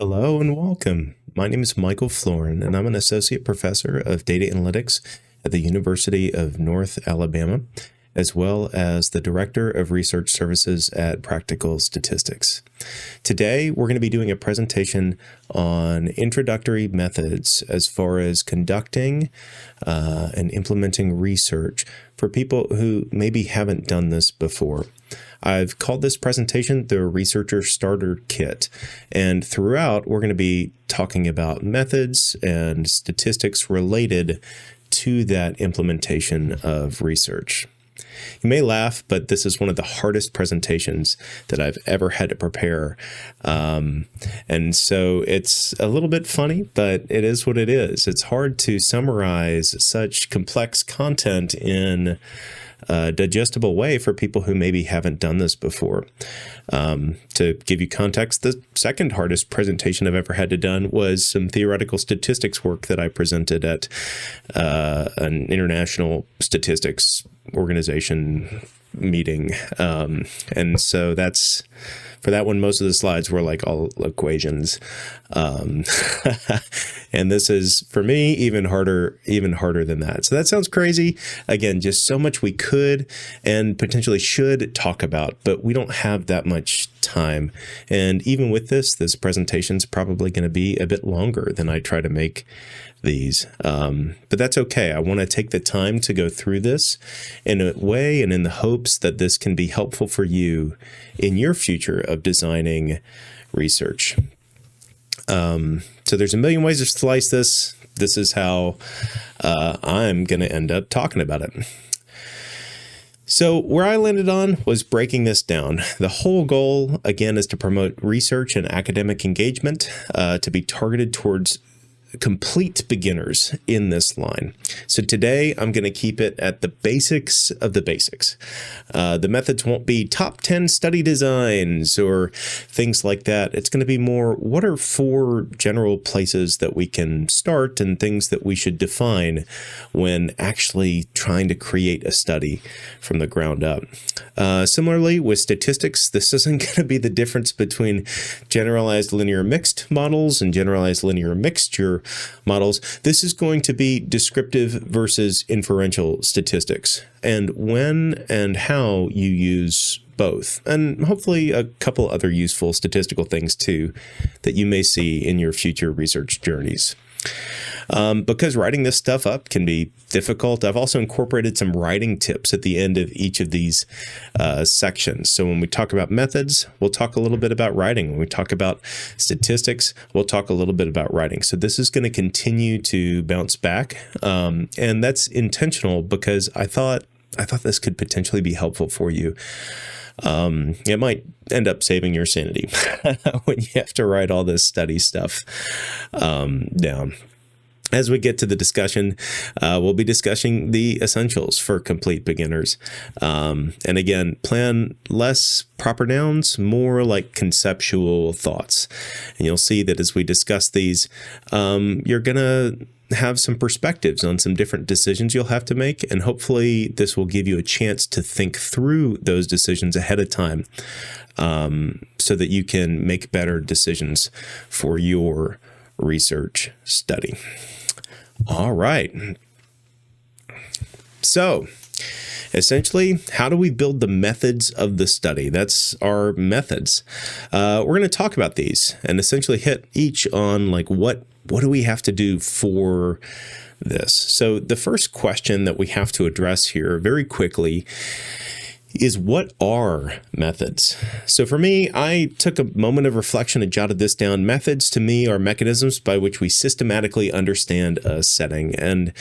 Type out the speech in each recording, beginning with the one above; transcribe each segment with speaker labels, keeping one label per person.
Speaker 1: Hello and welcome. My name is Michael Florin, and I'm an associate professor of data analytics at the University of North Alabama, as well as the director of research services at Practical Statistics. Today, we're going to be doing a presentation on introductory methods as far as conducting and implementing research for people who maybe haven't done this before. I've called this presentation the Researcher Starter Kit, and throughout we're going to be talking about methods and statistics related to that implementation of research. You may laugh, but this is one of the hardest presentations that I've ever had to prepare. And so it's a little bit funny, but it is what it is. It's hard to summarize such complex content in a digestible way for people who maybe haven't done this before. To give you context, the second hardest presentation I've ever had to done was some theoretical statistics work that I presented at an international statistics organization meeting. And so for that one, most of the slides were like all equations. And this is, for me, even harder than that. So that sounds crazy. Again, just so much we could and potentially should talk about, but we don't have that much time. And even with this presentation is probably going to be a bit longer than I try to make these. But that's okay. I want to take the time to go through this in a way and in the hopes that this can be helpful for you in your future of designing research. So there's a million ways to slice this. This is how I'm going to end up talking about it. So where I landed on was breaking this down. The whole goal, again, is to promote research and academic engagement to be targeted towards complete beginners in this line. So today I'm going to keep it at the basics of the basics. The methods won't be top 10 study designs or things like that. It's going to be more, what are 4 general places that we can start and things that we should define when actually trying to create a study from the ground up. Similarly with statistics, this isn't going to be the difference between generalized linear mixed models and generalized linear mixture models. This is going to be descriptive versus inferential statistics, and when and how you use both, and hopefully a couple other useful statistical things too that you may see in your future research journeys. Because writing this stuff up can be difficult, I've also incorporated some writing tips at the end of each of these sections. So when we talk about methods, we'll talk a little bit about writing. When we talk about statistics, we'll talk a little bit about writing. So this is going to continue to bounce back. And that's intentional because I thought this could potentially be helpful for you. It might end up saving your sanity when you have to write all this study stuff down. As we get to the discussion, we'll be discussing the essentials for complete beginners. And again, plan less proper nouns, more like conceptual thoughts. And you'll see that as we discuss these, you're going to have some perspectives on some different decisions you'll have to make. And hopefully this will give you a chance to think through those decisions ahead of time so that you can make better decisions for your research study. All right. So essentially, how do we build the methods of the study? That's our methods. We're going to talk about these and essentially hit each on like what do we have to do for this? So the first question that we have to address here very quickly is, what are methods? So for me, I took a moment of reflection and jotted this down. Methods to me are mechanisms by which we systematically understand a setting, and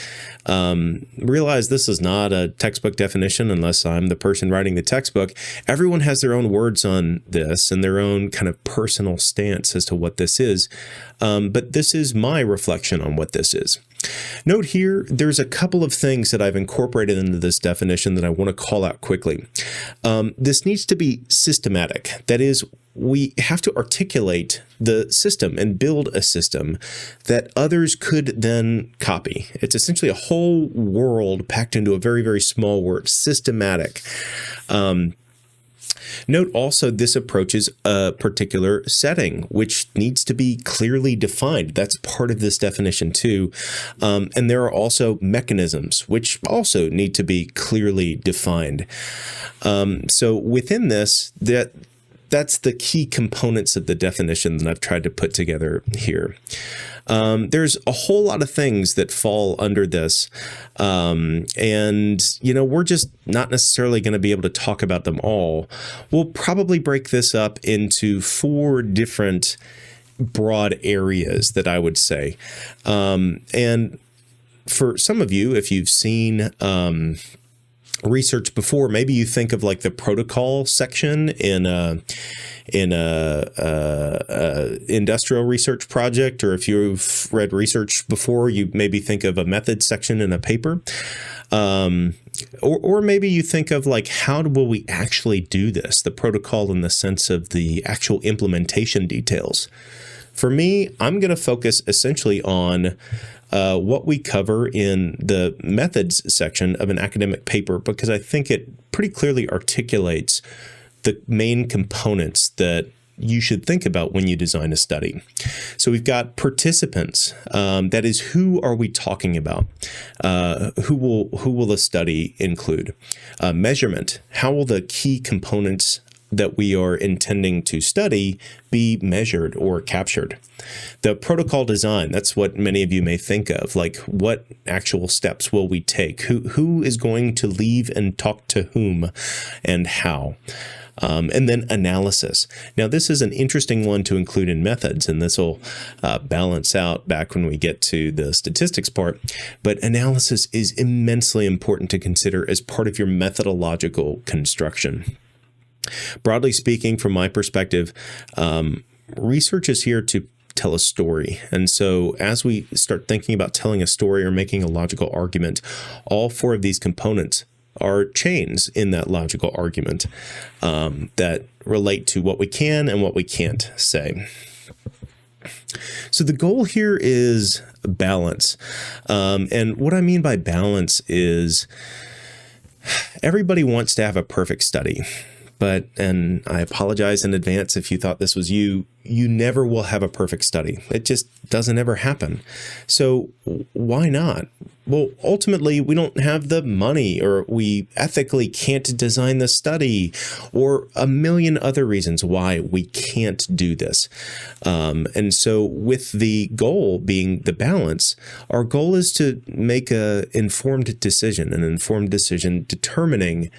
Speaker 1: realize this is not a textbook definition unless I'm the person writing the textbook. Everyone has their own words on this and their own kind of personal stance as to what this is. But this is my reflection on what this is. Note here, there's a couple of things that I've incorporated into this definition that I want to call out quickly. This needs to be systematic. That is, we have to articulate the system and build a system that others could then copy. It's essentially a whole world packed into a very, very small word, systematic. Note also this approaches a particular setting, which needs to be clearly defined. That's part of this definition too. And there are also mechanisms, which also need to be clearly defined. So within this, that's the key components of the definition that I've tried to put together here. There's a whole lot of things that fall under this. And, we're just not necessarily going to be able to talk about them all. We'll probably break this up into 4 different broad areas that I would say. And for some of you, if you've seen research before, maybe you think of like the protocol section in a industrial research project, or if you've read research before, you maybe think of a method section in a paper. Or maybe you think of like, how will we actually do this? The protocol in the sense of the actual implementation details. For me, I'm going to focus essentially on what we cover in the methods section of an academic paper, because I think it pretty clearly articulates the main components that you should think about when you design a study. So we've got participants. That is, who are we talking about? Who will the study include? Measurement. How will the key components that we are intending to study be measured or captured? The protocol design, that's what many of you may think of, like what actual steps will we take? Who is going to leave and talk to whom and how? And then analysis. Now, this is an interesting one to include in methods, and this will balance out back when we get to the statistics part. But analysis is immensely important to consider as part of your methodological construction. Broadly speaking, from my perspective, research is here to tell a story. And so as we start thinking about telling a story or making a logical argument, all 4 of these components are chains in that logical argument that relate to what we can and what we can't say. So the goal here is balance. And what I mean by balance is everybody wants to have a perfect study. But, and I apologize in advance if you thought this was you never will have a perfect study. It just doesn't ever happen. So why not? Well, ultimately, we don't have the money, or we ethically can't design the study, or a million other reasons why we can't do this. And so with the goal being the balance, our goal is to make an informed decision determining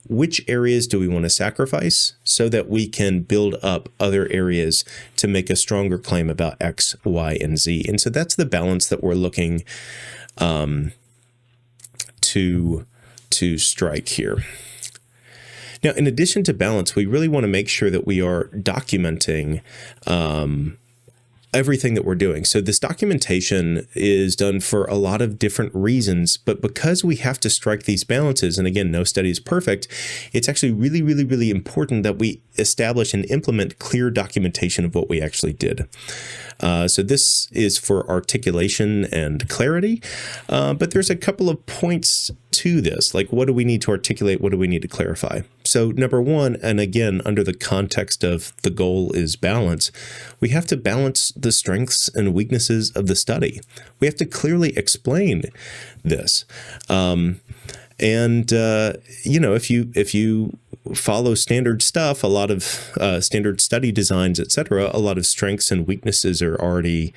Speaker 1: which areas do we want to sacrifice so that we can build up other areas to make a stronger claim about X, Y, and Z. And so that's the balance that we're looking to strike here. Now, in addition to balance, we really want to make sure that we are documenting everything that we're doing. So this documentation is done for a lot of different reasons, but because we have to strike these balances, and again, no study is perfect, it's actually really, really, really important that we establish and implement clear documentation of what we actually did. So this is for articulation and clarity, but there's a couple of points to this, like what do we need to articulate, what do we need to clarify? So number one, and again, under the context of the goal is balance, we have to balance the strengths and weaknesses of the study. We have to clearly explain this. If you follow standard stuff, a lot of standard study designs, etc., a lot of strengths and weaknesses are already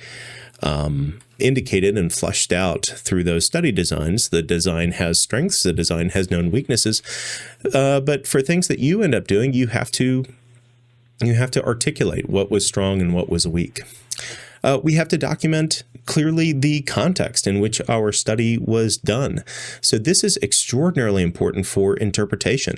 Speaker 1: indicated and fleshed out through those study designs. The design has strengths, the design has known weaknesses, but for things that you end up doing, you have to articulate what was strong and what was weak. We have to document clearly the context in which our study was done. So this is extraordinarily important for interpretation.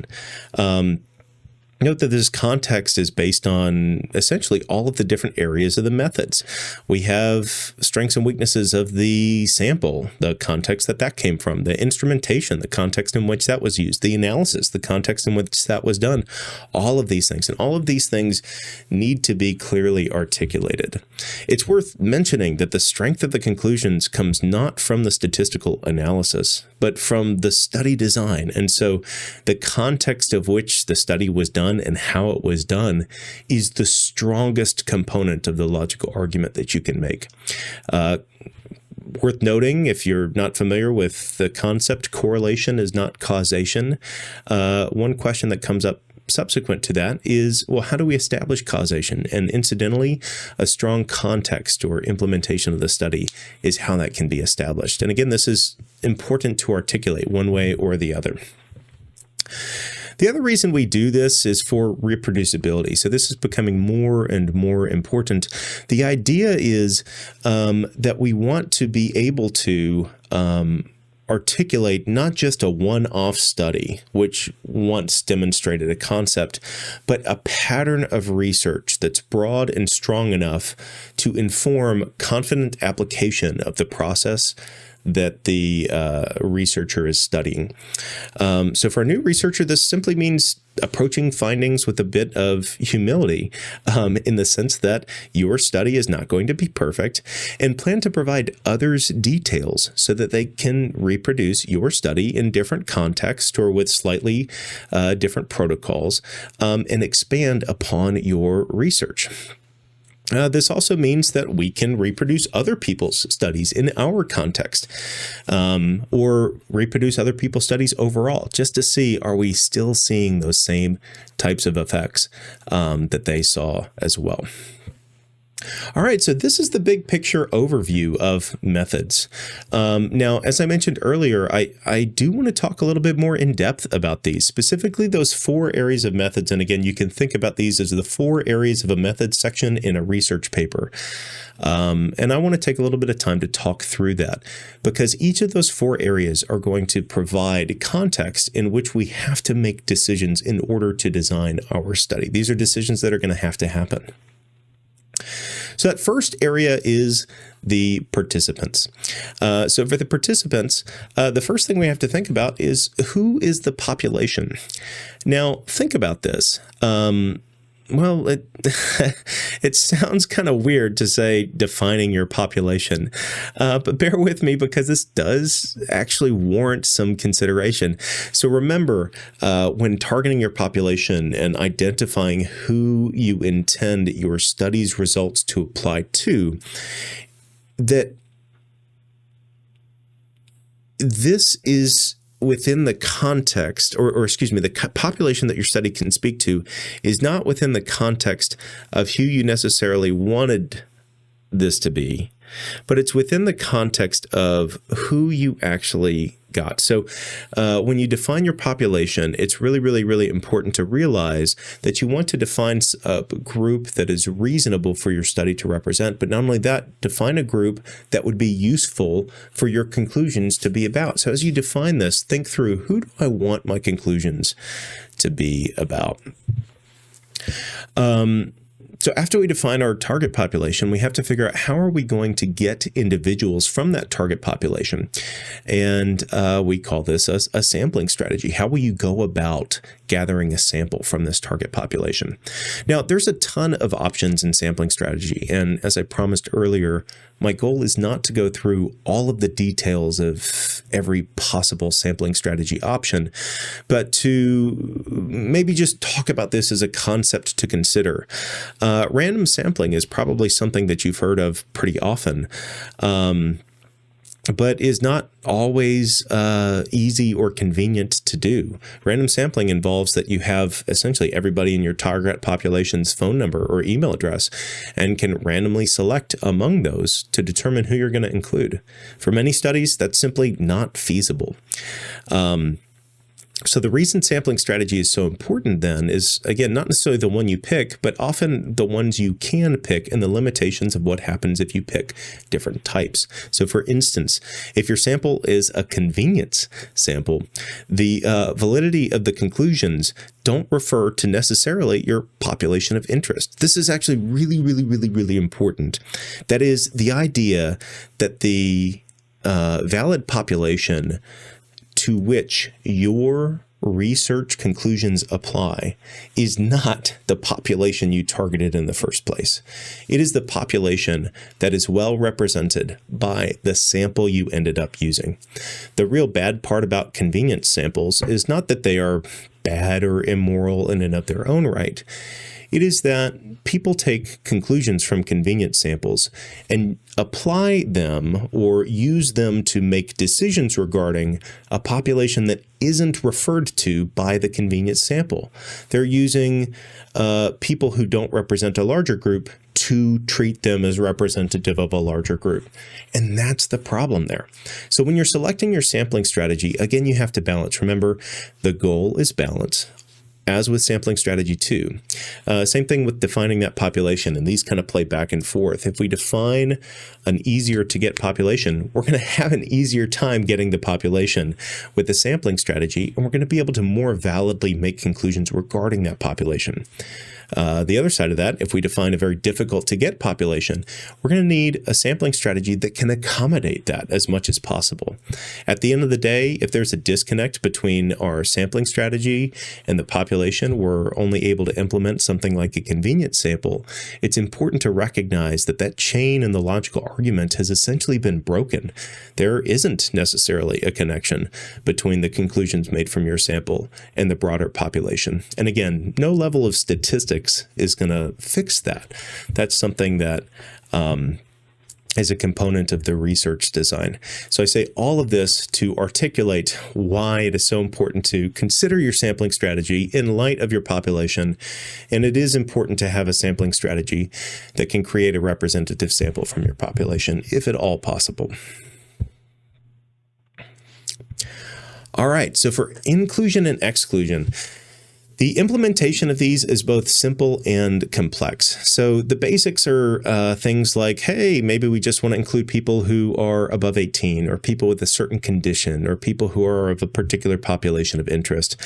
Speaker 1: Note that this context is based on essentially all of the different areas of the methods. We have strengths and weaknesses of the sample, the context that came from, the instrumentation, the context in which that was used, the analysis, the context in which that was done, all of these things. And all of these things need to be clearly articulated. It's worth mentioning that the strength of the conclusions comes not from the statistical analysis, but from the study design. And so the context of which the study was done done and how it was done is the strongest component of the logical argument that you can make. Worth noting, if you're not familiar with the concept, correlation is not causation. One question that comes up subsequent to that is, well, how do we establish causation? And incidentally, a strong context or implementation of the study is how that can be established. And again, this is important to articulate one way or the other. The other reason we do this is for reproducibility. So this is becoming more and more important. The idea is that we want to be able to articulate not just a one-off study, which once demonstrated a concept, but a pattern of research that's broad and strong enough to inform confident application of the process that the researcher is studying. So for a new researcher, this simply means approaching findings with a bit of humility, in the sense that your study is not going to be perfect, and plan to provide others details so that they can reproduce your study in different contexts or with slightly different protocols, and expand upon your research. This also means that we can reproduce other people's studies in our context, or reproduce other people's studies overall, just to see, are we still seeing those same types of effects that they saw as well. All right, so this is the big picture overview of methods. Now, as I mentioned earlier, I do want to talk a little bit more in depth about these, specifically those 4 areas of methods. And again, you can think about these as the 4 areas of a method section in a research paper. And I want to take a little bit of time to talk through that, because each of those 4 areas are going to provide context in which we have to make decisions in order to design our study. These are decisions that are going to happen. So that first area is the participants. So for the participants, the first thing we have to think about is, who is the population? Now, think about this. Well, it sounds kind of weird to say defining your population, but bear with me, because this does actually warrant some consideration. So remember, when targeting your population and identifying who you intend your study's results to apply to, that this is within the context, or excuse me, the population that your study can speak to is not within the context of who you necessarily wanted this to be, but it's within the context of who you actually got. So when you define your population, it's really, really, really important to realize that you want to define a group that is reasonable for your study to represent, but not only that, define a group that would be useful for your conclusions to be about. So as you define this, think through, who do I want my conclusions to be about? So after we define our target population, we have to figure out, how are we going to get individuals from that target population? And we call this a sampling strategy. How will you go about gathering a sample from this target population? Now, there's a ton of options in sampling strategy. And as I promised earlier, my goal is not to go through all of the details of every possible sampling strategy option, but to maybe just talk about this as a concept to consider. Random sampling is probably something that you've heard of pretty often, but is not always easy or convenient to do. Random sampling involves that you have essentially everybody in your target population's phone number or email address, and can randomly select among those to determine who you're going to include. For many studies, that's simply not feasible. So the reason sampling strategy is so important then is, again, not necessarily the one you pick, but often the ones you can pick and the limitations of what happens if you pick different types. So for instance, if your sample is a convenience sample, the validity of the conclusions don't refer to necessarily your population of interest. This is actually really, really, really, really important. That is, the idea that the valid population to which your research conclusions apply is not the population you targeted in the first place. It is the population that is well represented by the sample you ended up using. The real bad part about convenience samples is not that they are bad or immoral in and of their own right. It is that people take conclusions from convenience samples and apply them or use them to make decisions regarding a population that isn't referred to by the convenience sample. They're using people who don't represent a larger group to treat them as representative of a larger group. And that's the problem there. So when you're selecting your sampling strategy, again, you have to balance. Remember, the goal is balance. As with sampling strategy 2. Same thing with defining that population, and these kind of play back and forth. If we define an easier to get population, we're going to have an easier time getting the population with the sampling strategy, and we're going to be able to more validly make conclusions regarding that population. The other side of that, if we define a very difficult to get population, we're going to need a sampling strategy that can accommodate that as much as possible. At the end of the day, if there's a disconnect between our sampling strategy and the population, we're only able to implement something like a convenience sample. It's important to recognize that that chain in the logical argument has essentially been broken. There isn't necessarily a connection between the conclusions made from your sample and the broader population. And again, no level of statistics is going to fix that. That's something that is a component of the research design. So I say all of this to articulate why it is so important to consider your sampling strategy in light of your population. And it is important to have a sampling strategy that can create a representative sample from your population, if at all possible. All right, so for inclusion and exclusion, the implementation of these is both simple and complex. So the basics are things like, hey, maybe we just want to include people who are above 18 or people with a certain condition or people who are of a particular population of interest.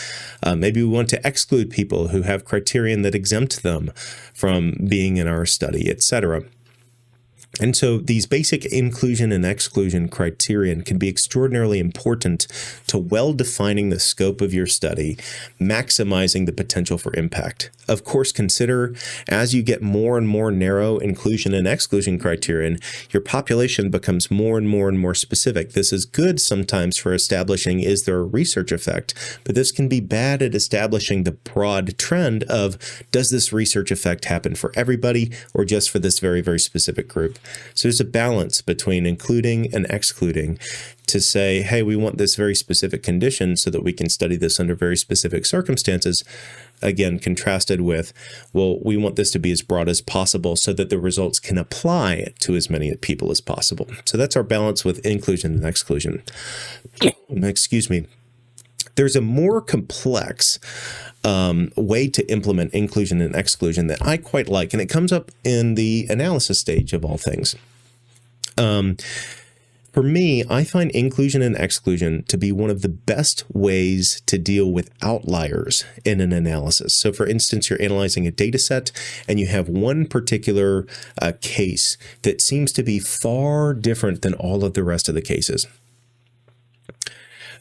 Speaker 1: Maybe we want to exclude people who have criterion that exempt them from being in our study, etc. And so these basic inclusion and exclusion criterion can be extraordinarily important to well defining the scope of your study, maximizing the potential for impact. Of course, consider as you get more and more narrow inclusion and exclusion criterion, your population becomes more and more specific. This is good sometimes for establishing, is there a research effect? But this can be bad at establishing the broad trend of, does this research effect happen for everybody or just for this very, very specific group? So there's a balance between including and excluding to say, hey, we want this very specific condition so that we can study this under very specific circumstances. Again, contrasted with, well, we want this to be as broad as possible so that the results can apply to as many people as possible. So that's our balance with inclusion and exclusion. Excuse me. There's a more complex way to implement inclusion and exclusion that I quite like, and it comes up in the analysis stage of all things. For me, I find inclusion and exclusion to be one of the best ways to deal with outliers in an analysis. So for instance, you're analyzing a data set and you have one particular case that seems to be far different than all of the rest of the cases.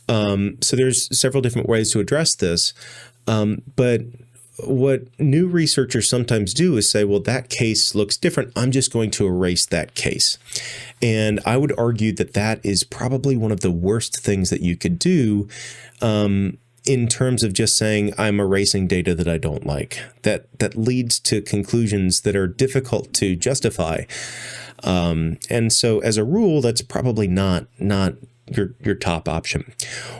Speaker 1: So there's several different ways to address this, but what new researchers sometimes do is say, well, that case looks different. I'm just going to erase that case. And I would argue that that is probably one of the worst things that you could do in terms of just saying, I'm erasing data that I don't like. That leads to conclusions that are difficult to justify. And so as a rule, that's probably not your top option.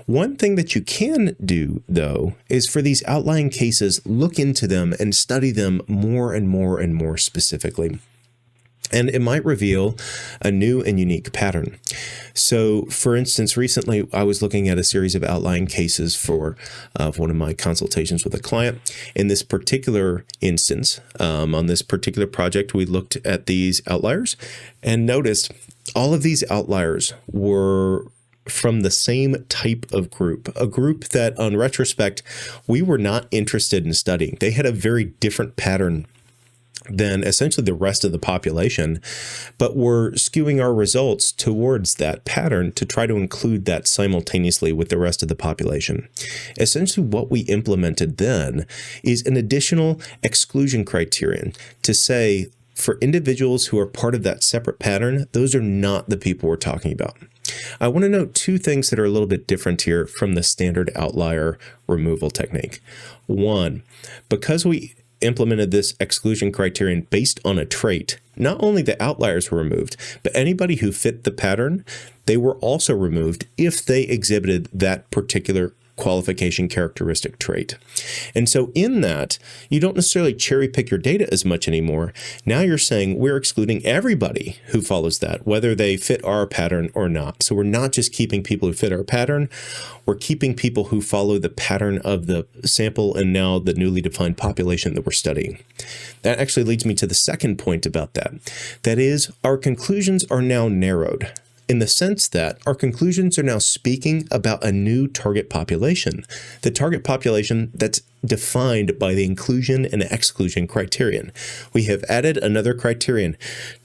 Speaker 1: One thing that you can do, though, is for these outlying cases, look into them and study them more and more specifically. And it might reveal a new and unique pattern. So, for instance, recently I was looking at a series of outlying cases for one of my consultations with a client. In this particular instance, on this particular project, we looked at these outliers and noticed all of these outliers were from the same type of group, a group that on retrospect, we were not interested in studying. They had a very different pattern than essentially the rest of the population, but we're skewing our results towards that pattern to try to include that simultaneously with the rest of the population. Essentially, what we implemented then is an additional exclusion criterion to say, for individuals who are part of that separate pattern, those are not the people we're talking about. I want to note two things that are a little bit different here from the standard outlier removal technique. One, because we implemented this exclusion criterion based on a trait, not only the outliers were removed, but anybody who fit the pattern, they were also removed if they exhibited that particular qualification characteristic trait. And so in that, you don't necessarily cherry pick your data as much anymore. Now you're saying we're excluding everybody who follows that, whether they fit our pattern or not. So we're not just keeping people who fit our pattern, we're keeping people who follow the pattern of the sample and now the newly defined population that we're studying. That actually leads me to the second point about that. That is, our conclusions are now narrowed, in the sense that our conclusions are now speaking about a new target population, the target population that's defined by the inclusion and exclusion criterion. We have added another criterion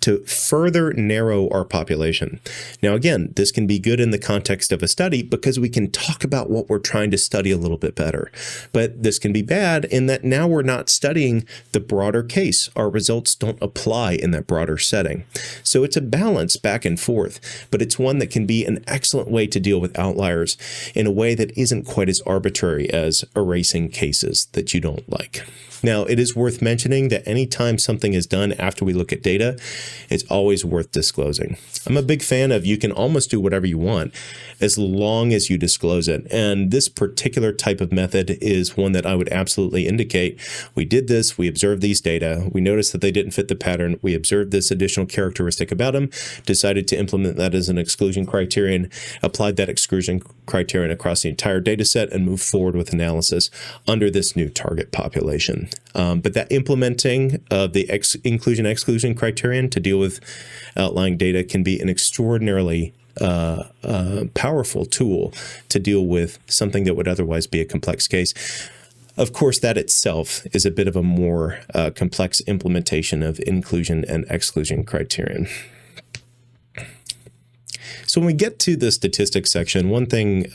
Speaker 1: to further narrow our population. Now, again, this can be good in the context of a study because we can talk about what we're trying to study a little bit better. But this can be bad in that now we're not studying the broader case. Our results don't apply in that broader setting. So it's a balance back and forth, but it's one that can be an excellent way to deal with outliers in a way that isn't quite as arbitrary as erasing cases that you don't like. Now, it is worth mentioning that anytime something is done after we look at data, it's always worth disclosing. I'm a big fan of you can almost do whatever you want as long as you disclose it. And this particular type of method is one that I would absolutely indicate. We did this, we observed these data, we noticed that they didn't fit the pattern, we observed this additional characteristic about them, decided to implement that as an exclusion criterion, applied that exclusion criterion across the entire data set, and moved forward with analysis under this new target population. But that implementing of the inclusion-exclusion criterion to deal with outlying data can be an extraordinarily powerful tool to deal with something that would otherwise be a complex case. Of course, that itself is a bit of a more complex implementation of inclusion and exclusion criterion. So when we get to the statistics section, one thing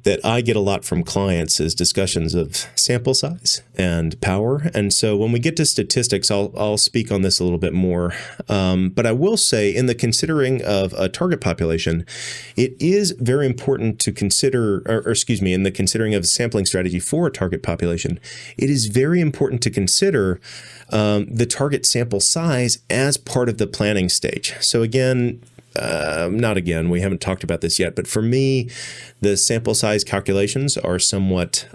Speaker 1: that I get a lot from clients is discussions of sample size and power. And so when we get to statistics, I'll speak on this a little bit more. But I will say in the considering of a target population, it is very important to consider, in the considering of a sampling strategy for a target population, it is very important to consider the target sample size as part of the planning stage. So again, we haven't talked about this yet, but for me, the sample size calculations are somewhat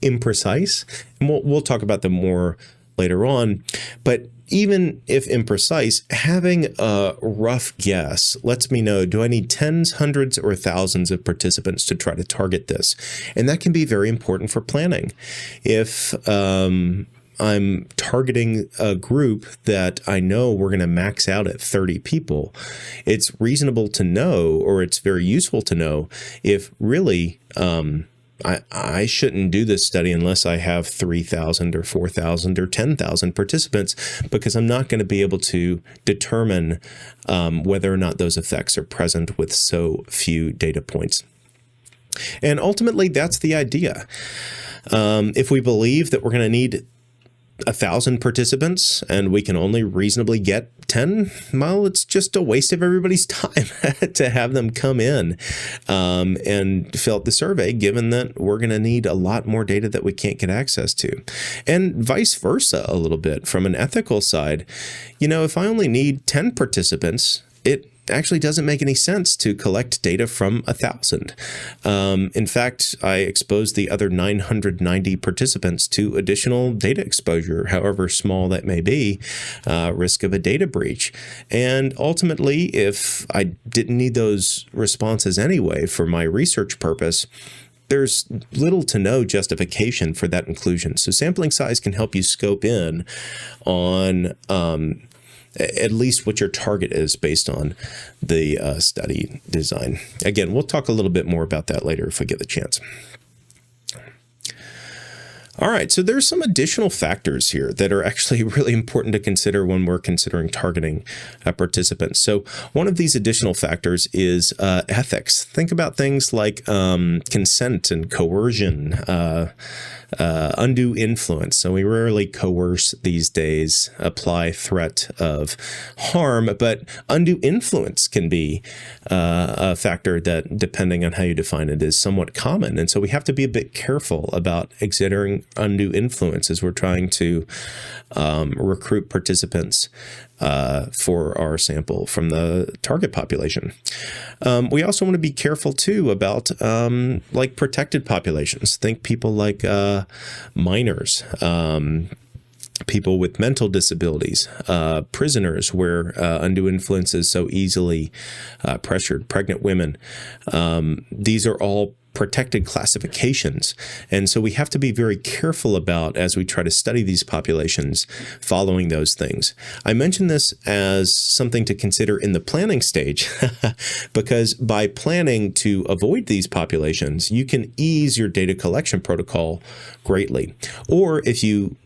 Speaker 1: imprecise. And we'll talk about them more later on. But even if imprecise, having a rough guess lets me know, do I need tens, hundreds, or thousands of participants to try to target this? And that can be very important for planning. If I'm targeting a group that I know we're going to max out at 30 people, it's reasonable to know, or it's very useful to know, if really I shouldn't do this study unless I have 3,000 or 4,000 or 10,000 participants, because I'm not going to be able to determine whether or not those effects are present with so few data points. And ultimately, that's the idea. If we believe that we're going to need 1,000 participants and we can only reasonably get 10, well, it's just a waste of everybody's time to have them come in and fill out the survey, given that we're going to need a lot more data that we can't get access to. And vice versa a little bit from an ethical side. If I only need 10 participants, it actually doesn't make any sense to collect data from 1,000. In fact, I exposed the other 990 participants to additional data exposure, however small that may be, risk of a data breach. And ultimately, if I didn't need those responses anyway for my research purpose, there's little to no justification for that inclusion. So sampling size can help you scope in on at least what your target is based on the study design. Again, we'll talk a little bit more about that later if we get the chance. All right, so there's some additional factors here that are actually really important to consider when we're considering targeting participants. So one of these additional factors is ethics. Think about things like consent and coercion, undue influence. So we rarely coerce these days, apply threat of harm, but undue influence can be a factor that, depending on how you define it, is somewhat common. And so we have to be a bit careful about exerting undue influence as we're trying to recruit participants for our sample from the target population. We also want to be careful too about like protected populations. Think people like minors, people with mental disabilities, prisoners where undue influence is so easily pressured, pregnant women. These are all protected classifications. And so we have to be very careful about, as we try to study these populations, following those things. I mention this as something to consider in the planning stage, because by planning to avoid these populations, you can ease your data collection protocol greatly. Or if you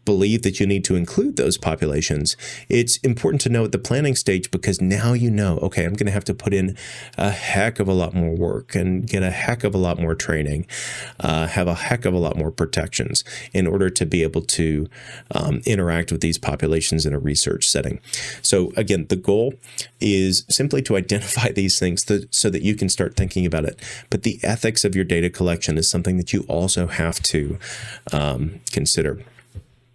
Speaker 1: believe that you need to include those populations, it's important to know at the planning stage, because now you know, okay, I'm going to have to put in a heck of a lot more work and get a heck of a lot more training, have a heck of a lot more protections in order to be able to interact with these populations in a research setting. So again, the goal is simply to identify these things so that you can start thinking about it. But the ethics of your data collection is something that you also have to consider.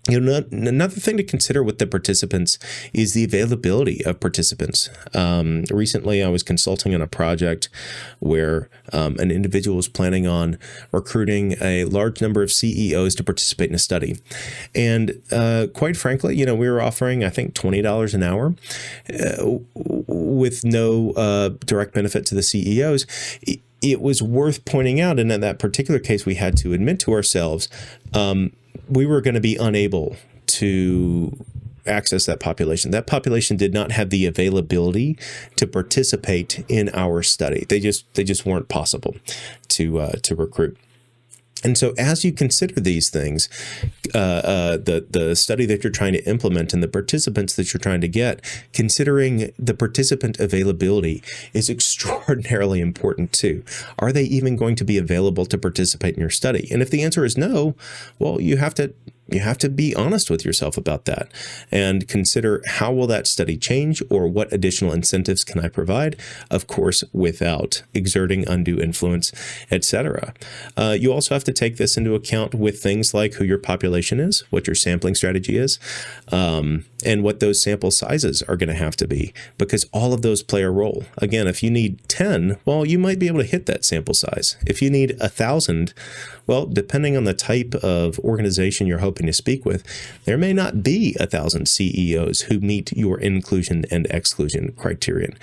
Speaker 1: You know, another thing to consider with the participants is the availability of participants. Recently, I was consulting on a project where an individual was planning on recruiting a large number of CEOs to participate in a study. And quite frankly, you know, we were offering, I think, $20 an hour with no direct benefit to the CEOs. It was worth pointing out, and in that particular case, we had to admit to ourselves, we were going to be unable to access that population. That population did not have the availability to participate in our study. They just weren't possible to recruit. And so as you consider these things, the study that you're trying to implement and the participants that you're trying to get, considering the participant availability is extraordinarily important too. Are they even going to be available to participate in your study? And if the answer is no, well, you have to be honest with yourself about that and consider, how will that study change, or what additional incentives can I provide? Of course, without exerting undue influence, etc. You also have to take this into account with things like who your population is, what your sampling strategy is, and what those sample sizes are going to have to be, because all of those play a role. Again, if you need 10, well, you might be able to hit that sample size. If you need 1,000, well, depending on the type of organization you're hoping to speak with, there may not be 1,000 CEOs who meet your inclusion and exclusion criterion.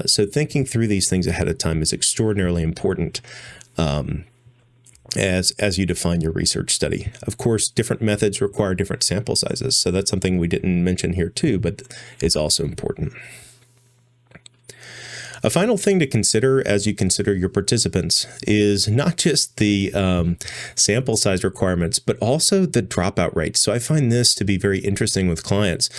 Speaker 1: So thinking through these things ahead of time is extraordinarily important as you define your research study. Of course, different methods require different sample sizes. So that's something we didn't mention here too, but is also important. A final thing to consider as you consider your participants is not just the sample size requirements, but also the dropout rates. So I find this to be very interesting with clients.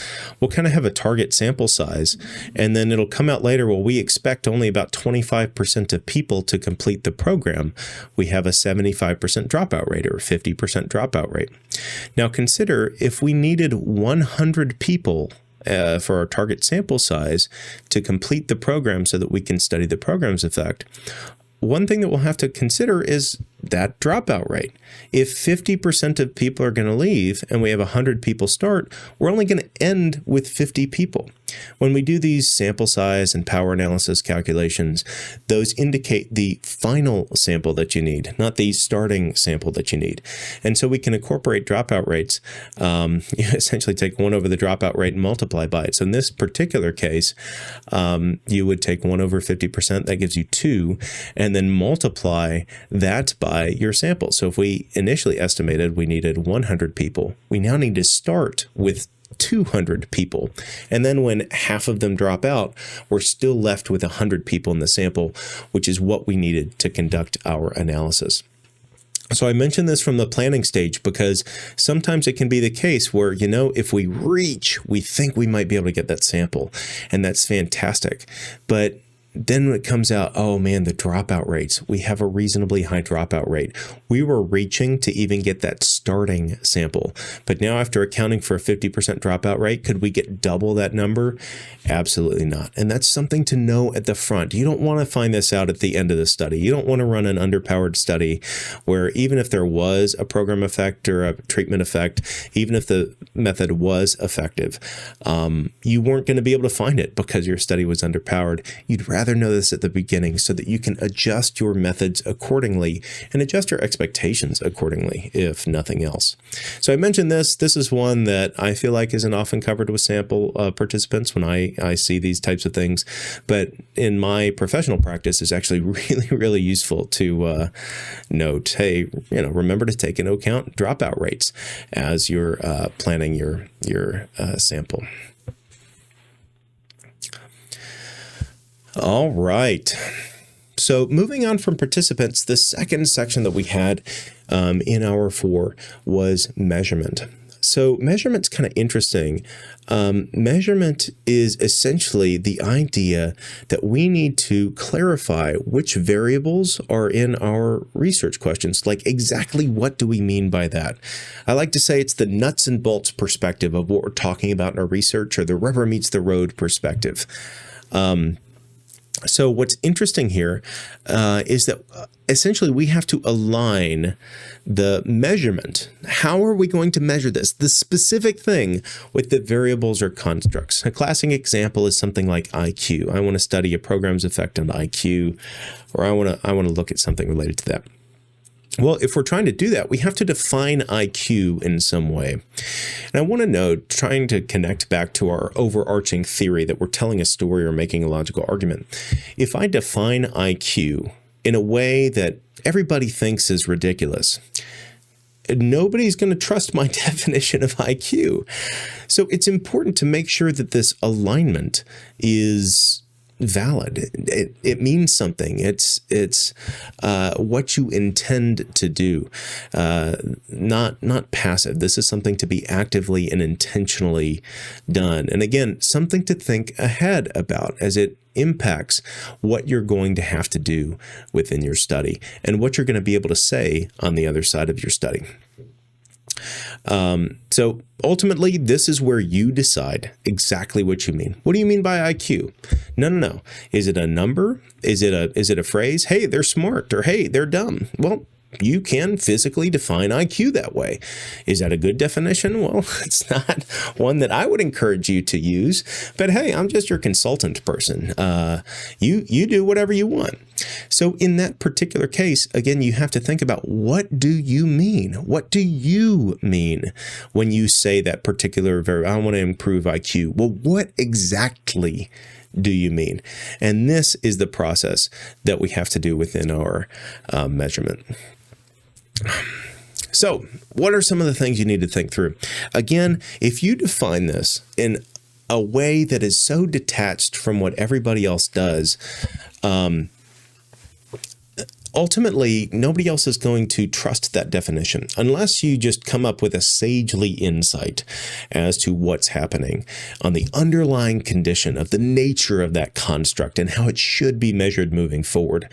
Speaker 1: We'll kind of have a target sample size, and then it'll come out later, well, we expect only about 25% of people to complete the program. We have a 75% dropout rate or 50% dropout rate. Now consider, if we needed 100 people for our target sample size to complete the program so that we can study the program's effect, one thing that we'll have to consider is that dropout rate. If 50% of people are going to leave and we have 100 people start, we're only going to end with 50 people. When we do these sample size and power analysis calculations, those indicate the final sample that you need, not the starting sample that you need. And so we can incorporate dropout rates. You essentially take 1 over the dropout rate and multiply by it. So in this particular case, you would take 1 over 50%, that gives you 2, and then multiply that by your sample. So if we initially estimated we needed 100 people, we now need to start with 200 people. And then when half of them drop out, we're still left with 100 people in the sample, which is what we needed to conduct our analysis. So I mentioned this from the planning stage because sometimes it can be the case where, if we reach, we think we might be able to get that sample, and that's fantastic. But then when it comes out, oh man, the dropout rates, we have a reasonably high dropout rate. We were reaching to even get that starting sample. But now after accounting for a 50% dropout rate, could we get double that number? Absolutely not. And that's something to know at the front. You don't want to find this out at the end of the study. You don't want to run an underpowered study where even if there was a program effect or a treatment effect, even if the method was effective, you weren't going to be able to find it because your study was underpowered. You'd rather know this at the beginning so that you can adjust your methods accordingly and adjust your expectations accordingly, if nothing else. So I mentioned this. This is one that I feel like isn't often covered with sample participants when I see these types of things. But in my professional practice, it's actually really, really useful to note, hey, remember to take into account dropout rates as you're planning your sample. All right. So moving on from participants, the second section that we had in hour 4 was measurement. So measurement's kind of interesting. Measurement is essentially the idea that we need to clarify which variables are in our research questions. Like exactly what do we mean by that? I like to say it's the nuts and bolts perspective of what we're talking about in our research, or the rubber meets the road perspective. So what's interesting here is that essentially we have to align the measurement. How are we going to measure this? The specific thing with the variables or constructs. A classic example is something like IQ. I want to study a program's effect on IQ, or I want to look at something related to that. Well, if we're trying to do that, we have to define IQ in some way. And I want to know, trying to connect back to our overarching theory that we're telling a story or making a logical argument. If I define IQ in a way that everybody thinks is ridiculous, nobody's going to trust my definition of IQ. So it's important to make sure that this alignment is valid. It means something. It's what you intend to do, not passive. This is something to be actively and intentionally done. And again, something to think ahead about as it impacts what you're going to have to do within your study and what you're going to be able to say on the other side of your study. So ultimately, this is where you decide exactly what you mean. What do you mean by IQ? No. Is it a number? Is it a phrase? Hey, they're smart, or hey, they're dumb. Well, you can physically define IQ that way. Is that a good definition? Well, it's not one that I would encourage you to use, but hey, I'm just your consultant person. You do whatever you want. So in that particular case, again, you have to think about, what do you mean? What do you mean when you say that particular I want to improve IQ? Well, what exactly do you mean? And this is the process that we have to do within our measurement. So what are some of the things you need to think through? Again, if you define this in a way that is so detached from what everybody else does, ultimately, nobody else is going to trust that definition unless you just come up with a sagely insight as to what's happening on the underlying condition of the nature of that construct and how it should be measured moving forward.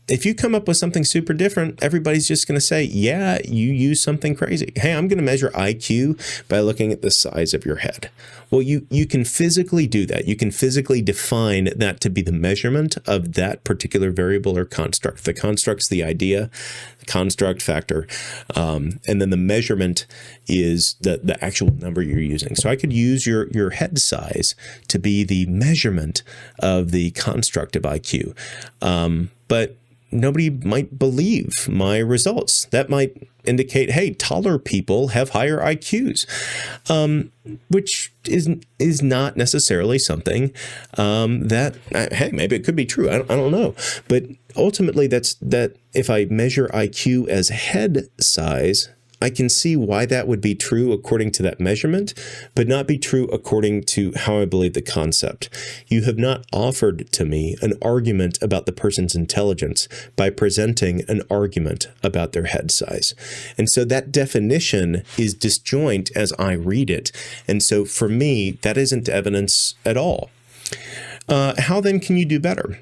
Speaker 1: If you come up with something super different, everybody's just going to say, yeah, you use something crazy. Hey, I'm going to measure IQ by looking at the size of your head. Well, you can physically do that. You can physically define that to be the measurement of that particular variable or construct. The construct's the idea, construct, factor, and then the measurement is the actual number you're using. So I could use your head size to be the measurement of the construct of IQ. But nobody might believe my results. That might indicate, hey, taller people have higher IQs, which is not necessarily something that, hey, maybe it could be true. I don't know. But ultimately, that if I measure IQ as head size, I can see why that would be true according to that measurement, but not be true according to how I believe the concept. You have not offered to me an argument about the person's intelligence by presenting an argument about their head size. And so that definition is disjoint as I read it. And so for me, that isn't evidence at all. How then can you do better?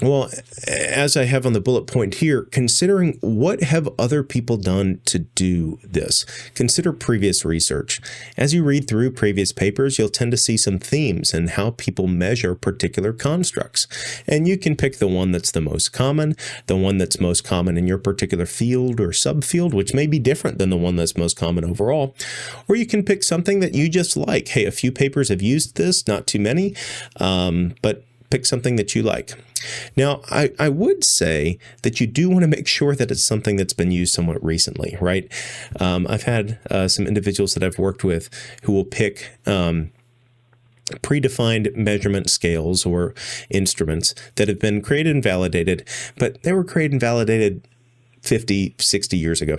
Speaker 1: Well, as I have on the bullet point here, considering what have other people done to do this? Consider previous research. As you read through previous papers, you'll tend to see some themes in how people measure particular constructs. And you can pick the one that's the most common in your particular field or subfield, which may be different than the one that's most common overall. Or you can pick something that you just like. Hey, a few papers have used this, not too many, but pick something that you like. Now, I would say that you do want to make sure that it's something that's been used somewhat recently, right? I've had some individuals that I've worked with who will pick predefined measurement scales or instruments that have been created and validated, but they were created and validated 50, 60 years ago.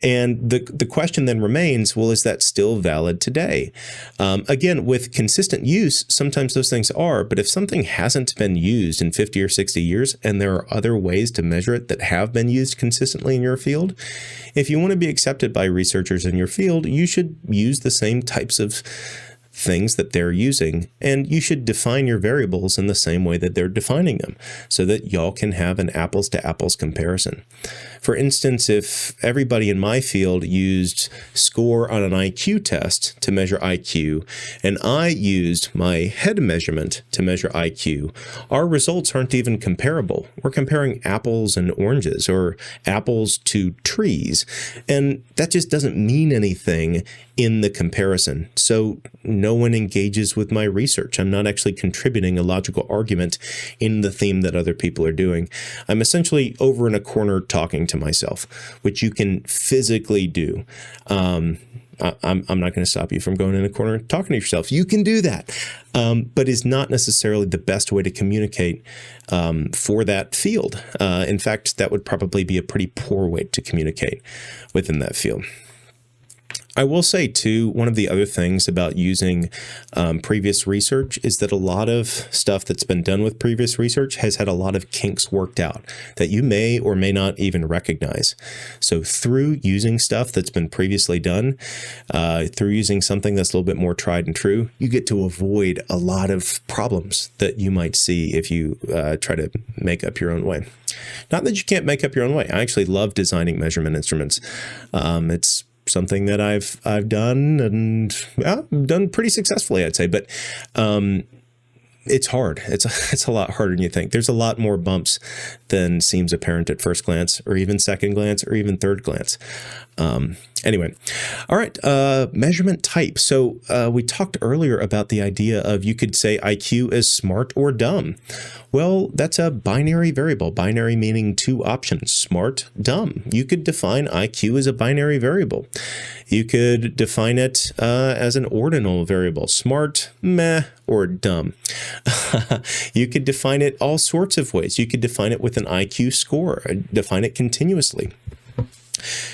Speaker 1: And the question then remains, well, is that still valid today? Again, with consistent use, sometimes those things are, but if something hasn't been used in 50 or 60 years, and there are other ways to measure it that have been used consistently in your field, if you want to be accepted by researchers in your field, you should use the same types of things that they're using, and you should define your variables in the same way that they're defining them so that y'all can have an apples to apples comparison. For instance, if everybody in my field used score on an IQ test to measure IQ, and I used my head measurement to measure IQ, our results aren't even comparable. We're comparing apples and oranges or apples to trees, and that just doesn't mean anything in the comparison. So no one engages with my research. I'm not actually contributing a logical argument in the theme that other people are doing. I'm essentially over in a corner talking to myself, which you can physically do. I'm not going to stop you from going in a corner and talking to yourself. You can do that, but is not necessarily the best way to communicate for that field. In fact, that would probably be a pretty poor way to communicate within that field. I will say, too, one of the other things about using previous research is that a lot of stuff that's been done with previous research has had a lot of kinks worked out that you may or may not even recognize. So through using stuff that's been previously done, through using something that's a little bit more tried and true, you get to avoid a lot of problems that you might see if you try to make up your own way. Not that you can't make up your own way. I actually love designing measurement instruments. It's something that I've done and done pretty successfully, I'd say, but it's hard. It's a lot harder than you think. There's a lot more bumps than seems apparent at first glance, or even second glance, or even third glance. Anyway, all right, measurement type. So we talked earlier about the idea of you could say IQ is smart or dumb. Well, that's a binary variable, binary meaning two options, smart, dumb. You could define IQ as a binary variable. You could define it as an ordinal variable, smart, meh, or dumb. You could define it all sorts of ways. You could define it with an IQ score, define it continuously.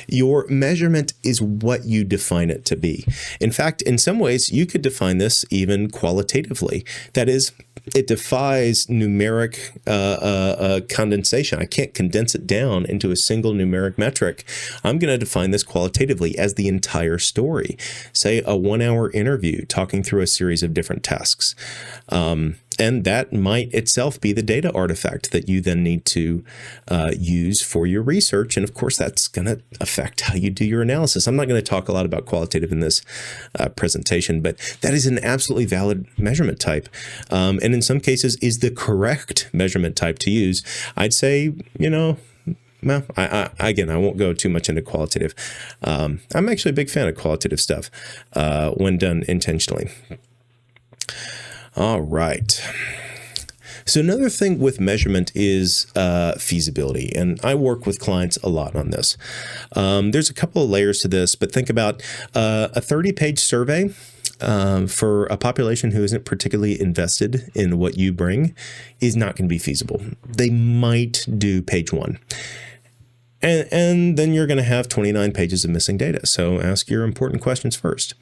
Speaker 1: Your measurement is what you define it to be. In fact, in some ways, you could define this even qualitatively. That is, it defies numeric condensation. I can't condense it down into a single numeric metric. I'm going to define this qualitatively as the entire story. Say a 1-hour interview talking through a series of different tasks. And that might itself be the data artifact that you then need to use for your research. And of course, that's going to affect how you do your analysis. I'm not going to talk a lot about qualitative in this presentation, but that is an absolutely valid measurement type. And in some cases is the correct measurement type to use. I'd say, well, I won't go too much into qualitative. I'm actually a big fan of qualitative stuff when done intentionally. All right. So another thing with measurement is feasibility, and I work with clients a lot on this. There's a couple of layers to this, but think about a 30-page survey for a population who isn't particularly invested in what you bring is not going to be feasible. They might do page 1. And then you're going to have 29 pages of missing data. So ask your important questions first.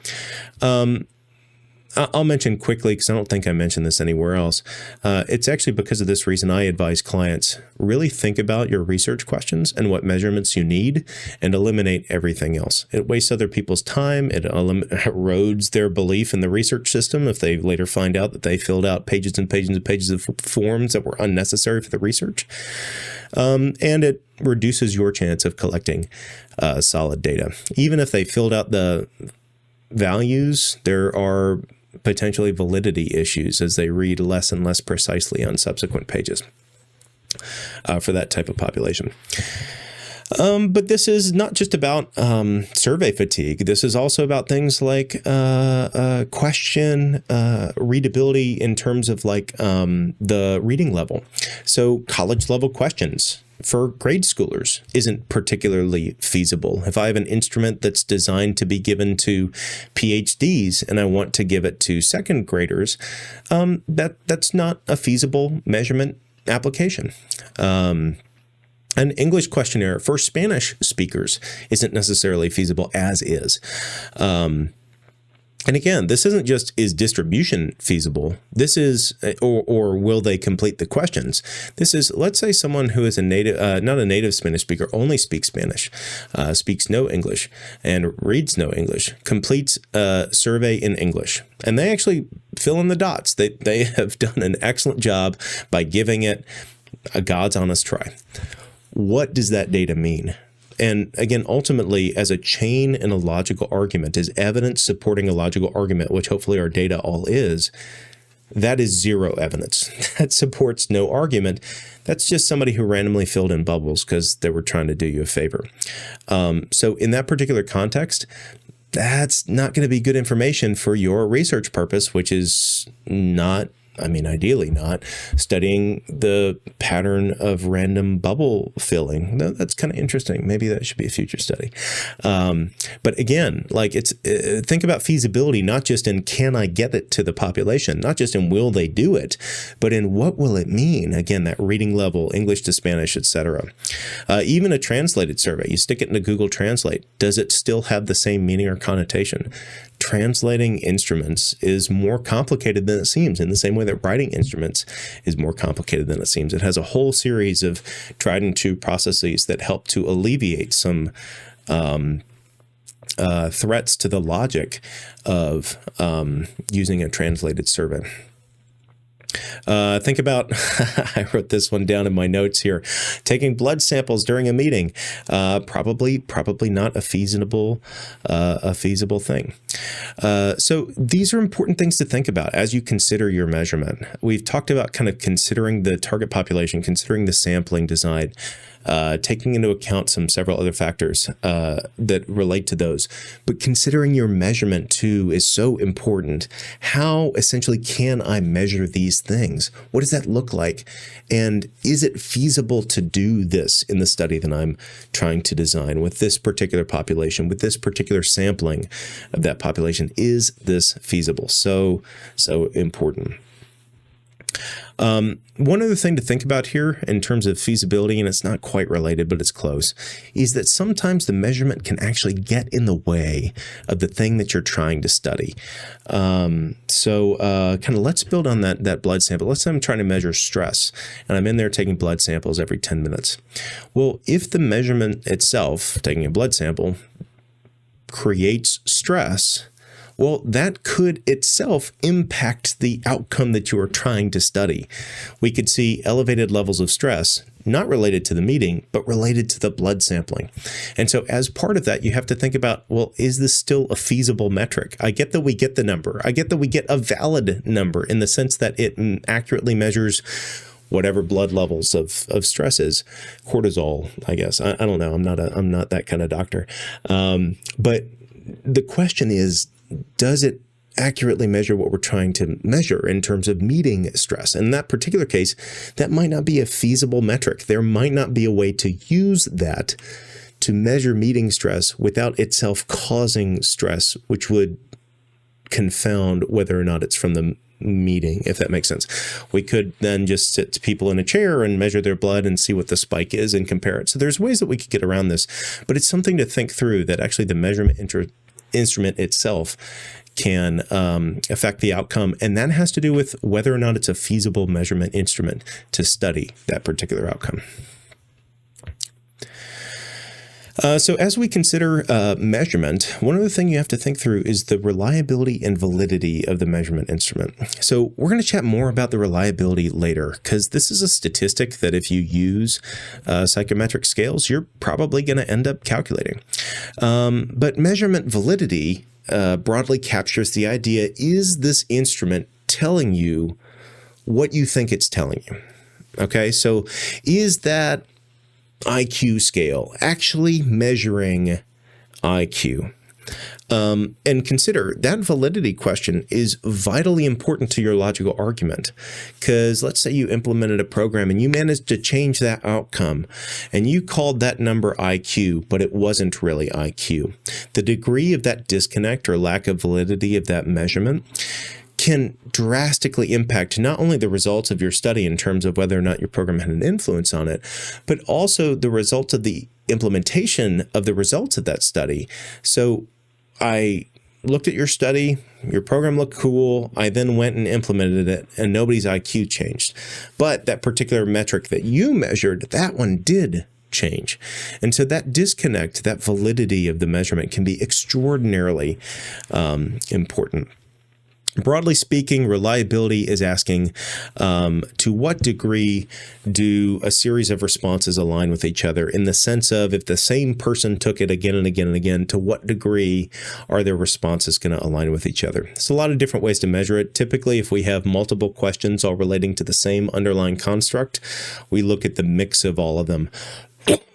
Speaker 1: I'll mention quickly, because I don't think I mentioned this anywhere else. It's actually because of this reason I advise clients really think about your research questions and what measurements you need, and eliminate everything else. It wastes other people's time. It erodes their belief in the research system if they later find out that they filled out pages and pages and pages of forms that were unnecessary for the research. And it reduces your chance of collecting solid data. Even if they filled out the values, there are potentially validity issues as they read less and less precisely on subsequent pages for that type of population. But this is not just about survey fatigue. This is also about things like question readability in terms of like the reading level. So college level questions for grade schoolers isn't particularly feasible. If I have an instrument that's designed to be given to PhDs and I want to give it to second graders, that's not a feasible measurement application. An English questionnaire for Spanish speakers isn't necessarily feasible as is. And again, this isn't just, is distribution feasible? This is, or will they complete the questions? This is, let's say someone who is a native, not a native Spanish speaker, only speaks Spanish, speaks no English, and reads no English, completes a survey in English, and they actually fill in the dots. They have done an excellent job by giving it a God's honest try. What does that data mean? And again, ultimately, as a chain in a logical argument, as evidence supporting a logical argument, which hopefully our data all is, that is zero evidence. That supports no argument. That's just somebody who randomly filled in bubbles because they were trying to do you a favor. So in that particular context, that's not going to be good information for your research purpose, which is not, I mean, ideally not, studying the pattern of random bubble filling. That's kind of interesting. Maybe that should be a future study. But again, like it's think about feasibility, not just in can I get it to the population, not just in will they do it, but in what will it mean? Again, that reading level, English to Spanish, etc. Even a translated survey, you stick it into Google Translate. Does it still have the same meaning or connotation? Translating instruments is more complicated than it seems, in the same way that writing instruments is more complicated than it seems. It has a whole series of tried and true processes that help to alleviate some threats to the logic of using a translated survey. Think about, I wrote this one down in my notes here, taking blood samples during a meeting, probably not a feasible thing. So these are important things to think about as you consider your measurement. We've talked about kind of considering the target population, considering the sampling design, taking into account several other factors that relate to those. But considering your measurement too is so important. How essentially can I measure these things? What does that look like? And is it feasible to do this in the study that I'm trying to design with this particular population, with this particular sampling of that population? Is this feasible? So important. One other thing to think about here in terms of feasibility, and it's not quite related, but it's close, is that sometimes the measurement can actually get in the way of the thing that you're trying to study. Kind of let's build on that blood sample. Let's say I'm trying to measure stress, and I'm in there taking blood samples every 10 minutes. Well, if the measurement itself, taking a blood sample, creates stress, well, that could itself impact the outcome that you are trying to study. We could see elevated levels of stress, not related to the meeting, but related to the blood sampling. And so as part of that, you have to think about, well, is this still a feasible metric? I get that we get the number. I get that we get a valid number in the sense that it accurately measures whatever blood levels of stress is. Cortisol, I guess. I don't know. I'm not that kind of doctor. But the question is, does it accurately measure what we're trying to measure in terms of meeting stress? In that particular case, that might not be a feasible metric. There might not be a way to use that to measure meeting stress without itself causing stress, which would confound whether or not it's from the meeting, if that makes sense. We could then just sit people in a chair and measure their blood and see what the spike is and compare it. So there's ways that we could get around this, but it's something to think through, that actually the measurement instrument itself can affect the outcome. And that has to do with whether or not it's a feasible measurement instrument to study that particular outcome. So as we consider measurement, one other thing you have to think through is the reliability and validity of the measurement instrument. So we're going to chat more about the reliability later, because this is a statistic that if you use psychometric scales, you're probably going to end up calculating. But measurement validity broadly captures the idea, is this instrument telling you what you think it's telling you? Okay, so is that IQ scale actually measuring IQ? And consider that validity question is vitally important to your logical argument, because let's say you implemented a program and you managed to change that outcome and you called that number IQ, but it wasn't really IQ. The degree of that disconnect or lack of validity of that measurement can drastically impact not only the results of your study in terms of whether or not your program had an influence on it, but also the results of the implementation of the results of that study. So I looked at your study, your program looked cool, I then went and implemented it, and nobody's IQ changed. But that particular metric that you measured, that one did change. And so that disconnect, that validity of the measurement can be extraordinarily important. Broadly speaking, reliability is asking to what degree do a series of responses align with each other, in the sense of if the same person took it again and again and again, to what degree are their responses going to align with each other? There's a lot of different ways to measure it. Typically, if we have multiple questions all relating to the same underlying construct, we look at the mix of all of them,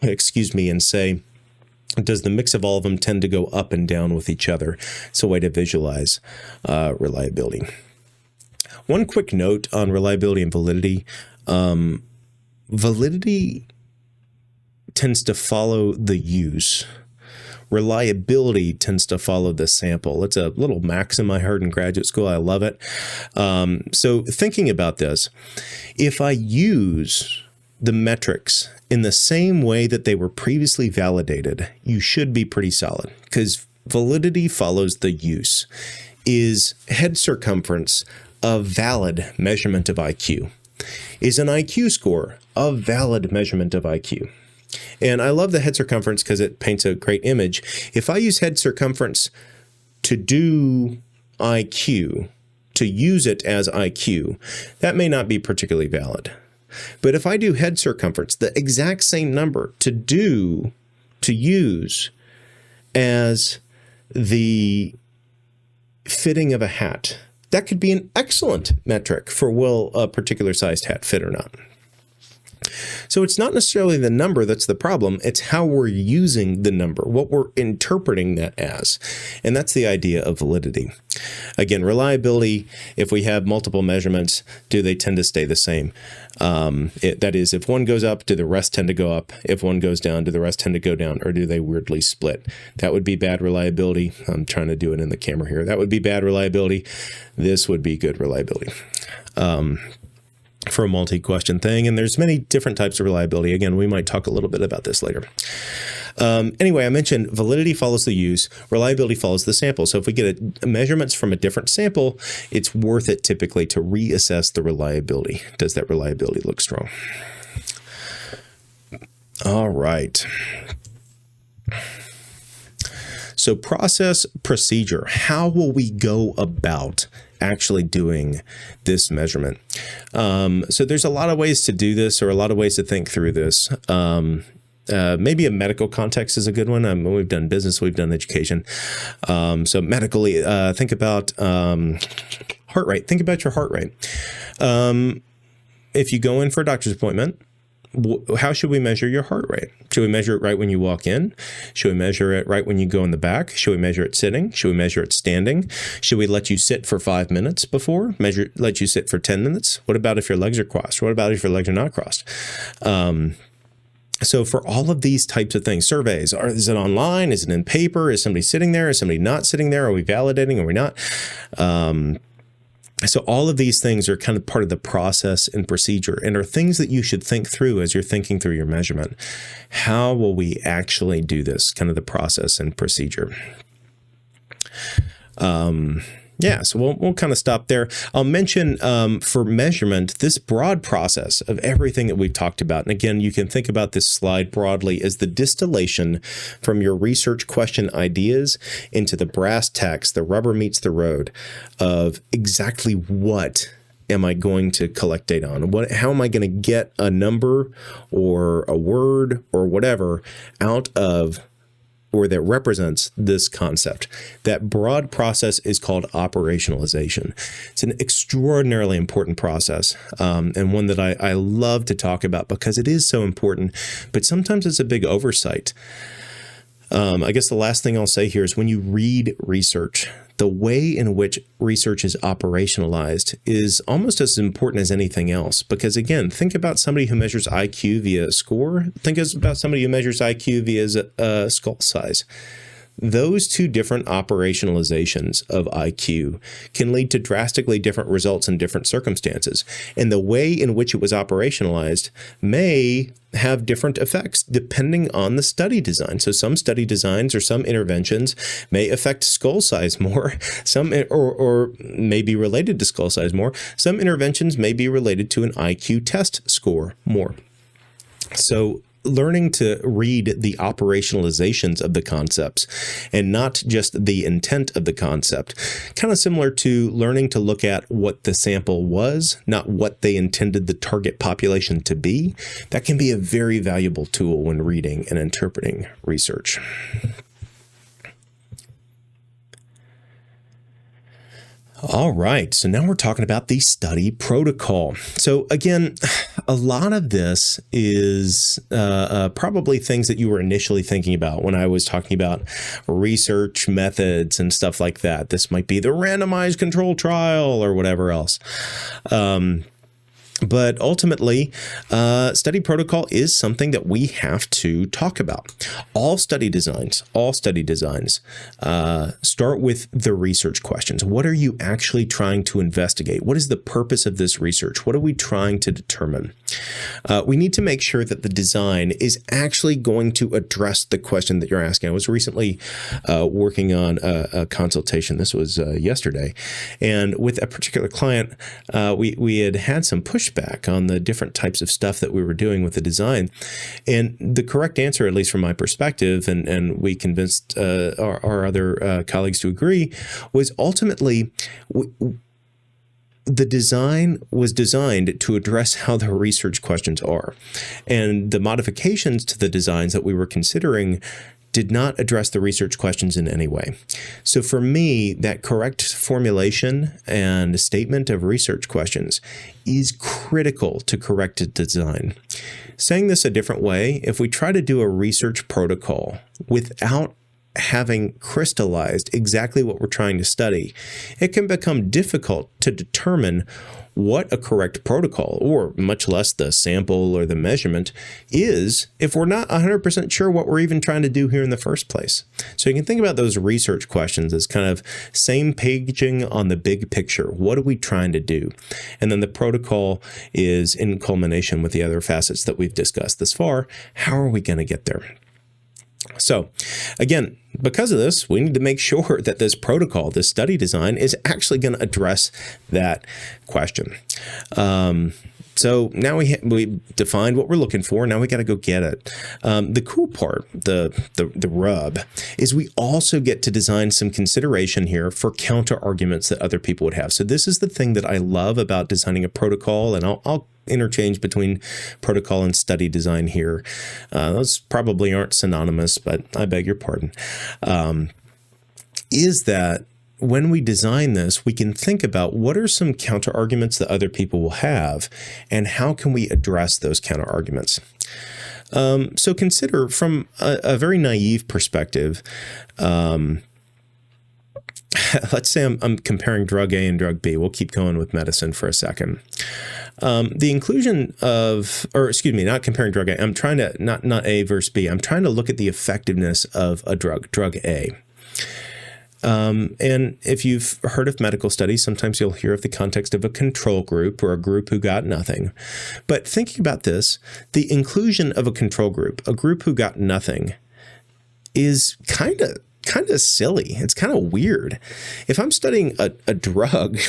Speaker 1: and say, does the mix of all of them tend to go up and down with each other? It's a way to visualize reliability. One quick note on reliability and validity. Validity tends to follow the use. Reliability tends to follow the sample. It's a little maxim I heard in graduate school. I love it. So thinking about this, if I use the metrics in the same way that they were previously validated, you should be pretty solid, because validity follows the use. Is head circumference a valid measurement of IQ? Is an IQ score a valid measurement of IQ? And I love the head circumference because it paints a great image. If I use head circumference to do IQ, to use it as IQ, that may not be particularly valid. But if I do head circumference, the exact same number to use as the fitting of a hat, that could be an excellent metric for will a particular sized hat fit or not. So it's not necessarily the number that's the problem, it's how we're using the number, what we're interpreting that as. And that's the idea of validity. Again, reliability, if we have multiple measurements, do they tend to stay the same? That is, if one goes up, do the rest tend to go up? If one goes down, do the rest tend to go down? Or do they weirdly split? That would be bad reliability. I'm trying to do it in the camera here. That would be bad reliability. This would be good reliability. For a multi-question thing. And there's many different types of reliability. Again, we might talk a little bit about this later. Anyway, I mentioned validity follows the use, reliability follows the sample. So if we get measurements from a different sample, it's worth it typically to reassess the reliability. Does that reliability look strong? All right. So process, procedure. How will we go about actually doing this measurement? So there's a lot of ways to do this, or a lot of ways to think through this. Maybe a medical context is a good one. We've done business, we've done education. So medically, think about heart rate. Think about your heart rate. If you go in for a doctor's appointment, how should we measure your heart rate? Should we measure it right when you walk in? Should we measure it right when you go in the back? Should we measure it sitting? Should we measure it standing? Should we let you sit for 5 minutes before? Let you sit for 10 minutes? What about if your legs are crossed? What about if your legs are not crossed? So for all of these types of things, surveys, is it online? Is it in paper? Is somebody sitting there? Is somebody not sitting there? Are we validating? Are we not? So all of these things are kind of part of the process and procedure, and are things that you should think through as you're thinking through your measurement. How will we actually do this? Kind of the process and procedure. So we'll kind of stop there. I'll mention for measurement, this broad process of everything that we've talked about. And again, you can think about this slide broadly as the distillation from your research question ideas into the brass tacks, the rubber meets the road of exactly what am I going to collect data on? How am I going to get a number or a word or whatever out of, or that represents this concept? That broad process is called operationalization. It's an extraordinarily important process, and one that I love to talk about because it is so important, but sometimes it's a big oversight. I guess the last thing I'll say here is when you read research, the way in which research is operationalized is almost as important as anything else. Because again, think about somebody who measures IQ via a score. Think about somebody who measures IQ via skull size. Those two different operationalizations of IQ can lead to drastically different results in different circumstances. And the way in which it was operationalized may have different effects depending on the study design. So some study designs or some interventions may affect skull size more, some or may be related to skull size more. Some interventions may be related to an IQ test score more. So learning to read the operationalizations of the concepts and not just the intent of the concept, kind of similar to learning to look at what the sample was, not what they intended the target population to be. That can be a very valuable tool when reading and interpreting research. All right, so now we're talking about the study protocol. So again, a lot of this is probably things that you were initially thinking about when I was talking about research methods and stuff like that. This might be the randomized control trial or whatever else. But ultimately, study protocol is something that we have to talk about. All study designs start with the research questions. What are you actually trying to investigate? What is the purpose of this research? What are we trying to determine? We need to make sure that the design is actually going to address the question that you're asking. I was recently working on a consultation. This was yesterday. And with a particular client, we had some pushback on the different types of stuff that we were doing with the design. And the correct answer, at least from my perspective, and we convinced our other colleagues to agree, was ultimately the design was designed to address how the research questions are. And the modifications to the designs that we were considering did not address the research questions in any way. So for me, that correct formulation and statement of research questions is critical to correct design. Saying this a different way, if we try to do a research protocol without having crystallized exactly what we're trying to study, it can become difficult to determine what a correct protocol, or much less the sample or the measurement, is if we're not 100% sure what we're even trying to do here in the first place. So you can think about those research questions as kind of same paging on the big picture. What are we trying to do? And then the protocol is in culmination with the other facets that we've discussed thus far. How are we going to get there? So again, because of this, we need to make sure that this protocol, this study design, is actually going to address that question. So now we defined what we're looking for. Now we got to go get it. The cool part, the rub, is we also get to design some consideration here for counter arguments that other people would have. So this is the thing that I love about designing a protocol, and I'll interchange between protocol and study design here. Those probably aren't synonymous, but I beg your pardon. Is that when we design this, we can think about what are some counter arguments that other people will have, and how can we address those counter arguments? So consider from a very naive perspective. Let's say I'm comparing drug A and drug B. We'll keep going with medicine for a second. The inclusion of, or excuse me, not comparing drug A. I'm trying to, not A versus B. I'm trying to look at the effectiveness of a drug A. And if you've heard of medical studies, sometimes you'll hear of the context of a control group or a group who got nothing. But thinking about this, the inclusion of a control group, a group who got nothing, is kind of silly. It's kind of weird. If I'm studying a drug,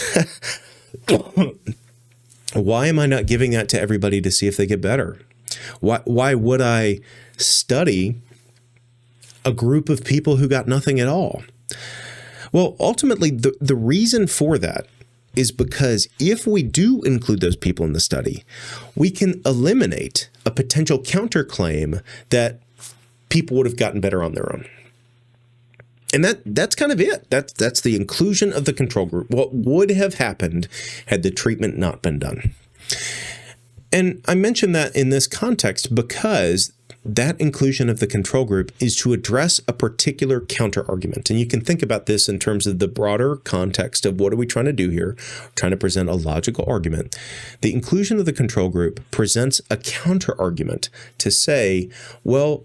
Speaker 1: why am I not giving that to everybody to see if they get better? Why would I study a group of people who got nothing at all? Well, ultimately, the reason for that is because if we do include those people in the study, we can eliminate a potential counterclaim that people would have gotten better on their own. And that's kind of it. That's the inclusion of the control group. What would have happened had the treatment not been done? And I mention that in this context because that inclusion of the control group is to address a particular counter-argument. And you can think about this in terms of the broader context of what are we trying to do here? We're trying to present a logical argument. The inclusion of the control group presents a counter-argument to say, well,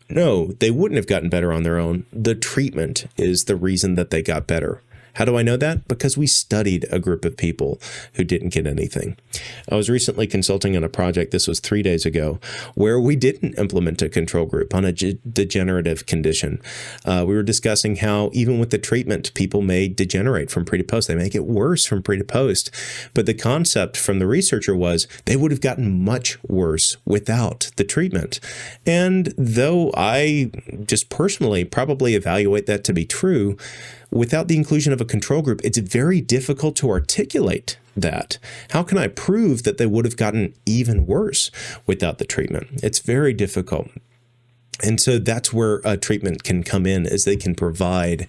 Speaker 1: no, they wouldn't have gotten better on their own. The treatment is the reason that they got better. How do I know that? Because we studied a group of people who didn't get anything. I was recently consulting on a project, this was 3 days ago, where we didn't implement a control group on a degenerative condition. We were discussing how even with the treatment, people may degenerate from pre to post. They may get worse from pre to post. But the concept from the researcher was they would have gotten much worse without the treatment. And though I just personally probably evaluate that to be true, without the inclusion of a control group, it's very difficult to articulate that. How can I prove that they would have gotten even worse without the treatment? It's very difficult. And so that's where a treatment can come in, as they can provide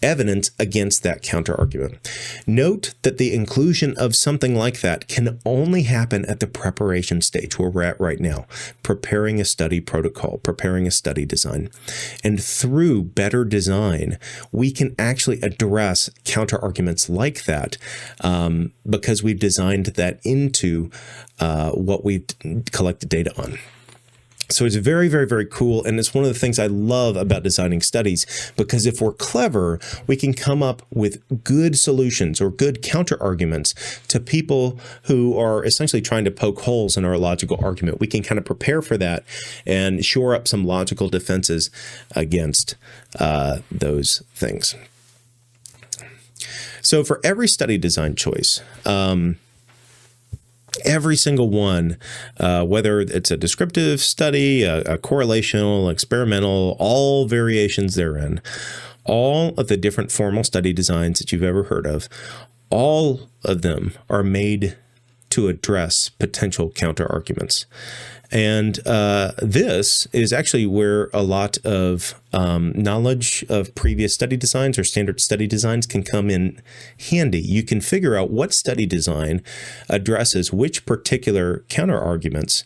Speaker 1: evidence against that counter-argument. Note that the inclusion of something like that can only happen at the preparation stage where we're at right now, preparing a study protocol, preparing a study design. And through better design, we can actually address counter-arguments like that because we've designed that into what we've collected data on. So it's very, very, very cool. And it's one of the things I love about designing studies, because if we're clever, we can come up with good solutions or good counter arguments to people who are essentially trying to poke holes in our logical argument. We can kind of prepare for that and shore up some logical defenses against those things. So for every study design choice, every single one, whether it's a descriptive study, a correlational, experimental, all variations therein, all of the different formal study designs that you've ever heard of, all of them are made to address potential counter-arguments. And this is actually where a lot of knowledge of previous study designs or standard study designs can come in handy. You can figure out what study design addresses which particular counter-arguments.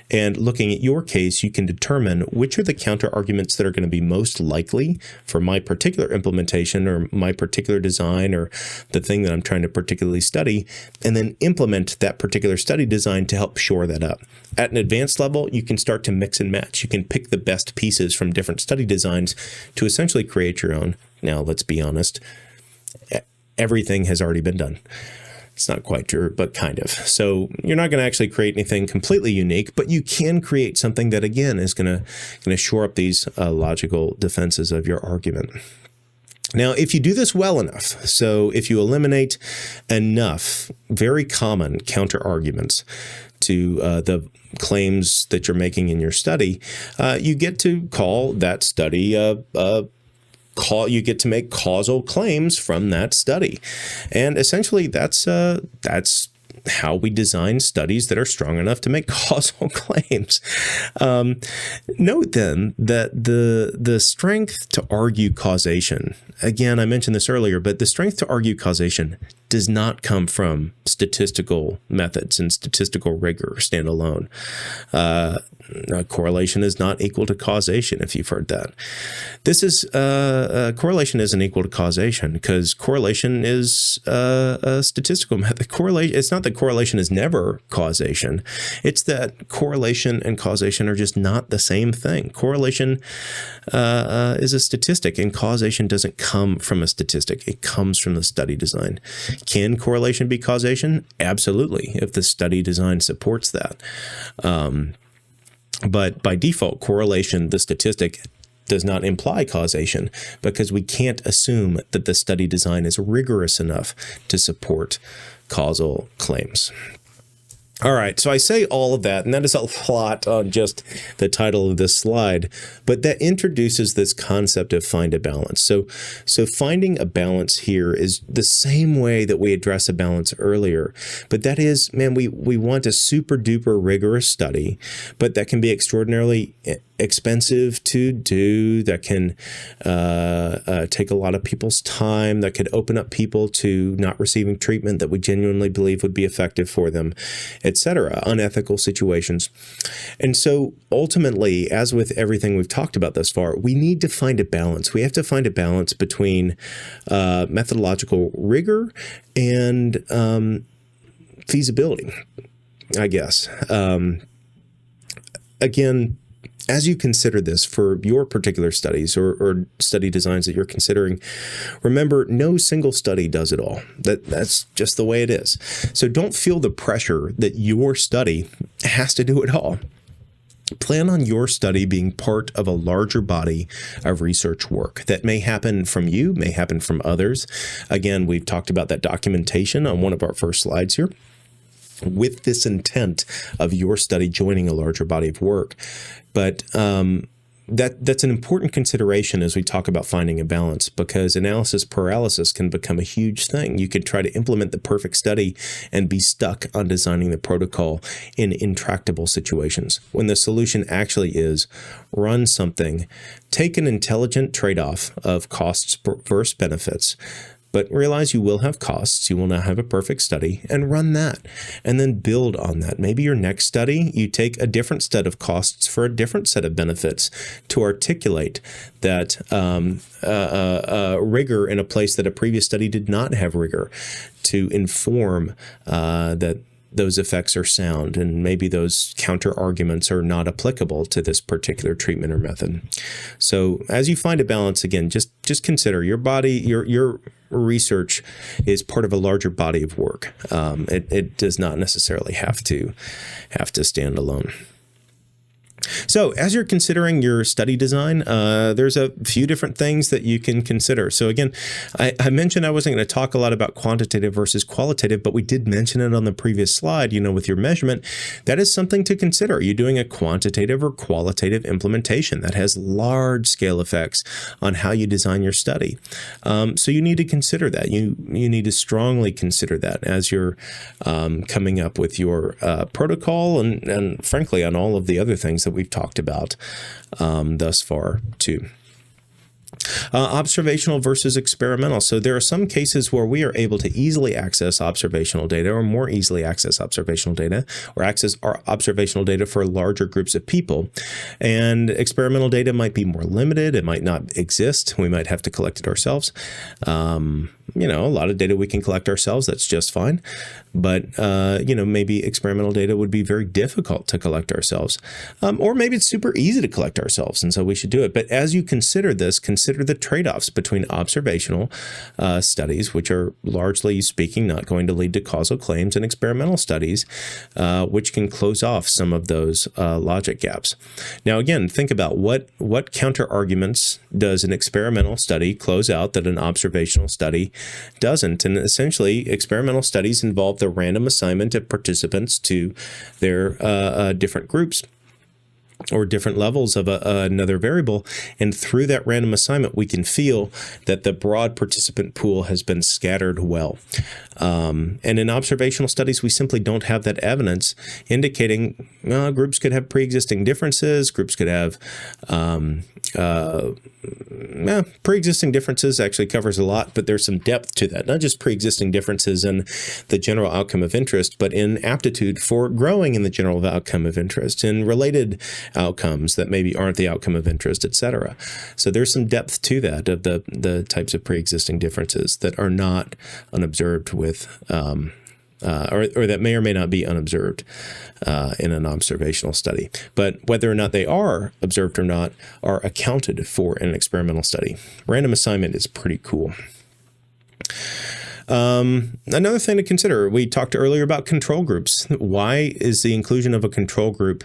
Speaker 1: And looking at your case, you can determine which are the counter-arguments that are going to be most likely for my particular implementation or my particular design or the thing that I'm trying to particularly study, and then implement that particular study design to help shore that up. At an advanced level, you can start to mix and match. You can pick the best pieces from different study designs to essentially create your own. Now, let's be honest, everything has already been done. It's not quite true, but kind of. So you're not going to actually create anything completely unique, but you can create something that, again, is going to shore up these logical defenses of your argument. Now, if you do this well enough, so if you eliminate enough very common counter-arguments to the claims that you're making in your study, you get to call that study you get to make causal claims from that study. And essentially that's how we design studies that are strong enough to make causal claims. Note then that the strength to argue causation, again, I mentioned this earlier, but the strength to argue causation does not come from statistical methods and statistical rigor standalone. Correlation is not equal to causation, if you've heard that. This is correlation isn't equal to causation, because correlation is a statistical method. It's not that correlation is never causation. It's that correlation and causation are just not the same thing. Correlation is a statistic, and causation doesn't come from a statistic. It comes from the study design. Can correlation be causation? Absolutely, if the study design supports that. But by default, correlation, the statistic, does not imply causation, because we can't assume that the study design is rigorous enough to support causal claims. All right, so I say all of that, and that is a lot on just the title of this slide, but that introduces this concept of find a balance. So finding a balance here is the same way that we address a balance earlier, but that is, man, we want a super duper rigorous study, but that can be extraordinarily expensive to do, that can take a lot of people's time, that could open up people to not receiving treatment that we genuinely believe would be effective for them, etc., unethical situations. And so ultimately, as with everything we've talked about thus far, we need to find a balance. We have to find a balance between methodological rigor and feasibility, I guess. Again, as you consider this for your particular studies or study designs that you're considering, remember, no single study does it all. That's just the way it is. So don't feel the pressure that your study has to do it all. Plan on your study being part of a larger body of research work that may happen from you, may happen from others. Again, we've talked about that documentation on one of our first slides here, with this intent of your study joining a larger body of work. But that's an important consideration as we talk about finding a balance, because analysis paralysis can become a huge thing. You could try to implement the perfect study and be stuck on designing the protocol in intractable situations, when the solution actually is run something, take an intelligent trade-off of costs versus benefits, but realize you will have costs, you will not have a perfect study, and run that, and then build on that. Maybe your next study, you take a different set of costs for a different set of benefits to articulate that rigor in a place that a previous study did not have rigor, to inform that those effects are sound, and maybe those counter arguments are not applicable to this particular treatment or method. So as you find a balance, again, just consider your body, your research is part of a larger body of work. It does not necessarily have to stand alone. So as you're considering your study design, there's a few different things that you can consider. So again, I mentioned I wasn't going to talk a lot about quantitative versus qualitative, but we did mention it on the previous slide, with your measurement. That is something to consider. Are you doing a quantitative or qualitative implementation? That has large scale effects on how you design your study. So you need to consider that. You need to strongly consider that as you're coming up with your protocol and frankly, on all of the other things that we've talked about thus far too. Observational versus experimental. So there are some cases where we are able to easily access observational data, or more easily access observational data, or access our observational data for larger groups of people. And experimental data might be more limited. It might not exist. We might have to collect it ourselves. A lot of data we can collect ourselves. That's just fine. But, maybe experimental data would be very difficult to collect ourselves. Or maybe it's super easy to collect ourselves, and so we should do it. But as you consider this, consider the trade-offs between observational studies, which are largely speaking not going to lead to causal claims, and experimental studies, which can close off some of those logic gaps. Now, again, think about what counter arguments does an experimental study close out that an observational study doesn't. And essentially, experimental studies involve the random assignment of participants to their different groups. or different levels of another variable. And through that random assignment, we can feel that the broad participant pool has been scattered well. And in observational studies, we simply don't have that evidence indicating groups could have pre-existing differences. Groups could have pre-existing differences actually covers a lot, but there's some depth to that. Not just pre-existing differences in the general outcome of interest, but in aptitude for growing in the general outcome of interest, in related outcomes that maybe aren't the outcome of interest, etc. So there's some depth to that of the types of pre-existing differences that are not unobserved with, or that may or may not be unobserved in an observational study. But whether or not they are observed or not are accounted for in an experimental study. Random assignment is pretty cool. Another thing to consider, we talked earlier about control groups. Why is the inclusion of a control group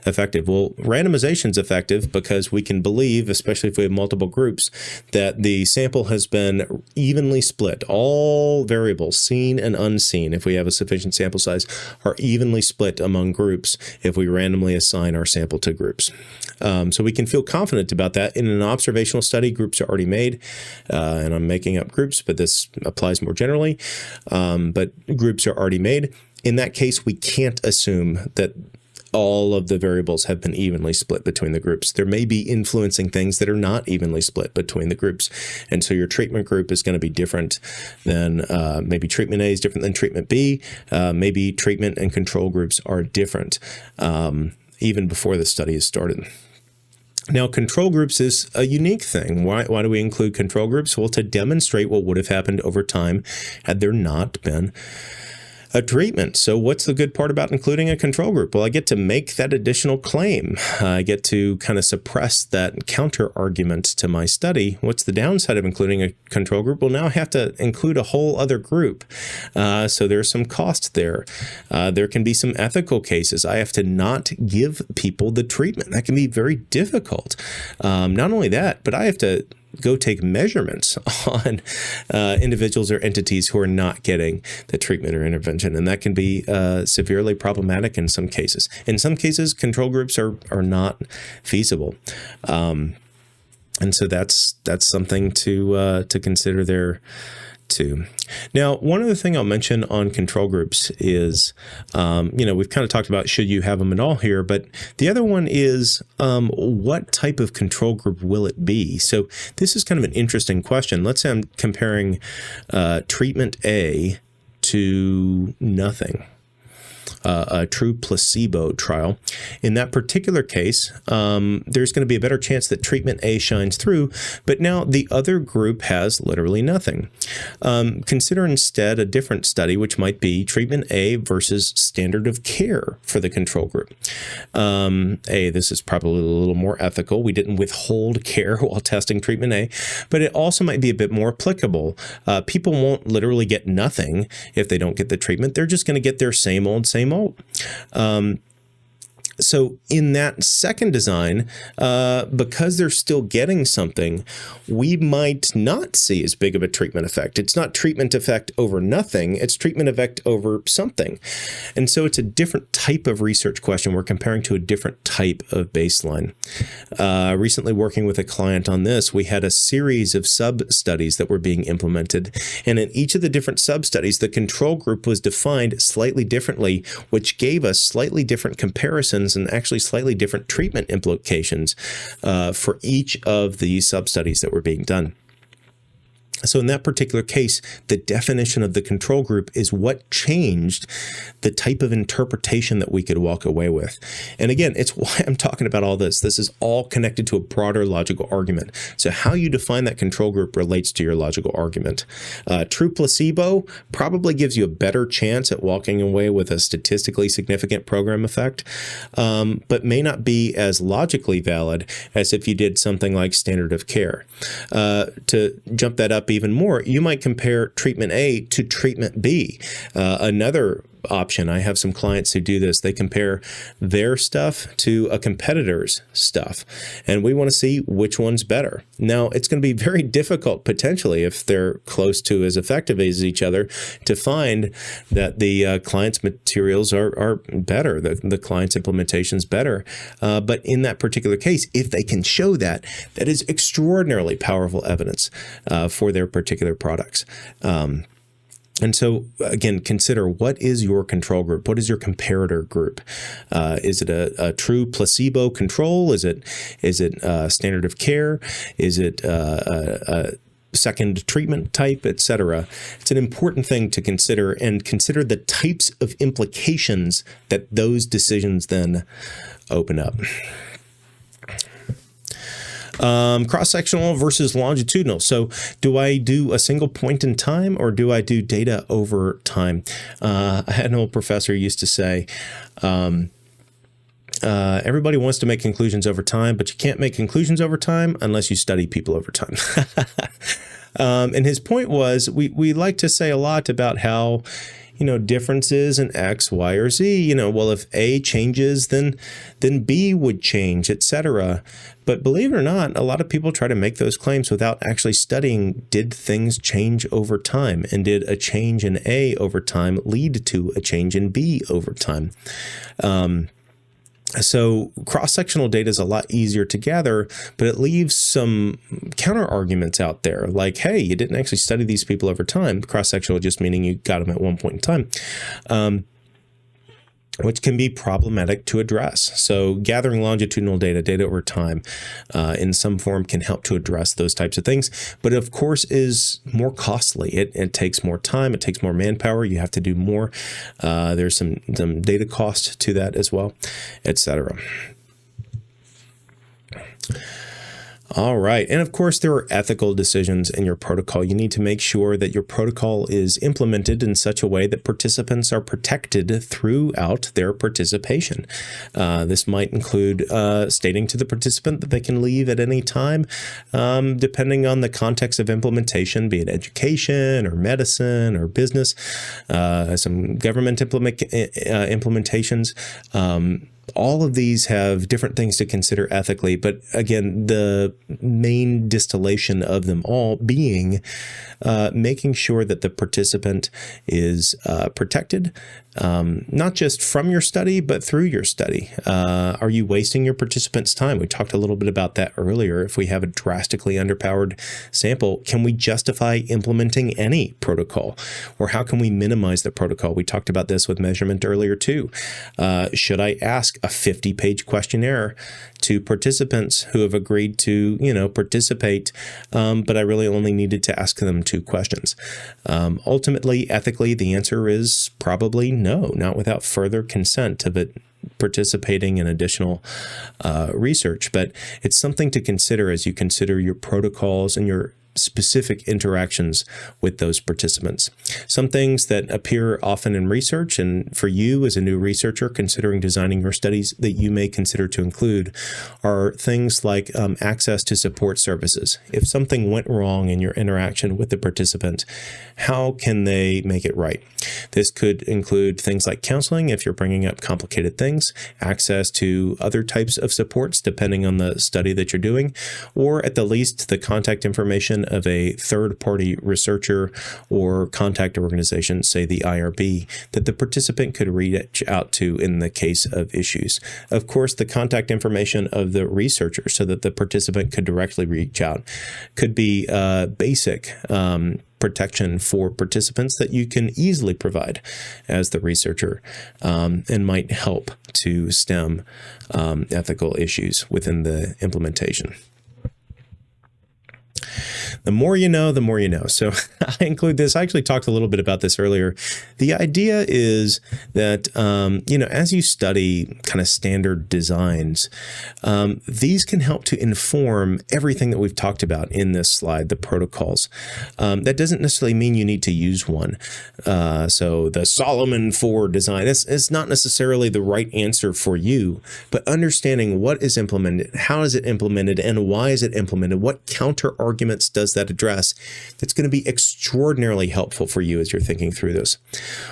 Speaker 1: effective? Well, randomization is effective because we can believe, especially if we have multiple groups, that the sample has been evenly split. All variables, seen and unseen, if we have a sufficient sample size, are evenly split among groups if we randomly assign our sample to groups. So we can feel confident about that. In an observational study, groups are already made, and I'm making up groups, but this applies more generally. But groups are already made. In that case, we can't assume that all of the variables have been evenly split between the groups. There may be influencing things that are not evenly split between the groups. And so your treatment group is going to be different than maybe treatment A is different than treatment B. Maybe treatment and control groups are different even before the study is started. Now, control groups is a unique thing. Why do we include control groups? Well, to demonstrate what would have happened over time had there not been a treatment. So what's the good part about including a control group? Well, I get to make that additional claim. I get to kind of suppress that counter argument to my study. What's the downside of including a control group? Well, now I have to include a whole other group. So there's some cost there. There can be some ethical cases. I have to not give people the treatment. That can be very difficult. Not only that, but I have to go take measurements on individuals or entities who are not getting the treatment or intervention. And that can be severely problematic in some cases. In some cases, control groups are not feasible. And so that's something to consider there too. Now, one other thing I'll mention on control groups is, we've kind of talked about should you have them at all here, but the other one is what type of control group will it be? So this is kind of an interesting question. Let's say I'm comparing treatment A to nothing. A true placebo trial. In that particular case, there's going to be a better chance that treatment A shines through, but now the other group has literally nothing. Consider instead a different study, which might be treatment A versus standard of care for the control group. This is probably a little more ethical. We didn't withhold care while testing treatment A, but it also might be a bit more applicable. People won't literally get nothing if they don't get the treatment. They're just going to get their same old. So in that second design, because they're still getting something, we might not see as big of a treatment effect. It's not treatment effect over nothing, it's treatment effect over something. And so it's a different type of research question. We're comparing to a different type of baseline. Recently working with a client on this, we had a series of sub-studies that were being implemented. And in each of the different sub-studies, the control group was defined slightly differently, which gave us slightly different comparisons and actually slightly different treatment implications for each of the sub-studies that were being done. So in that particular case, the definition of the control group is what changed the type of interpretation that we could walk away with. And again, it's why I'm talking about all this. This is all connected to a broader logical argument. So how you define that control group relates to your logical argument. True placebo probably gives you a better chance at walking away with a statistically significant program effect, but may not be as logically valid as if you did something like standard of care. To jump that up even more, you might compare treatment A to treatment B. Another option. I have some clients who do this. They compare their stuff to a competitor's stuff, and we want to see which one's better. Now, it's going to be very difficult potentially if they're close to as effective as each other to find that the client's materials are better, the client's implementation's better. But in that particular case, if they can show that, that is extraordinarily powerful evidence for their particular products. And so, again, consider, what is your control group? What is your comparator group? Is it a true placebo control? Is it standard of care? Is it a second treatment type, etc.? It's an important thing to consider, and consider the types of implications that those decisions then open up. Cross-sectional versus longitudinal. So do I do a single point in time, or do I do data over time? I had an old professor who used to say, everybody wants to make conclusions over time, but you can't make conclusions over time unless you study people over time. And his point was, we like to say a lot about how, differences in X, Y, or Z, well, if A changes, then B would change, etc. But believe it or not, a lot of people try to make those claims without actually studying, did things change over time? And did a change in A over time lead to a change in B over time? So cross-sectional data is a lot easier to gather, but it leaves some counter arguments out there, like, hey, you didn't actually study these people over time. Cross-sectional just meaning you got them at one point in time, which can be problematic to address. So gathering longitudinal data over time in some form can help to address those types of things, but of course is more costly. It takes more time, it takes more manpower, you have to do more. There's some data cost to that as well, etc. All right. And of course, there are ethical decisions in your protocol. You need to make sure that your protocol is implemented in such a way that participants are protected throughout their participation. This might include stating to the participant that they can leave at any time, depending on the context of implementation, be it education or medicine or business, some government implementations. All of these have different things to consider ethically, but again, the main distillation of them all being making sure that the participant is protected, not just from your study, but through your study. Are you wasting your participants' time? We talked a little bit about that earlier. If we have a drastically underpowered sample, can we justify implementing any protocol? Or how can we minimize the protocol? We talked about this with measurement earlier too. Should I ask a 50-page questionnaire to participants who have agreed to, participate, but I really only needed to ask them 2 questions? Ultimately, ethically, the answer is probably no, not without further consent of it participating in additional research. But it's something to consider as you consider your protocols and your specific interactions with those participants. Some things that appear often in research, and for you as a new researcher considering designing your studies that you may consider to include, are things like access to support services. If something went wrong in your interaction with the participant, how can they make it right? This could include things like counseling if you're bringing up complicated things, access to other types of supports depending on the study that you're doing, or at the least the contact information of a third-party researcher or contact organization, say the IRB, that the participant could reach out to in the case of issues. Of course, the contact information of the researcher so that the participant could directly reach out could be basic protection for participants that you can easily provide as the researcher, and might help to stem ethical issues within the implementation. The more you know, the more you know. So I include this. I actually talked a little bit about this earlier. The idea is that, as you study kind of standard designs, these can help to inform everything that we've talked about in this slide, the protocols. That doesn't necessarily mean you need to use one. So the Solomon 4 design, it's not necessarily the right answer for you, but understanding what is implemented, how is it implemented, and why is it implemented, what counter arguments does does that address that's going to be extraordinarily helpful for you as you're thinking through this.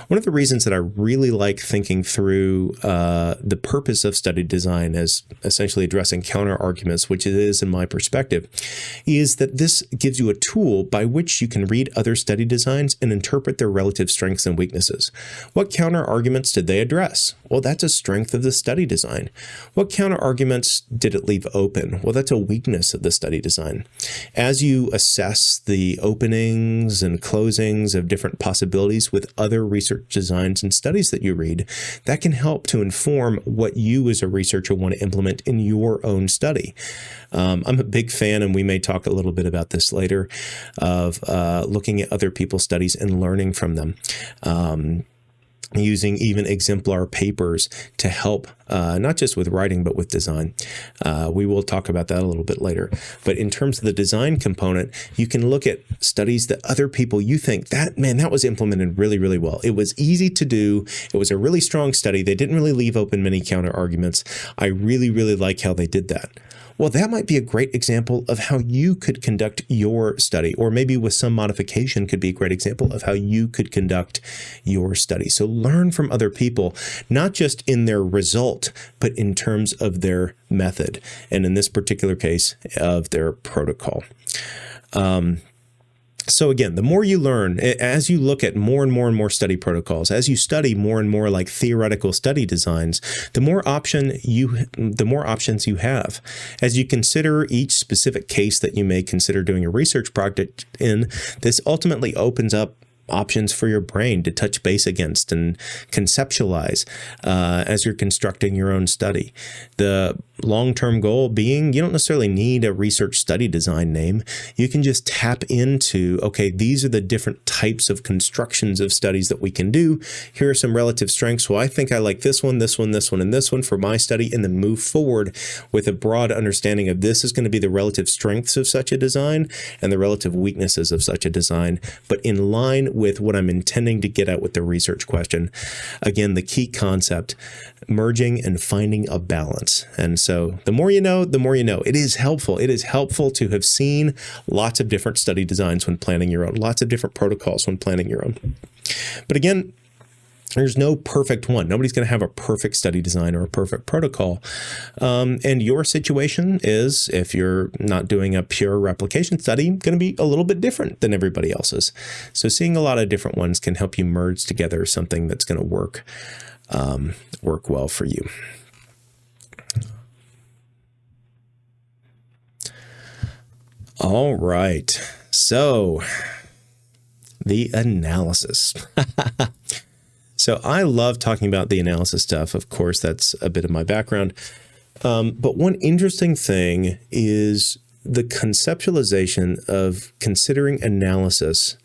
Speaker 1: One of the reasons that I really like thinking through the purpose of study design as essentially addressing counter arguments, which it is in my perspective, is that this gives you a tool by which you can read other study designs and interpret their relative strengths and weaknesses. What counter arguments did they address? Well, that's a strength of the study design. What counter arguments did it leave open? Well, that's a weakness of the study design. As you assess the openings and closings of different possibilities with other research designs and studies that you read, that can help to inform what you as a researcher want to implement in your own study. I'm a big fan, and we may talk a little bit about this later, of looking at other people's studies and learning from them. Using even exemplar papers to help, not just with writing, but with design. We will talk about that a little bit later. But in terms of the design component, you can look at studies that other people, you think, that was implemented really, really well. It was easy to do. It was a really strong study. They didn't really leave open many counter arguments. I really, really like how they did that. Well, that might be a great example of how you could conduct your study, or maybe with some modification could be a great example of how you could conduct your study. So learn from other people, not just in their result, but in terms of their method, and in this particular case, of their protocol. So again, the more you learn, as you look at more and more study protocols, as you study more and more like theoretical study designs, the more options you have. As you consider each specific case that you may consider doing a research project in, this ultimately opens up options for your brain to touch base against and conceptualize as you're constructing your own study. The long-term goal being, you don't necessarily need a research study design name. You can just tap into, okay, these are the different types of constructions of studies that we can do. Here are some relative strengths. Well, I think I like this one, this one, this one, and this one for my study, and then move forward with a broad understanding of this is going to be the relative strengths of such a design and the relative weaknesses of such a design, but in line with what I'm intending to get at with the research question. Again, the key concept, merging and finding a balance. And so the more you know, the more you know. It is helpful. It is helpful to have seen lots of different study designs when planning your own, lots of different protocols when planning your own. But again, there's no perfect one. Nobody's going to have a perfect study design or a perfect protocol. And your situation is, if you're not doing a pure replication study, going to be a little bit different than everybody else's. So seeing a lot of different ones can help you merge together something that's going to work well for you. All right. So the analysis. So I love talking about the analysis stuff. Of course, that's a bit of my background. But one interesting thing is the conceptualization of considering analysis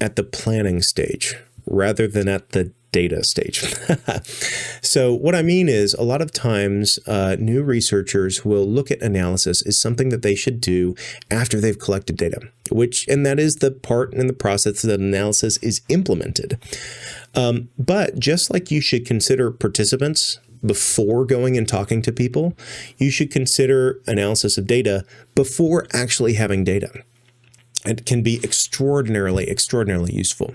Speaker 1: at the planning stage rather than at the data stage. So what I mean is, a lot of times new researchers will look at analysis as something that they should do after they've collected data, and that is the part in the process that analysis is implemented. But just like you should consider participants before going and talking to people, you should consider analysis of data before actually having data. It can be extraordinarily useful.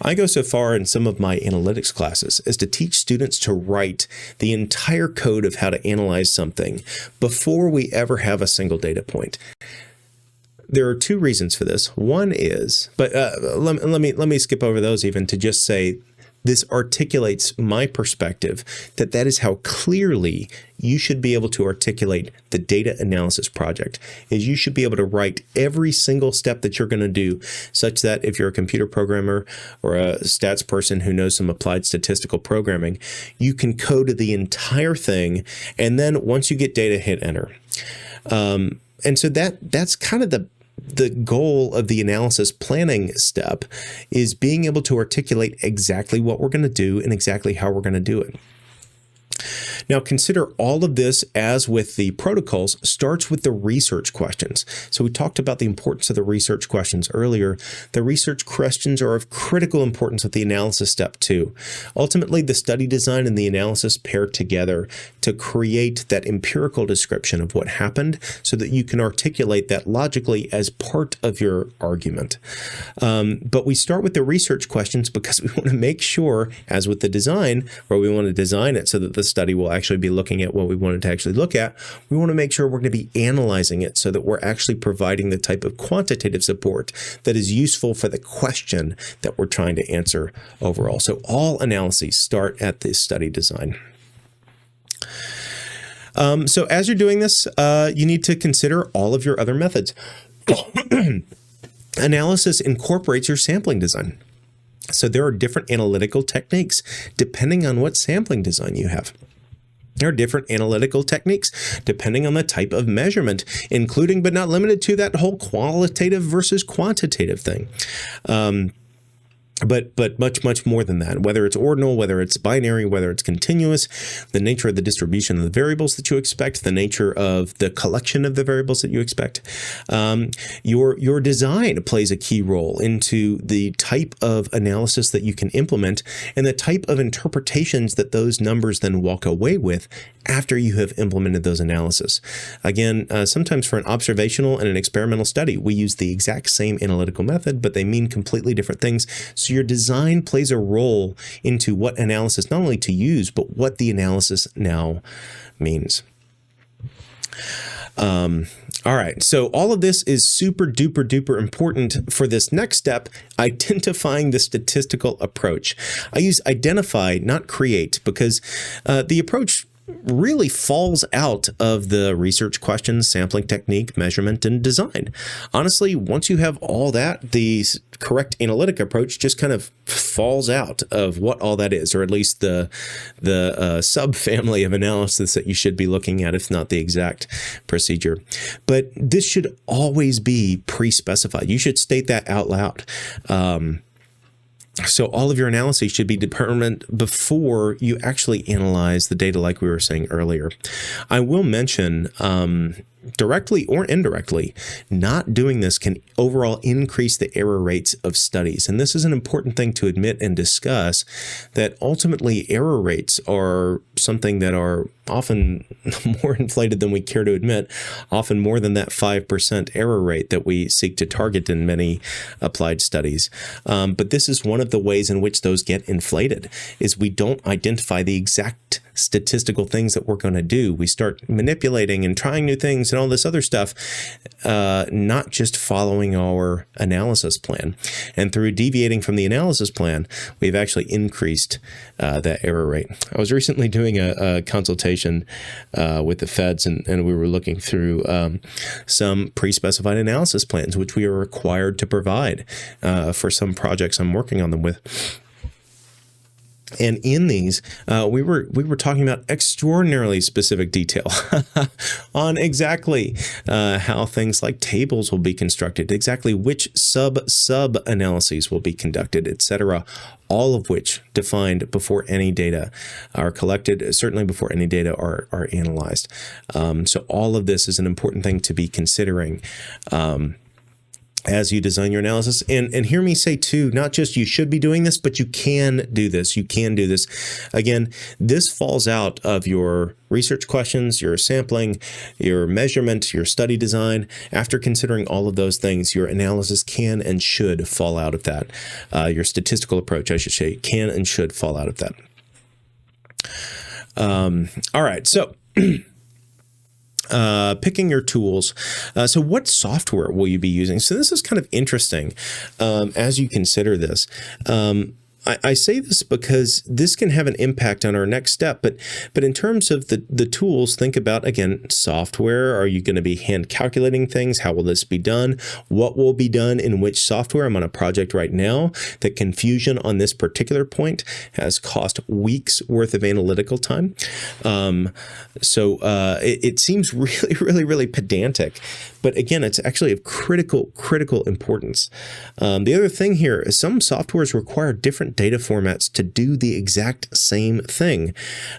Speaker 1: I go so far in some of my analytics classes as to teach students to write the entire code of how to analyze something before we ever have a single data point. There are two reasons for this. One is, but let me skip over those even to just say this articulates my perspective that is how clearly you should be able to articulate the data analysis project. Is you should be able to write every single step that you're going to do, such that if you're a computer programmer or a stats person who knows some applied statistical programming, you can code the entire thing, and then once you get data, hit enter. And so that's kind of the goal of the analysis planning step, is being able to articulate exactly what we're going to do and exactly how we're going to do it. Now consider all of this, as with the protocols, starts with the research questions. So we talked about the importance of the research questions earlier. The research questions are of critical importance with the analysis step too. Ultimately, the study design and the analysis pair together to create that empirical description of what happened so that you can articulate that logically as part of your argument. But we start with the research questions because we want to make sure, as with the design, where we want to design it so that the study will actually be looking at what we wanted to actually look at, we want to make sure we're going to be analyzing it so that we're actually providing the type of quantitative support that is useful for the question that we're trying to answer overall. So all analyses start at the study design. So as you're doing this, you need to consider all of your other methods. Analysis incorporates your sampling design. So there are different analytical techniques depending on what sampling design you have. There are different analytical techniques depending on the type of measurement, including but not limited to that whole qualitative versus quantitative thing. But much more than that, whether it's ordinal, whether it's binary, whether it's continuous, the nature of the distribution of the variables that you expect, the nature of the collection of the variables that you expect. Your design plays a key role into the type of analysis that you can implement and the type of interpretations that those numbers then walk away with after you have implemented those analyses. Again, sometimes for an observational and an experimental study, we use the exact same analytical method, but they mean completely different things. So your design plays a role into what analysis not only to use, but what the analysis now means. All right, so all of this is super duper important for this next step, identifying the statistical approach. I use identify, not create, because the approach really falls out of the research questions, sampling technique, measurement, and design. Honestly, once you have all that, the correct analytic approach just kind of falls out of what all that is, or at least the subfamily of analysis that you should be looking at, if not the exact procedure. But this should always be pre-specified. You should state that out loud. So all of your analyses should be determined before you actually analyze the data, like we were saying earlier. I will mention, directly or indirectly, not doing this can overall increase the error rates of studies. And this is an important thing to admit and discuss, that ultimately error rates are something that are often more inflated than we care to admit, often more than that 5% error rate that we seek to target in many applied studies. But this is one of the ways in which those get inflated, is we don't identify the exact statistical things that we're going to do. We start manipulating and trying new things and all this other stuff, not just following our analysis plan. And through deviating from the analysis plan, we've actually increased that error rate. I was recently doing a consultation with the feds, and we were looking through some pre-specified analysis plans, which we are required to provide for some projects I'm working on them with. And in these, we were talking about extraordinarily specific detail on exactly how things like tables will be constructed, exactly which sub analyses will be conducted, etc. All of which defined before any data are collected, certainly before any data are analyzed. So all of this is an important thing to be considering as you design your analysis. And hear me say too, not just you should be doing this, but you can do this. You can do this. Again, this falls out of your research questions, your sampling, your measurement, your study design. After considering all of those things, your analysis can and should fall out of that. Your statistical approach, I should say, can and should fall out of that. All right, so picking your tools. So what software will you be using? So this is kind of interesting as you consider this. I say this because this can have an impact on our next step, but in terms of the tools, think about, again, software. Are you going to be hand calculating things? How will this be done? What will be done in which software? I'm on a project right now. The confusion on this particular point has cost weeks worth of analytical time. So it seems really pedantic, but again, it's actually of critical importance. The other thing here is some softwares require different data formats to do the exact same thing.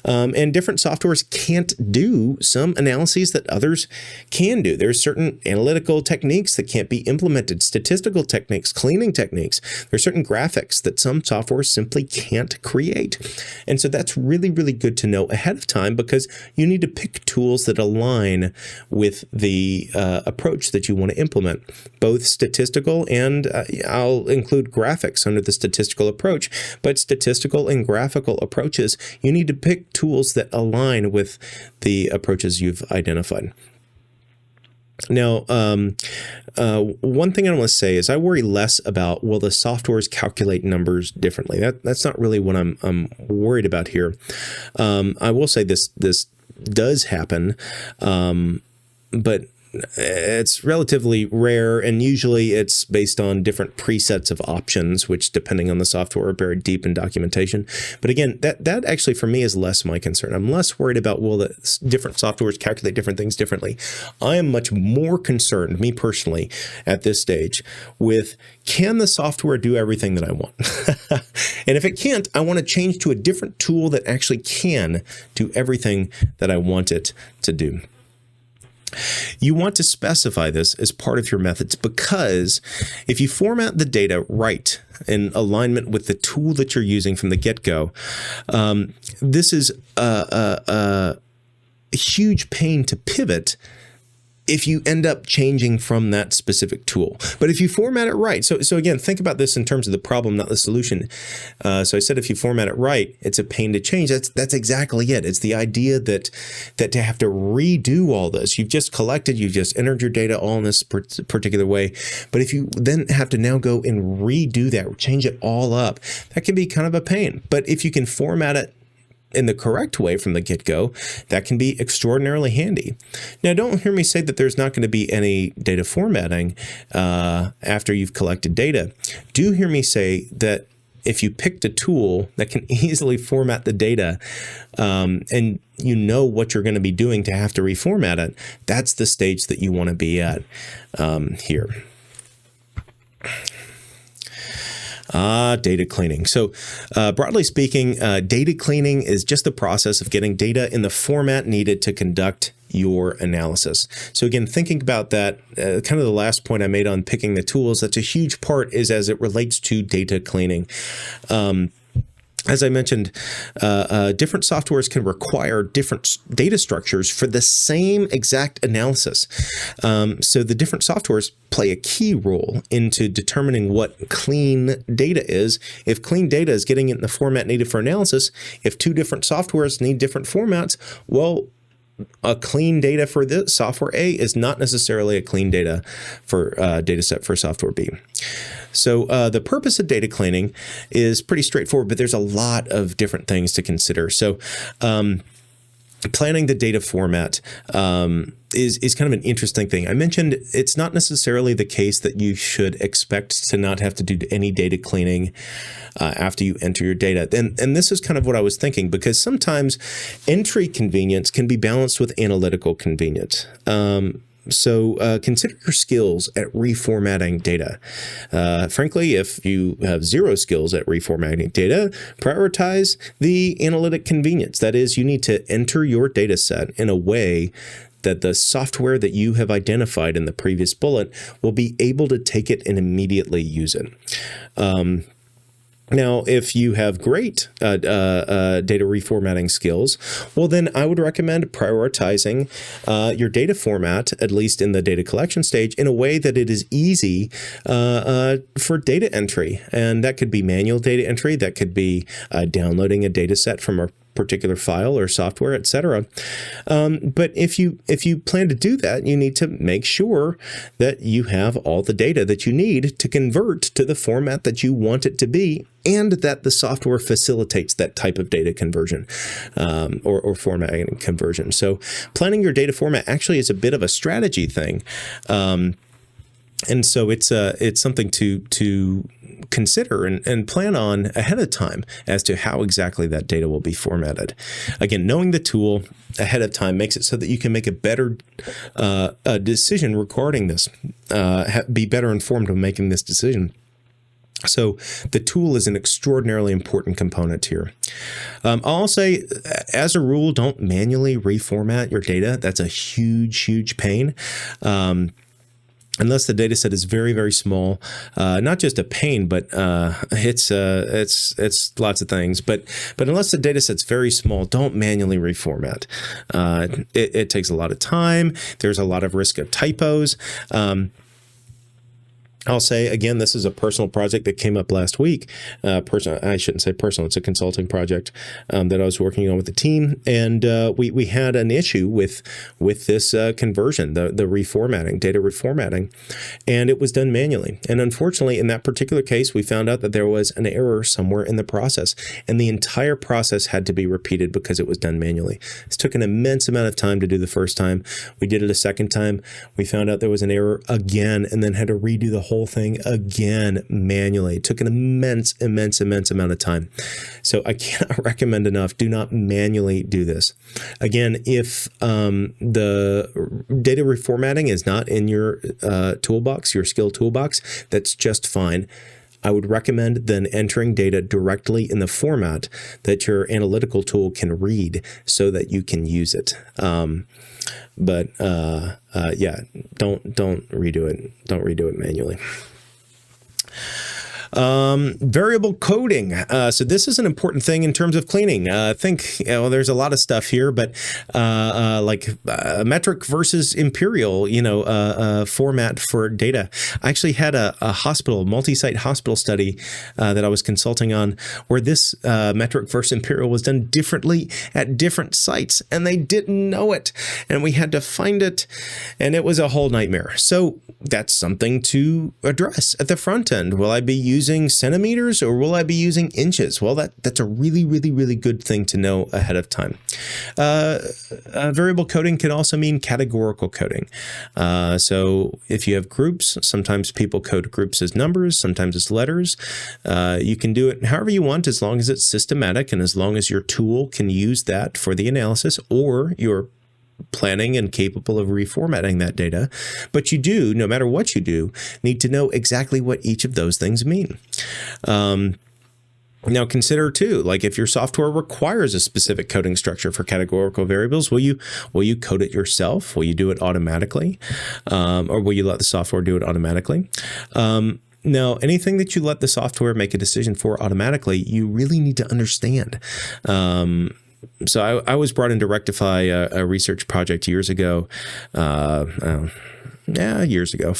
Speaker 1: And different softwares can't do some analyses that others can do. There's certain analytical techniques that can't be implemented, statistical techniques, cleaning techniques. There's certain graphics that some softwares simply can't create. And so that's really good to know ahead of time, because you need to pick tools that align with the approach that you want to implement, both statistical and I'll include graphics under the statistical approach, but statistical and graphical approaches, you need to pick tools that align with the approaches you've identified. Now, one thing I want to say is I worry less about, will the softwares calculate numbers differently? That's not really what I'm worried about here. I will say this does happen, but it's relatively rare, and usually it's based on different presets of options, which, depending on the software, are buried deep in documentation. But again, that actually for me is less my concern. I'm less worried about, will the different softwares calculate different things differently. I am much more concerned, me personally, at this stage, with, can the software do everything that I want? And if it can't, I want to change to a different tool that actually can do everything that I want it to do. You want to specify this as part of your methods, because if you format the data right in alignment with the tool that you're using from the get-go, this is a huge pain to pivot if you end up changing from that specific tool. But if you format it right, so again, think about this in terms of the problem, not the solution. So I said, if you format it right, it's a pain to change. That's exactly it. It's the idea that to have to redo all this, you've just entered your data all in this particular way. But if you then have to now go and redo that, change it all up, that can be kind of a pain. But if you can format it in the correct way from the get-go, that can be extraordinarily handy. Now, don't hear me say that there's not going to be any data formatting after you've collected data. Do hear me say that if you picked a tool that can easily format the data, and you know what you're going to be doing to have to reformat it, that's the stage that you want to be at here. Data cleaning. So broadly speaking, data cleaning is just the process of getting data in the format needed to conduct your analysis. So again, thinking about that, kind of the last point I made on picking the tools, that's a huge part, is as it relates to data cleaning. As I mentioned, different softwares can require different data structures for the same exact analysis. So the different softwares play a key role into determining what clean data is. If clean data is getting it in the format needed for analysis, if two different softwares need different formats, well, a clean data for this software A is not necessarily a clean data for data set for software B. So the purpose of data cleaning is pretty straightforward, but there's a lot of different things to consider. So planning the data format is kind of an interesting thing. I mentioned it's not necessarily the case that you should expect to not have to do any data cleaning after you enter your data. And this is kind of what I was thinking, because sometimes entry convenience can be balanced with analytical convenience. So consider your skills at reformatting data. Frankly, if you have zero skills at reformatting data, prioritize the analytic convenience. That is, you need to enter your data set in a way that the software that you have identified in the previous bullet will be able to take it and immediately use it. Now, if you have great data reformatting skills, well, then I would recommend prioritizing your data format, at least in the data collection stage, in a way that it is easy for data entry. And that could be manual data entry. That could be downloading a data set from a particular file or software, etc. But if you plan to do that, you need to make sure that you have all the data that you need to convert to the format that you want it to be, and that the software facilitates that type of data conversion or formatting conversion. So planning your data format actually is a bit of a strategy thing. And so it's something to consider and plan on ahead of time as to how exactly that data will be formatted. Again, knowing the tool ahead of time makes it so that you can make a better decision regarding this, be better informed when making this decision. So the tool is an extraordinarily important component here. I'll say, as a rule, don't manually reformat your data. That's a huge, huge pain. Unless the data set is very, very small, not just a pain, but it's lots of things. But unless the data set's very small, don't manually reformat. It takes a lot of time. There's a lot of risk of typos. I'll say, again, this is a personal project that came up last week. I shouldn't say personal. It's a consulting project that I was working on with the team. And we had an issue with this conversion, the reformatting, data reformatting. And it was done manually. And unfortunately, in that particular case, we found out that there was an error somewhere in the process. And the entire process had to be repeated because it was done manually. This took an immense amount of time to do the first time. We did it a second time. We found out there was an error again and then had to redo the whole thing again manually. It took an immense amount of time. So I cannot recommend enough, do not manually do this. Again, if the data reformatting is not in your toolbox, your skill toolbox, that's just fine. I would recommend then entering data directly in the format that your analytical tool can read so that you can use it. Yeah, don't redo it. Don't redo it manually. Variable coding. So this is an important thing in terms of cleaning. I think there's a lot of stuff here, but metric versus imperial, format for data. I actually had a hospital, multi-site hospital study that I was consulting on where this metric versus imperial was done differently at different sites, and they didn't know it, and we had to find it, and it was a whole nightmare. So that's something to address at the front end. Will I be using centimeters or will I be using inches? Well, that's a really, really, really good thing to know ahead of time. Variable coding can also mean categorical coding. So if you have groups, sometimes people code groups as numbers, sometimes as letters. You can do it however you want, as long as it's systematic and as long as your tool can use that for the analysis, or your planning and capable of reformatting that data. But you do, no matter what you do, need to know exactly what each of those things mean. Now consider too, like if your software requires a specific coding structure for categorical variables, will you code it yourself? Will you do it automatically? Or will you let the software do it automatically? Now, anything that you let the software make a decision for automatically, you really need to understand. So I was brought in to rectify a research project years ago, 4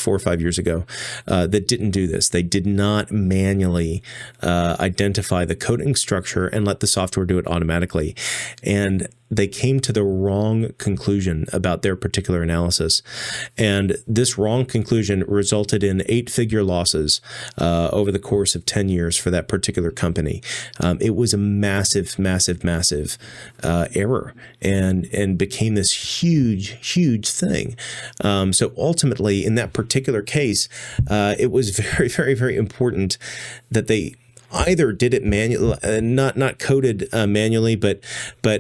Speaker 1: or 5 years ago, that didn't do this. They did not manually identify the coding structure and let the software do it automatically. And they came to the wrong conclusion about their particular analysis. And this wrong conclusion resulted in 8-figure losses over the course of 10 years for that particular company. It was a massive error and became this huge thing. So ultimately, in that particular case, it was very important that they either did it manually, not coded manually, but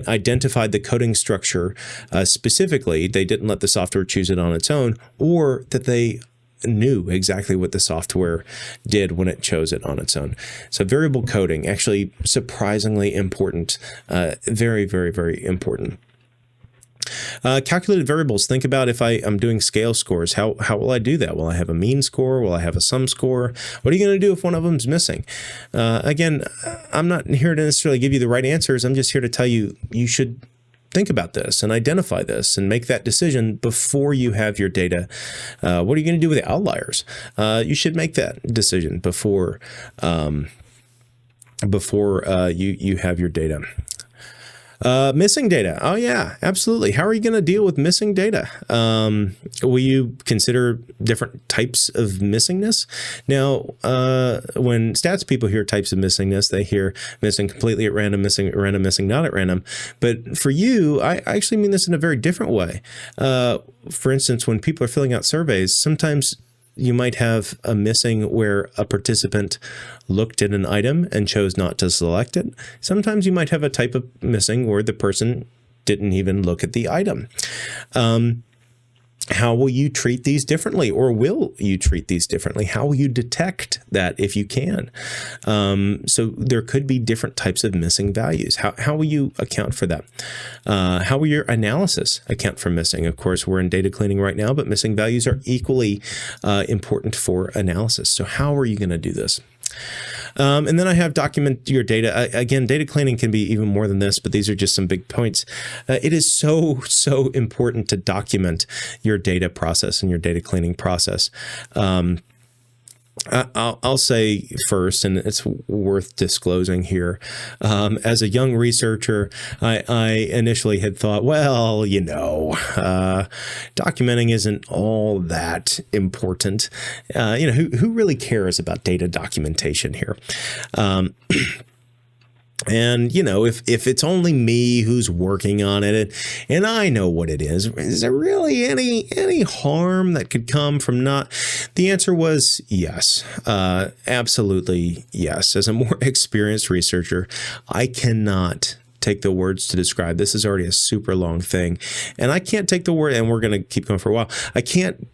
Speaker 1: identified the coding structure specifically. They didn't let the software choose it on its own, or that they knew exactly what the software did when it chose it on its own. So variable coding, actually surprisingly important, very important. Calculated variables. Think about if I'm doing scale scores, how will I do that? Will I have a mean score? Will I have a sum score? What are you going to do if one of them's missing? Again, I'm not here to necessarily give you the right answers. I'm just here to tell you, you should think about this and identify this and make that decision before you have your data. What are you going to do with the outliers? You should make that decision before you have your data. Missing data. Oh yeah, absolutely. How are you going to deal with missing data? Will you consider different types of missingness? Now, when stats people hear types of missingness, they hear missing completely at random, missing at random, missing not at random. But for you, I actually mean this in a very different way. For instance, when people are filling out surveys, sometimes you might have a missing where a participant looked at an item and chose not to select it. Sometimes you might have a type of missing where the person didn't even look at the item. How will you treat these differently, or will you treat these differently? How will you detect that if you can? So there could be different types of missing values. How will you account for that? How will your analysis account for missing? Of course, we're in data cleaning right now, but missing values are equally important for analysis. So how are you going to do this? And then I have document your data. Again, data cleaning can be even more than this, but these are just some big points. It is so important to document your data process and your data cleaning process. I'll say first, and it's worth disclosing here, as a young researcher, I initially had thought, well, documenting isn't all that important. Who really cares about data documentation here? And, if it's only me who's working on it and I know what it is there really any harm that could come from not? The answer was yes, absolutely yes. As a more experienced researcher, I cannot take the words to describe. This is already a super long thing, and I can't take the word, and we're going to keep going for a while. I can't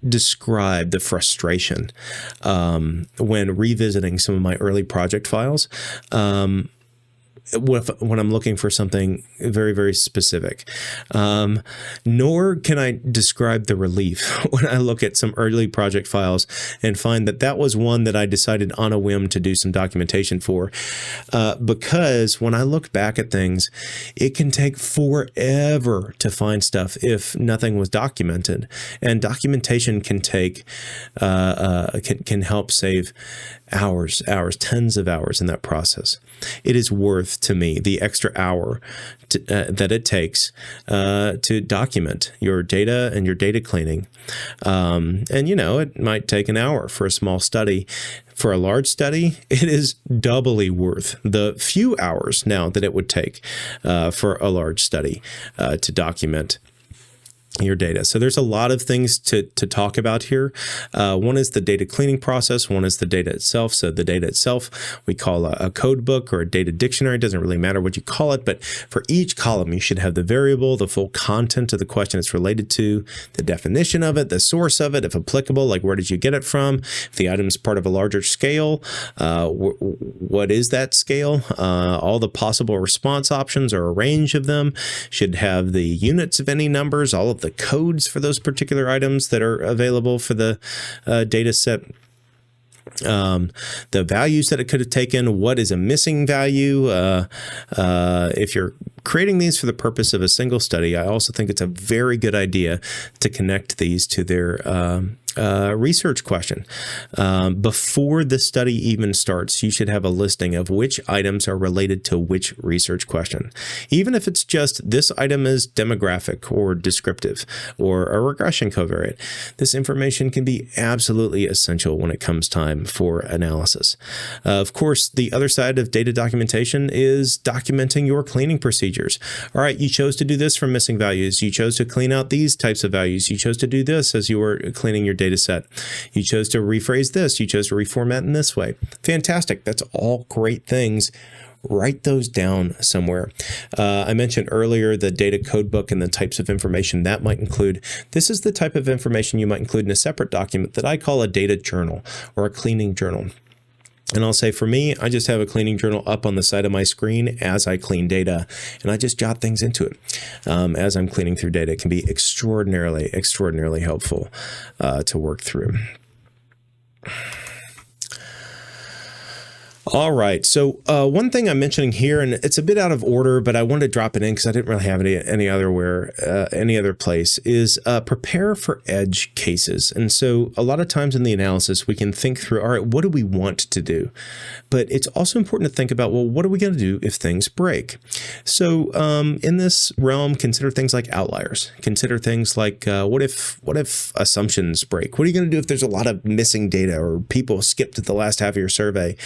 Speaker 1: describe the frustration when revisiting some of my early project files. When I'm looking for something very, very specific, nor can I describe the relief when I look at some early project files and find that was one that I decided on a whim to do some documentation for, because when I look back at things, it can take forever to find stuff if nothing was documented, and documentation can take can help save hours, tens of hours in that process. It is worth to me the extra hour that it takes to document your data and your data cleaning. It might take an hour for a small study. For a large study, it is doubly worth the few hours now that it would take for a large study to document your data. So there's a lot of things to talk about here. One is the data cleaning process. One is the data itself. So the data itself, we call a code book or a data dictionary. It doesn't really matter what you call it, but for each column, you should have the variable, the full content of the question it's related to, the definition of it, the source of it, if applicable, like where did you get it from? If the item is part of a larger scale, what is that scale? All the possible response options or a range of them should have the units of any numbers, all of the codes for those particular items that are available for the data set. The values that it could have taken, what is a missing value. If you're creating these for the purpose of a single study, I also think it's a very good idea to connect these to their research question. Before the study even starts, you should have a listing of which items are related to which research question. Even if it's just this item is demographic or descriptive or a regression covariate, this information can be absolutely essential when it comes time for analysis. Of course, the other side of data documentation is documenting your cleaning procedures. All right, you chose to do this for missing values. You chose to clean out these types of values. You chose to do this as you were cleaning your data set. You chose to rephrase this. You chose to reformat in this way. Fantastic. That's all great things. Write those down somewhere. I mentioned earlier the data code book and the types of information that might include. This is the type of information you might include in a separate document that I call a data journal or a cleaning journal. And I'll say for me, I just have a cleaning journal up on the side of my screen as I clean data, and I just jot things into it as I'm cleaning through data. It can be extraordinarily helpful to work through. All right. So one thing I'm mentioning here, and it's a bit out of order, but I wanted to drop it in because I didn't really have any other place, is prepare for edge cases. And so a lot of times in the analysis, we can think through, all right, what do we want to do? But it's also important to think about, well, what are we going to do if things break? So in this realm, consider things like outliers. Consider things like, what if assumptions break? What are you going to do if there's a lot of missing data or people skipped to the last half of your survey?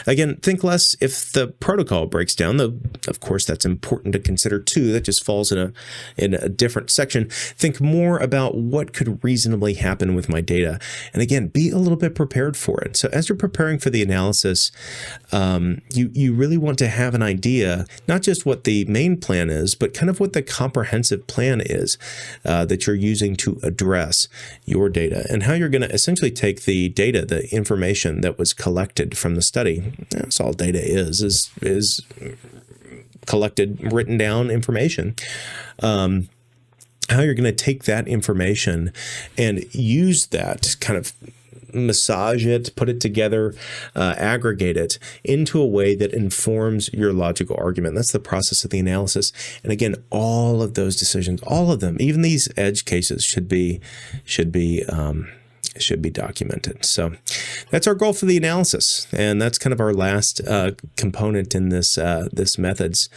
Speaker 1: Again, think less if the protocol breaks down, though of course that's important to consider too. That just falls in a different section. Think more about what could reasonably happen with my data. And again, be a little bit prepared for it. So as you're preparing for the analysis, you really want to have an idea, not just what the main plan is, but kind of what the comprehensive plan is that you're using to address your data, and how you're going to essentially take the data, the information that was collected from the study. That's all data is collected, written down information. How you're going to take that information and use that, kind of massage it, put it together, aggregate it into a way that informs your logical argument. That's the process of the analysis. And again, all of those decisions, all of them, even these edge cases, should be documented. So that's our goal for the analysis, and that's kind of our last component in this this methods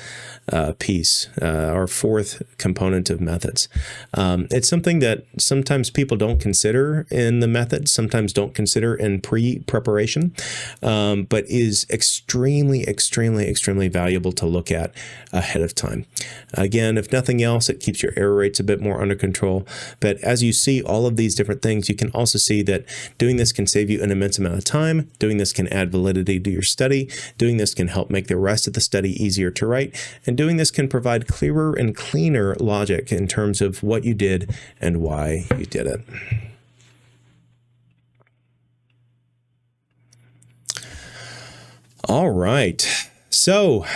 Speaker 1: piece, our fourth component of methods. It's something that sometimes people don't consider in the methods, sometimes don't consider in pre-preparation, but is extremely valuable to look at ahead of time. Again, if nothing else, it keeps your error rates a bit more under control. But as you see all of these different things, you can also see that doing this can save you an immense amount of time. Doing this can add validity to your study. Doing this can help make the rest of the study easier to write. And doing this can provide clearer and cleaner logic in terms of what you did and why you did it. All right. So,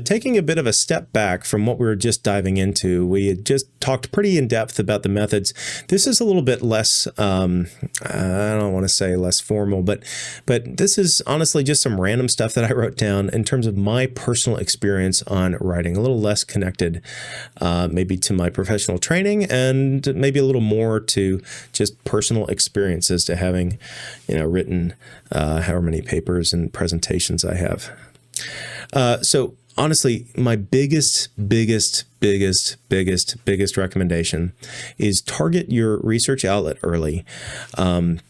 Speaker 1: taking a bit of a step back from what we were just diving into, we had just talked pretty in depth about the methods. This is a little bit less, I don't want to say less formal, but this is honestly just some random stuff that I wrote down in terms of my personal experience on writing, a little less connected maybe to my professional training, and maybe a little more to just personal experiences to having, written however many papers and presentations I have. So honestly, my biggest recommendation is target your research outlet early. And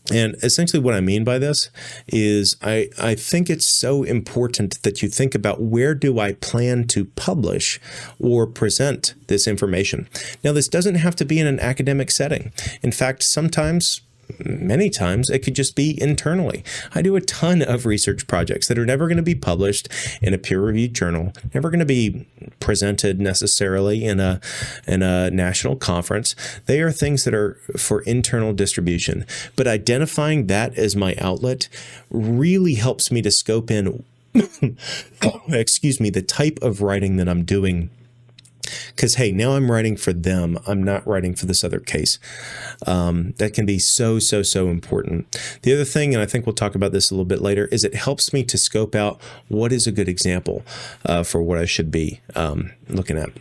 Speaker 1: essentially what I mean by this is I think it's so important that you think about, where do I plan to publish or present this information? Now, this doesn't have to be in an academic setting. In fact, many times it could just be internally. I do a ton of research projects that are never going to be published in a peer-reviewed journal, never going to be presented necessarily in a national conference. They are things that are for internal distribution. But identifying that as my outlet really helps me to scope in, the type of writing that I'm doing. Because, hey, now I'm writing for them. I'm not writing for this other case. That can be so important. The other thing, and I think we'll talk about this a little bit later, is it helps me to scope out what is a good example for what I should be looking at.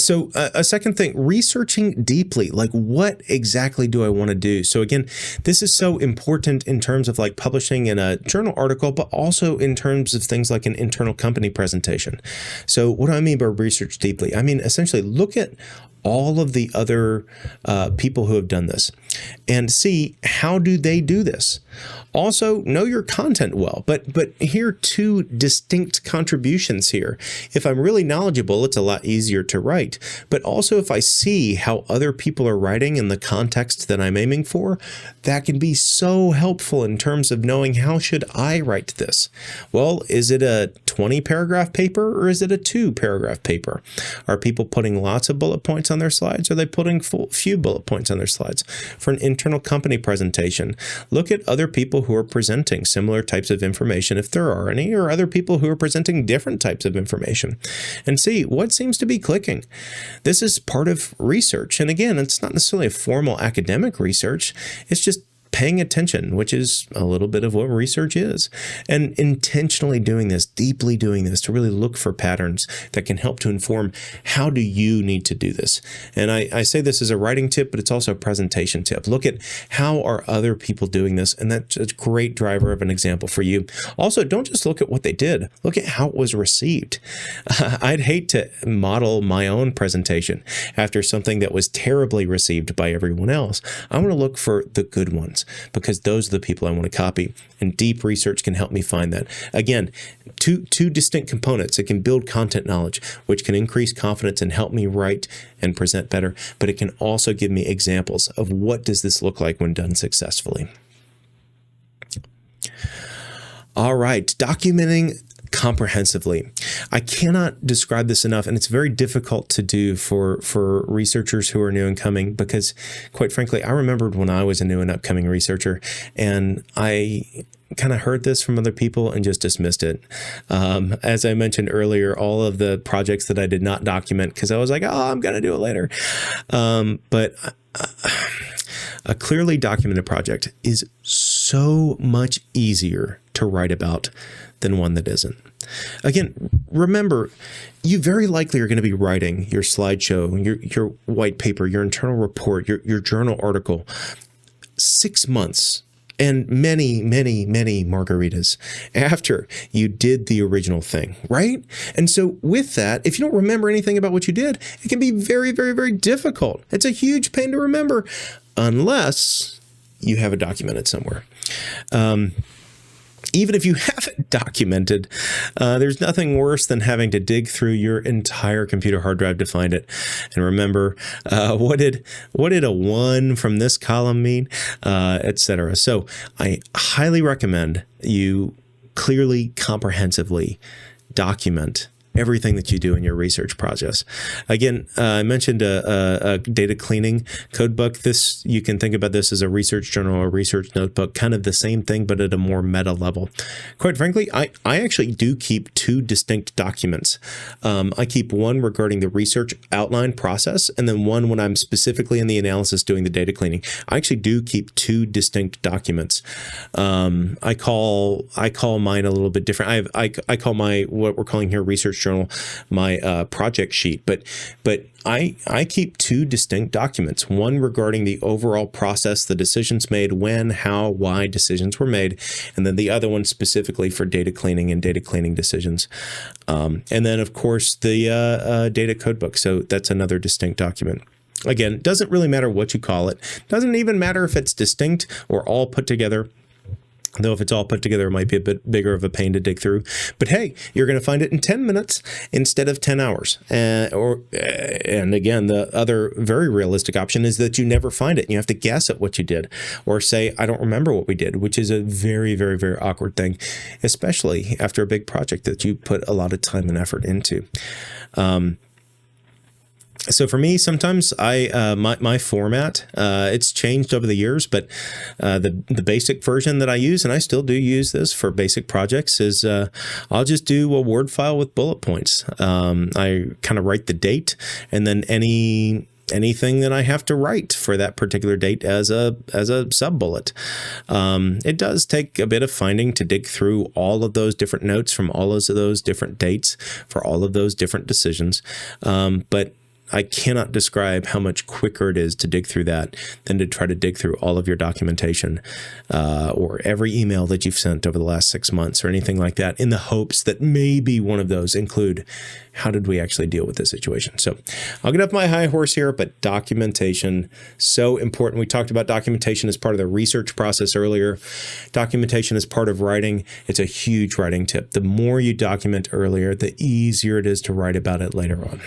Speaker 1: So a second thing, researching deeply, like what exactly do I want to do? So again, this is so important in terms of like publishing in a journal article, but also in terms of things like an internal company presentation. So what do I mean by research deeply? I mean, essentially look at all of the other people who have done this and see, how do they do this? Also, know your content well, but here are two distinct contributions here. If I'm really knowledgeable, it's a lot easier to write. But also, if I see how other people are writing in the context that I'm aiming for, that can be so helpful in terms of knowing, how should I write this? Well, is it a 20-paragraph paper or is it a 2-paragraph paper? Are people putting lots of bullet points on their slides? Or are they putting few bullet points on their slides? For an internal company presentation, look at other people who are presenting similar types of information, if there are any, or other people who are presenting different types of information, and see what seems to be clicking. This is part of research. And again, it's not necessarily a formal academic research. It's just paying attention, which is a little bit of what research is, and intentionally doing this, deeply doing this, to really look for patterns that can help to inform, how do you need to do this? And I say this as a writing tip, but it's also a presentation tip. Look at how are other people doing this, and that's a great driver of an example for you. Also, don't just look at what they did, look at how it was received. I'd hate to model my own presentation after something that was terribly received by everyone else. I want to look for the good ones. because those are the people I want to copy. And deep research can help me find that. Again, two distinct components. It can build content knowledge, which can increase confidence and help me write and present better. But it can also give me examples of what does this look like when done successfully. All right, documenting comprehensively. I cannot describe this enough, and it's very difficult to do for researchers who are new and coming, because quite frankly, I remembered when I was a new and upcoming researcher, and I kind of heard this from other people and just dismissed it. As I mentioned earlier, all of the projects that I did not document because I was like, oh, I'm going to do it later. But a clearly documented project is so much easier to write about than one that isn't. Again, remember, you very likely are going to be writing your slideshow, your white paper, your internal report, your journal article 6 months and many, many, many margaritas after you did the original thing, right? And so with that, if you don't remember anything about what you did, it can be very, very, very difficult. It's a huge pain to remember unless you have it documented somewhere. Even if you have it documented, there's nothing worse than having to dig through your entire computer hard drive to find it. And remember, what did a 1 from this column mean, etc. So I highly recommend you clearly, comprehensively document everything that you do in your research process. Again, I mentioned a data cleaning code book. This, you can think about this as a research journal or research notebook, kind of the same thing, but at a more meta level. Quite frankly, I actually do keep 2 distinct documents. I keep one regarding the research outline process, and then one when I'm specifically in the analysis doing the data cleaning. I actually do keep 2 distinct documents. I call mine a little bit different. I call my, what we're calling here, research journal, my project sheet, but I keep 2 distinct documents, one regarding the overall process, the decisions made, when, how, why decisions were made, and then the other one specifically for data cleaning and data cleaning decisions. And then, of course, the data codebook. So that's another distinct document. Again, it doesn't really matter what you call it. Doesn't even matter if it's distinct or all put together. Though if it's all put together, it might be a bit bigger of a pain to dig through. But hey, you're going to find it in 10 minutes instead of 10 hours. And again, the other very realistic option is that you never find it. You have to guess at what you did or say, I don't remember what we did, which is a very, very, very awkward thing, especially after a big project that you put a lot of time and effort into. So for me, sometimes my format, it's changed over the years, but the basic version that I use, and I still do use this for basic projects, is I'll just do a Word file with bullet points. I kind of write the date, and then anything that I have to write for that particular date as a sub bullet. It does take a bit of finding to dig through all of those different notes from all of those different dates for all of those different decisions, but I cannot describe how much quicker it is to dig through that than to try to dig through all of your documentation or every email that you've sent over the last 6 months or anything like that, in the hopes that maybe one of those include how did we actually deal with this situation. So I'll get off my high horse here, but documentation, so important. We talked about documentation as part of the research process earlier. Documentation is part of writing. It's a huge writing tip. The more you document earlier, the easier it is to write about it later on.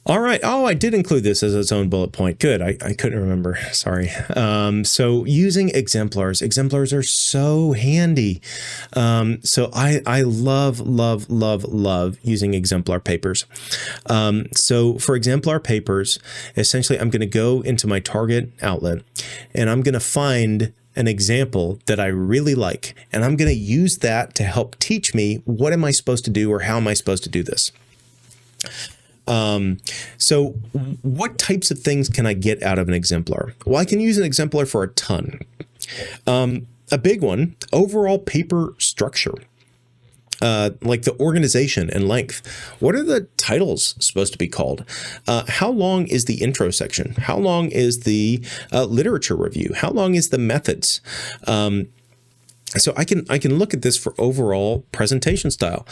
Speaker 1: All right. Oh, I did include this as its own bullet point. Good. I couldn't remember. Sorry. So using exemplars. Exemplars are so handy. So I love using exemplar papers. So for exemplar papers, essentially, I'm going to go into my target outlet and I'm going to find an example that I really like. And I'm going to use that to help teach me what am I supposed to do or how am I supposed to do this. So what types of things can I get out of an exemplar? Well, I can use an exemplar for a ton. A big one, overall paper structure, like the organization and length. What are the titles supposed to be called? How long is the intro section? How long is the literature review? How long is the methods? So I can look at this for overall presentation style.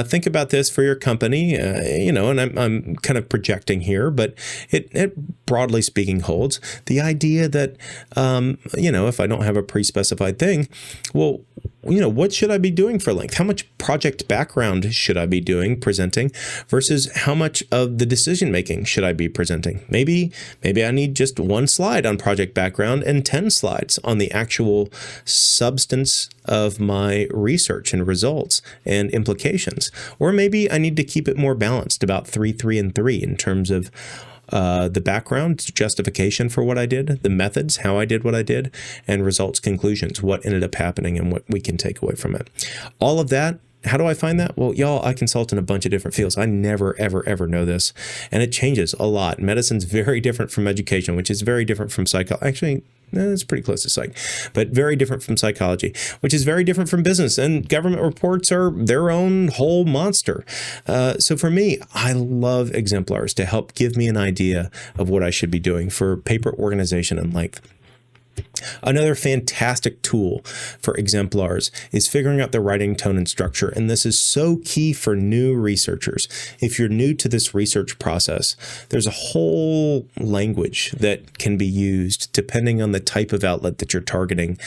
Speaker 1: Think about this for your company, and I'm kind of projecting here, but it broadly speaking holds the idea that if I don't have a pre-specified thing, well, what should I be doing for length? How much project background should I be doing presenting versus how much of the decision making should I be presenting? Maybe I need just one slide on project background and 10 slides on the actual substance of my research and results and implications. Or maybe I need to keep it more balanced, about 3, 3, and 3 in terms of the background, justification for what I did, the methods, how I did what I did, and results, conclusions, what ended up happening and what we can take away from it. All of that. How do I find that? Well, y'all, I consult in a bunch of different fields. I never, ever, ever know this. And it changes a lot. Medicine's very different from education, which is very different from psychology. Actually, it's pretty close to psych, but very different from psychology, which is very different from business. And government reports are their own whole monster. So for me, I love exemplars to help give me an idea of what I should be doing for paper organization and length. Another fantastic tool for exemplars is figuring out the writing tone and structure. And this is so key for new researchers. If you're new to this research process, there's a whole language that can be used depending on the type of outlet that you're targeting.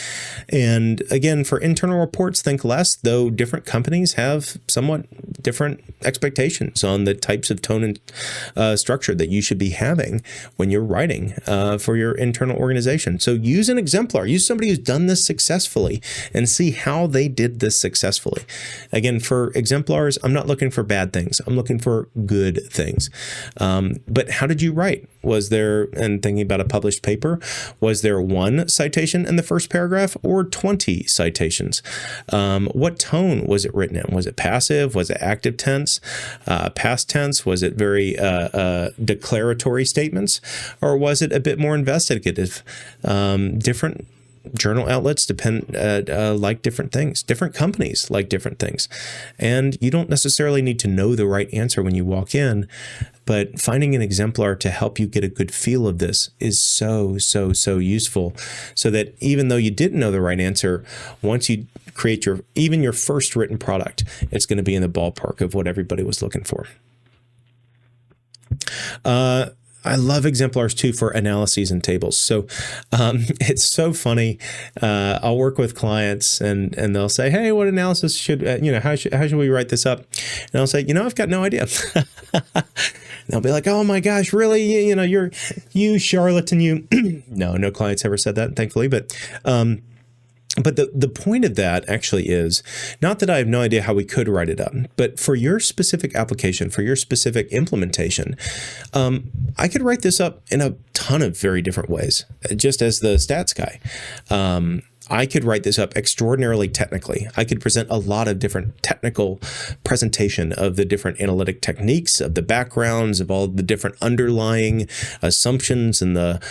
Speaker 1: And again, for internal reports, think less, though different companies have somewhat different expectations on the types of tone and structure that you should be having when you're writing for your internal organization. So use an exemplar. Use somebody who's done this successfully and see how they did this successfully. Again, for exemplars, I'm not looking for bad things. I'm looking for good things. But how did you write? Was there, and thinking about a published paper, was there one citation in the first paragraph or 20 citations? What tone was it written in? Was it passive? Was it active tense? Past tense? Was it very declaratory statements? Or was it a bit more investigative? Different journal outlets like different things. Different companies like different things. And you don't necessarily need to know the right answer when you walk in, but finding an exemplar to help you get a good feel of this is so, so, so useful, so that even though you didn't know the right answer, once you create your first written product, it's going to be in the ballpark of what everybody was looking for. I love exemplars too for analyses and tables. So it's so funny. I'll work with clients and they'll say, "Hey, what analysis should how should we write this up?" And I'll say, "I've got no idea." They'll be like, "Oh my gosh, really? You charlatan, you." No clients ever said that, thankfully, but. But the point of that actually is not that I have no idea how we could write it up, but for your specific application, for your specific implementation, I could write this up in a ton of very different ways, just as the stats guy. I could write this up extraordinarily technically. I could present a lot of different technical presentation of the different analytic techniques, of the backgrounds, of all the different underlying assumptions and the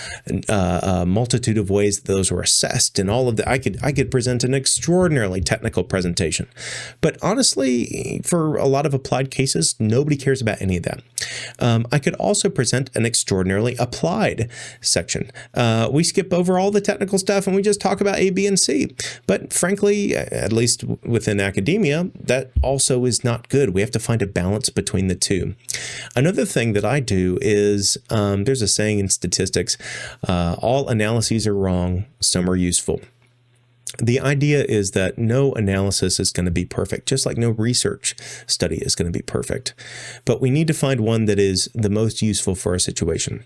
Speaker 1: multitude of ways that those were assessed and all of that. I could present an extraordinarily technical presentation. But honestly, for a lot of applied cases, nobody cares about any of that. I could also present an extraordinarily applied section. We skip over all the technical stuff and we just talk about A, B, and C. But frankly, at least within academia, that also is not good. We have to find a balance between the two. Another thing that I do is, there's a saying in statistics, all analyses are wrong, some are useful. The idea is that no analysis is going to be perfect, just like no research study is going to be perfect. But we need to find one that is the most useful for our situation.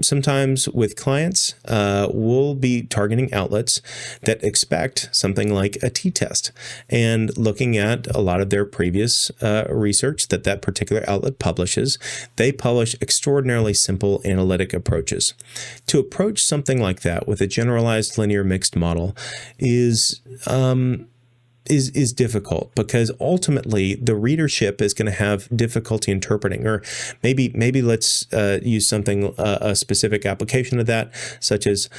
Speaker 1: Sometimes with clients, we'll be targeting outlets that expect something like a t-test and looking at a lot of their previous research that particular outlet publishes. They publish extraordinarily simple analytic approaches. To approach something like that with a generalized linear mixed model is difficult, because ultimately the readership is going to have difficulty interpreting. Or maybe let's use something, a specific application of that, such as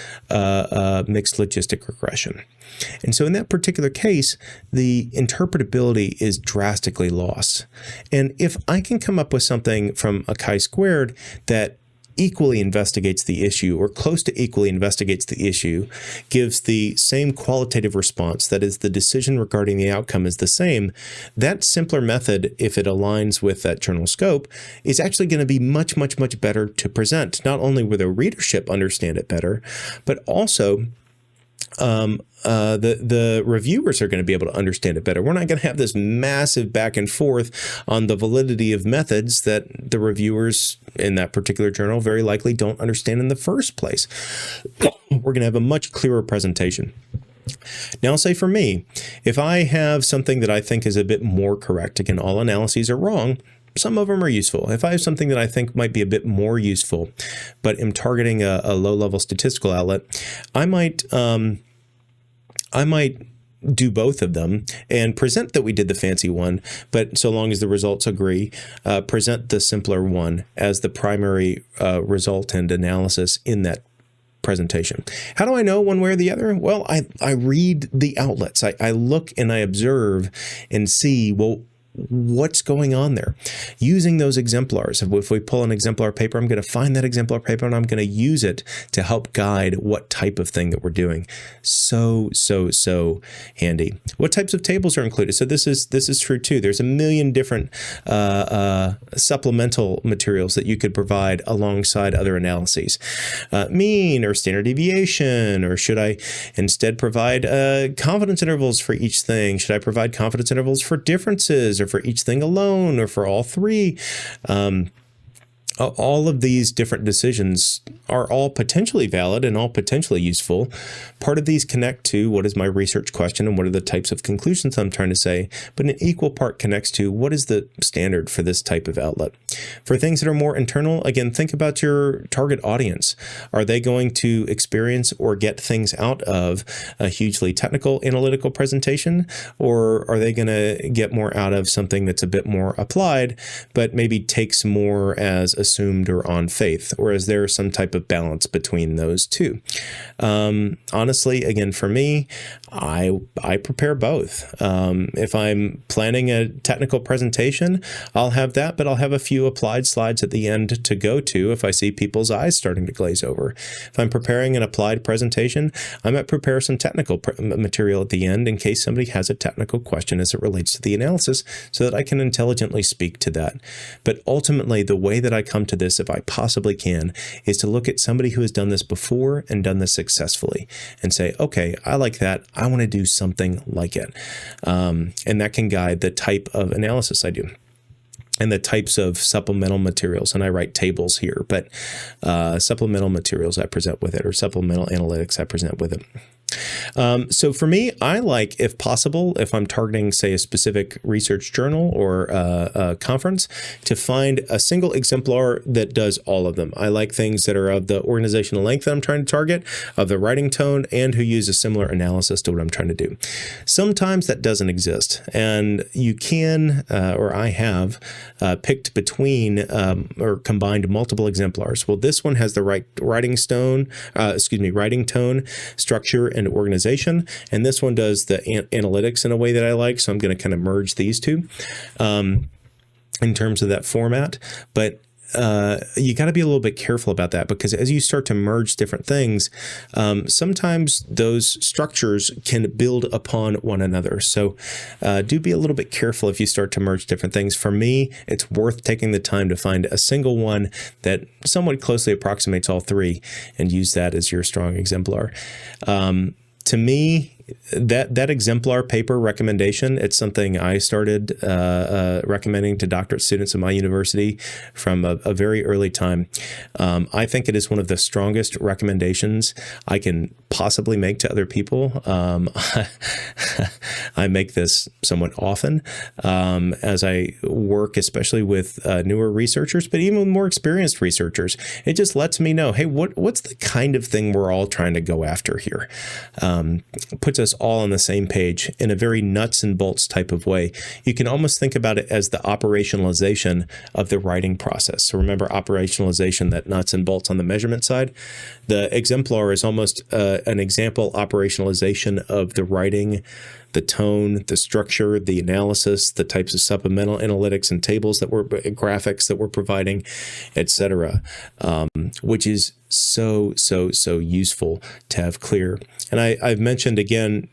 Speaker 1: mixed logistic regression. And so in that particular case, the interpretability is drastically lost. And if I can come up with something from a chi-squared that equally investigates the issue or close to equally investigates the issue, gives the same qualitative response, that is, the decision regarding the outcome is the same, that simpler method, if it aligns with that journal scope, is actually going to be much, much, much better to present. Not only will the readership understand it better, but also the reviewers are going to be able to understand it better. We're not going to have this massive back and forth on the validity of methods that the reviewers in that particular journal very likely don't understand in the first place. We're going to have a much clearer presentation. Now, I'll say for me, if I have something that I think is a bit more correct, again, all analyses are wrong, some of them are useful. If I have something that I think might be a bit more useful, but am targeting a low-level statistical outlet, I might do both of them and present that we did the fancy one, but so long as the results agree, present the simpler one as the primary result and analysis in that presentation. How do I know one way or the other? Well, I read the outlets. I look and I observe and see, well, what's going on there? Using those exemplars. If we pull an exemplar paper, I'm going to find that exemplar paper and I'm going to use it to help guide what type of thing that we're doing. So handy. What types of tables are included? So this is true too. There's a million different supplemental materials that you could provide alongside other analyses. Mean or standard deviation, or should I instead provide confidence intervals for each thing? Should I provide confidence intervals for differences, or for each thing alone, or for all three? All of these different decisions are all potentially valid and all potentially useful. Part of these connect to what is my research question and what are the types of conclusions I'm trying to say, but an equal part connects to what is the standard for this type of outlet. For things that are more internal, again, think about your target audience. Are they going to experience or get things out of a hugely technical analytical presentation, or are they going to get more out of something that's a bit more applied, but maybe takes more as assumed or on faith, or is there some type of balance between those two? Honestly, again, for me, I prepare both. If I'm planning a technical presentation, I'll have that, but I'll have a few applied slides at the end to go to if I see people's eyes starting to glaze over. If I'm preparing an applied presentation, I might prepare some technical material at the end in case somebody has a technical question as it relates to the analysis, so that I can intelligently speak to that. But ultimately, the way that I come to this, if I possibly can, is to look at somebody who has done this before and done this successfully and say, okay, I like that. I want to do something like it. And that can guide the type of analysis I do and the types of supplemental materials. And I write tables here, but supplemental materials I present with it, or supplemental analytics I present with it. So for me, I like, if possible, if I'm targeting, say, a specific research journal or a conference, to find a single exemplar that does all of them. I like things that are of the organizational length that I'm trying to target, of the writing tone, and who use a similar analysis to what I'm trying to do. Sometimes that doesn't exist, and you can, or I have, picked between or combined multiple exemplars. Well, this one has the right writing tone, structure, and organization, and this one does the analytics in a way that I like, so I'm going to kind of merge these two in terms of that format. But you got to be a little bit careful about that, because as you start to merge different things, sometimes those structures can build upon one another. So do be a little bit careful if you start to merge different things. For me, it's worth taking the time to find a single one that somewhat closely approximates all three and use that as your strong exemplar. To me, that exemplar paper recommendation, it's something I started recommending to doctorate students at my university from a very early time. I think it is one of the strongest recommendations I can possibly make to other people. I make this somewhat often as I work, especially with newer researchers, but even with more experienced researchers. It just lets me know, hey, what's the kind of thing we're all trying to go after here? Puts us all on the same page in a very nuts and bolts type of way. You can almost think about it as the operationalization of the writing process. So remember, operationalization, that nuts and bolts on the measurement side. The exemplar is almost an example operationalization of the writing the tone, the structure, the analysis, the types of supplemental analytics and tables that we're graphics that we're providing, etc., which is so useful to have clear. And I've mentioned again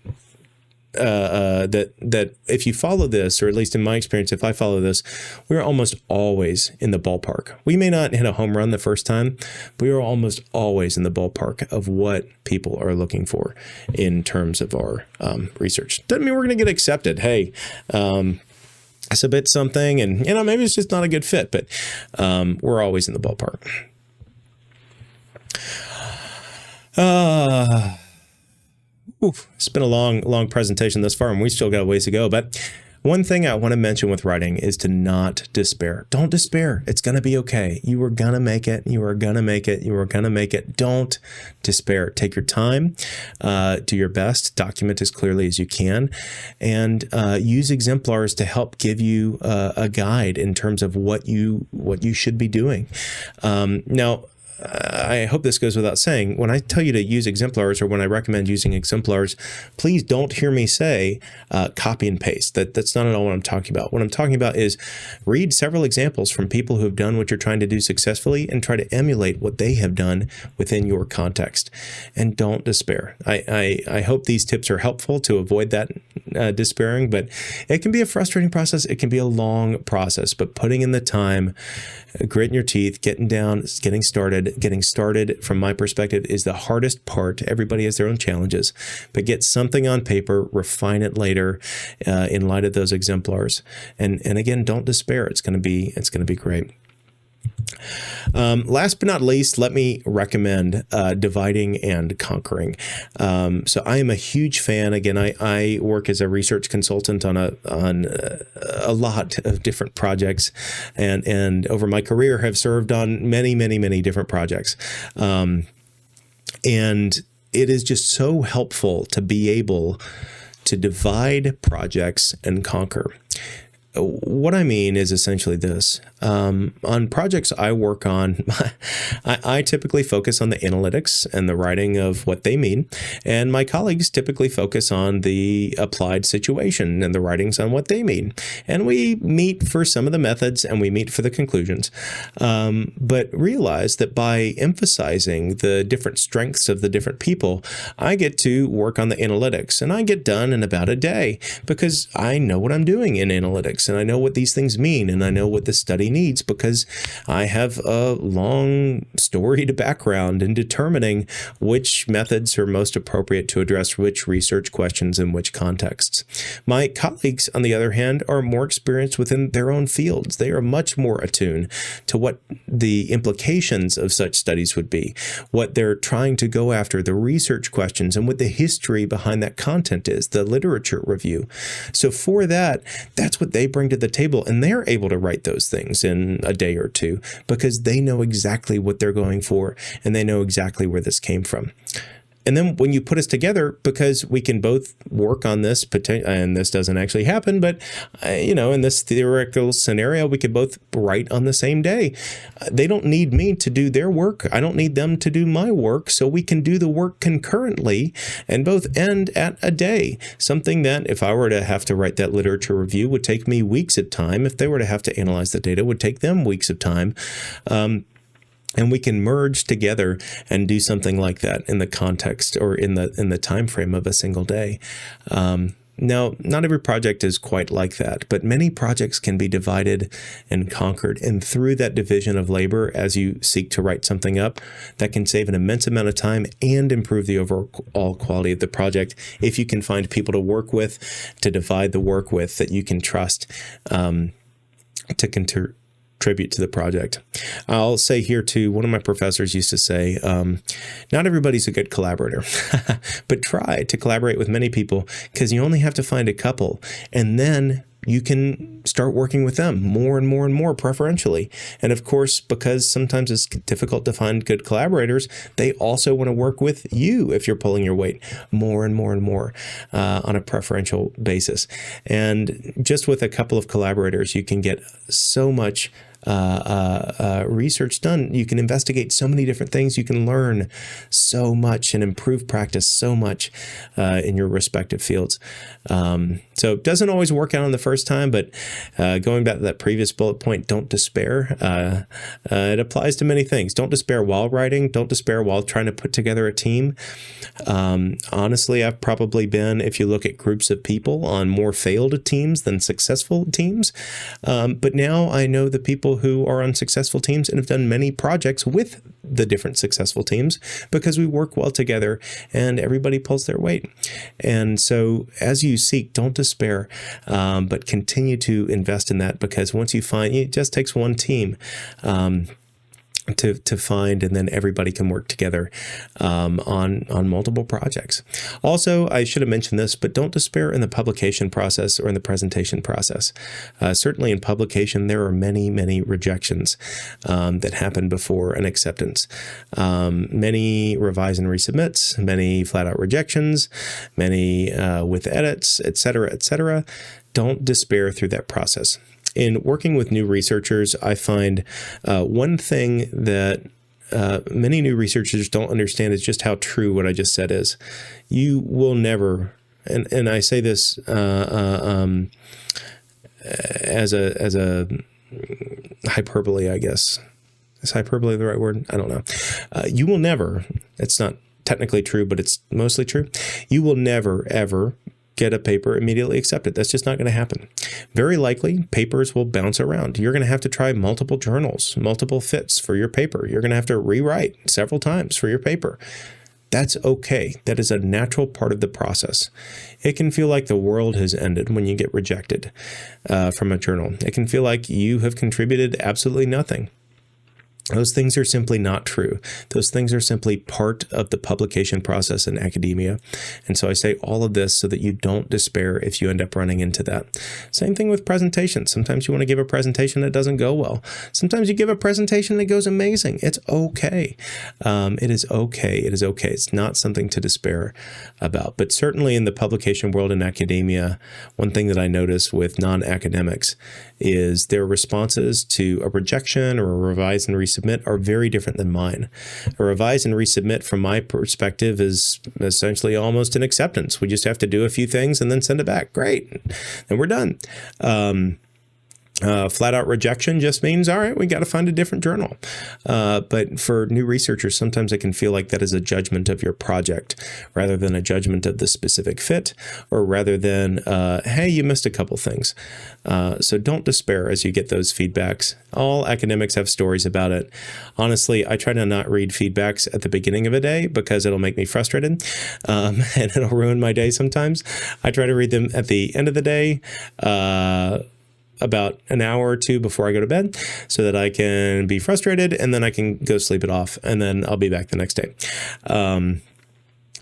Speaker 1: that if you follow this, or at least in my experience, if I follow this, we're almost always in the ballpark. We may not hit a home run the first time, but we are almost always in the ballpark of what people are looking for in terms of our research. Doesn't mean we're going to get accepted. Hey, I submit something and, maybe it's just not a good fit, but we're always in the ballpark. It's been a long presentation thus far, and we still got a ways to go. But one thing I want to mention with writing is to not despair. Don't despair. It's going to be okay. You are going to make it. You are going to make it. You are going to make it. Don't despair. Take your time. Do your best. Document as clearly as you can. And use exemplars to help give you a guide in terms of what you should be doing. Now, I hope this goes without saying, when I tell you to use exemplars, or when I recommend using exemplars, please don't hear me say copy and paste. That's not at all what I'm talking about. What I'm talking about is read several examples from people who have done what you're trying to do successfully and try to emulate what they have done within your context. And don't despair. I hope these tips are helpful to avoid that despairing, but it can be a frustrating process. It can be a long process, but putting in the time, grit in your teeth, getting started from my perspective is the hardest part. Everybody has their own challenges, but get something on paper, refine it later in light of those exemplars. And again, don't despair. It's going to be great. Last but not least, let me recommend dividing and conquering. So I am a huge fan. Again, I work as a research consultant on a lot of different projects, and over my career have served on many different projects. And it is just so helpful to be able to divide projects and conquer. What I mean is essentially this. On projects I work on, I typically focus on the analytics and the writing of what they mean, and my colleagues typically focus on the applied situation and the writings on what they mean. And we meet for some of the methods and we meet for the conclusions, but realize that by emphasizing the different strengths of the different people, I get to work on the analytics, and I get done in about a day because I know what I'm doing in analytics. And I know what these things mean, and I know what the study needs because I have a long storied background in determining which methods are most appropriate to address which research questions in which contexts. My colleagues, on the other hand, are more experienced within their own fields. They are much more attuned to what the implications of such studies would be, what they're trying to go after, the research questions, and what the history behind that content is, the literature review. So for that's what they bring to the table, and they're able to write those things in a day or two because they know exactly what they're going for, and they know exactly where this came from. And then when you put us together, because we can both work on this, and this doesn't actually happen, but in this theoretical scenario, we could both write on the same day. They don't need me to do their work. I don't need them to do my work. So we can do the work concurrently and both end at a day. Something that if I were to have to write that literature review would take me weeks of time. If they were to have to analyze the data, it would take them weeks of time. And we can merge together and do something like that in the context or in the time frame of a single day. Now, not every project is quite like that, but many projects can be divided and conquered. And through that division of labor, as you seek to write something up, that can save an immense amount of time and improve the overall quality of the project if you can find people to work with, to divide the work with, that you can trust to contribute to the project. I'll say here too, one of my professors used to say, not everybody's a good collaborator, but try to collaborate with many people because you only have to find a couple, and then you can start working with them more and more and more preferentially. And of course, because sometimes it's difficult to find good collaborators, they also want to work with you if you're pulling your weight more and more and more on a preferential basis. And just with a couple of collaborators, you can get so much research done, you can investigate so many different things. You can learn so much and improve practice so much in your respective fields. So it doesn't always work out on the first time, but going back to that previous bullet point, don't despair. It applies to many things. Don't despair while writing. Don't despair while trying to put together a team. Honestly, I've probably been, if you look at groups of people, on more failed teams than successful teams. But now I know the people who are on successful teams and have done many projects with the different successful teams because we work well together and everybody pulls their weight. And so as you seek, don't despair, but continue to invest in that, because once you find, it just takes one team to find, and then everybody can work together on multiple projects. Also, I should have mentioned this, but don't despair in the publication process or in the presentation process. Certainly in publication, there are many rejections that happen before an acceptance. Many revise and resubmits, many flat out rejections, many with edits, etc., etc. Don't despair through that process. In working with new researchers, I find one thing that many new researchers don't understand is just how true what I just said is. You will never, and I say this as a hyperbole, I guess. Is hyperbole the right word? I don't know. You will never, it's not technically true, but it's mostly true. You will never, ever get a paper immediately accepted. That's just not going to happen. Very likely, papers will bounce around. You're going to have to try multiple journals, multiple fits for your paper. You're going to have to rewrite several times for your paper. That's okay. That is a natural part of the process. It can feel like the world has ended when you get rejected from a journal. It can feel like you have contributed absolutely nothing. Those things are simply not true. Those things are simply part of the publication process in academia. And so I say all of this so that you don't despair if you end up running into that. Same thing with presentations. Sometimes you want to give a presentation that doesn't go well. Sometimes you give a presentation that goes amazing. It's okay. It is okay. It is okay. It's not something to despair about. But certainly in the publication world in academia, one thing that I notice with non-academics is their responses to a rejection or a revise and resubmit are very different than mine. A revise and resubmit from my perspective is essentially almost an acceptance. We just have to do a few things and then send it back. Great. And we're done. Flat out rejection just means, all right, we got to find a different journal. But for new researchers, sometimes it can feel like that is a judgment of your project rather than a judgment of the specific fit, or rather than, hey, you missed a couple things. So don't despair as you get those feedbacks. All academics have stories about it. Honestly, I try to not read feedbacks at the beginning of a day because it'll make me frustrated and it'll ruin my day sometimes. I try to read them at the end of the day, about an hour or two before I go to bed, so that I can be frustrated and then I can go sleep it off and then I'll be back the next day.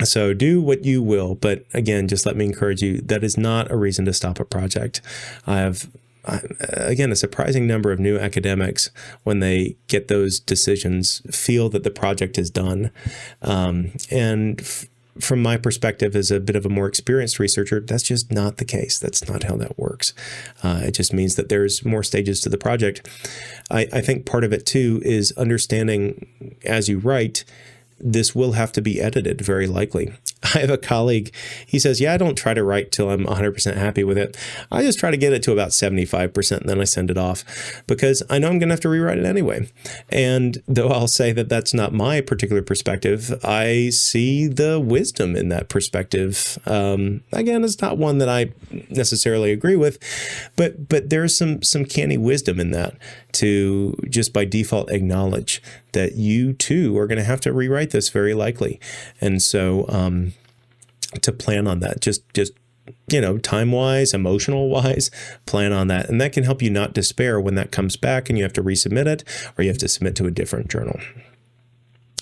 Speaker 1: So do what you will, but again, just let me encourage you, that is not a reason to stop a project. I have, again, a surprising number of new academics, when they get those decisions, feel that the project is done. From my perspective as a bit of a more experienced researcher, that's just not the case. That's not how that works. It just means that there's more stages to the project. I think part of it too is understanding as you write, this will have to be edited very likely. I have a colleague, he says, yeah, I don't try to write till I'm 100% happy with it. I just try to get it to about 75% and then I send it off because I know I'm going to have to rewrite it anyway. And though I'll say that that's not my particular perspective, I see the wisdom in that perspective. Again, it's not one that I necessarily agree with, but there's some canny wisdom in that, to just by default acknowledge that you too are going to have to rewrite this very likely. And so to plan on that, just time-wise, emotional-wise, plan on that. And that can help you not despair when that comes back and you have to resubmit it or you have to submit to a different journal.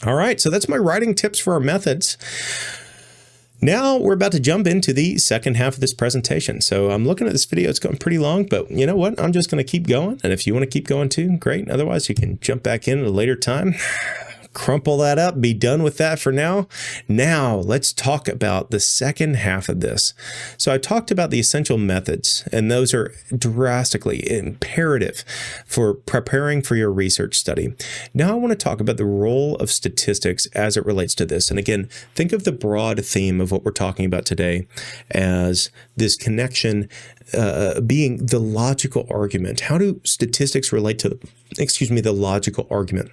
Speaker 1: All right, so that's my writing tips for our methods. Now we're about to jump into the second half of this presentation. So I'm looking at this video, it's going pretty long, but you know what? I'm just going to keep going. And if you want to keep going too, great. Otherwise, you can jump back in at a later time. crumple that up, be done with that for now. Now let's talk about the second half of this. So I talked about the essential methods, and those are drastically imperative for preparing for your research study. Now I want to talk about the role of statistics as it relates to this. And again, think of the broad theme of what we're talking about today as this connection being the logical argument. How do statistics relate to, the logical argument?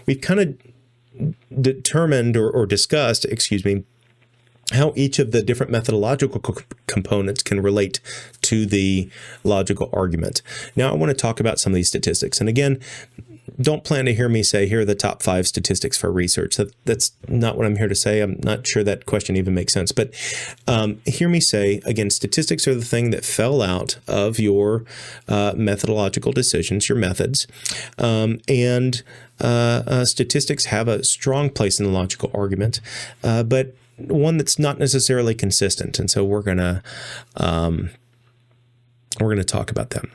Speaker 1: We've kind of determined or discussed, how each of the different methodological components can relate to the logical argument. Now I want to talk about some of these statistics. And again, don't plan to hear me say, here are the top 5 statistics for research. That's not what I'm here to say. I'm not sure that question even makes sense. But hear me say, again, statistics are the thing that fell out of your methodological decisions, your methods. Statistics have a strong place in the logical argument, but one that's not necessarily consistent. And so we're gonna talk about them.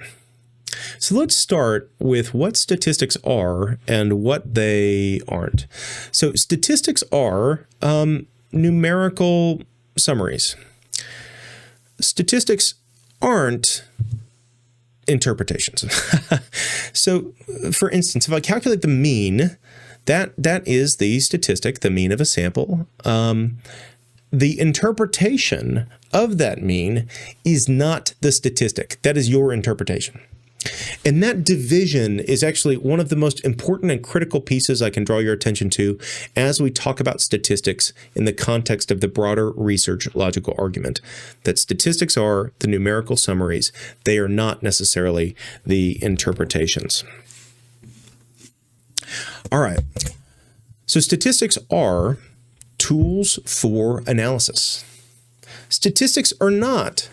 Speaker 1: So let's start with what statistics are and what they aren't. So statistics are numerical summaries. Statistics aren't interpretations. So for instance, if I calculate the mean, that is the statistic, the mean of a sample. The interpretation of that mean is not the statistic. That is your interpretation. And that division is actually one of the most important and critical pieces I can draw your attention to as we talk about statistics in the context of the broader research logical argument, that statistics are the numerical summaries. They are not necessarily the interpretations. All right. So statistics are tools for analysis. Statistics are not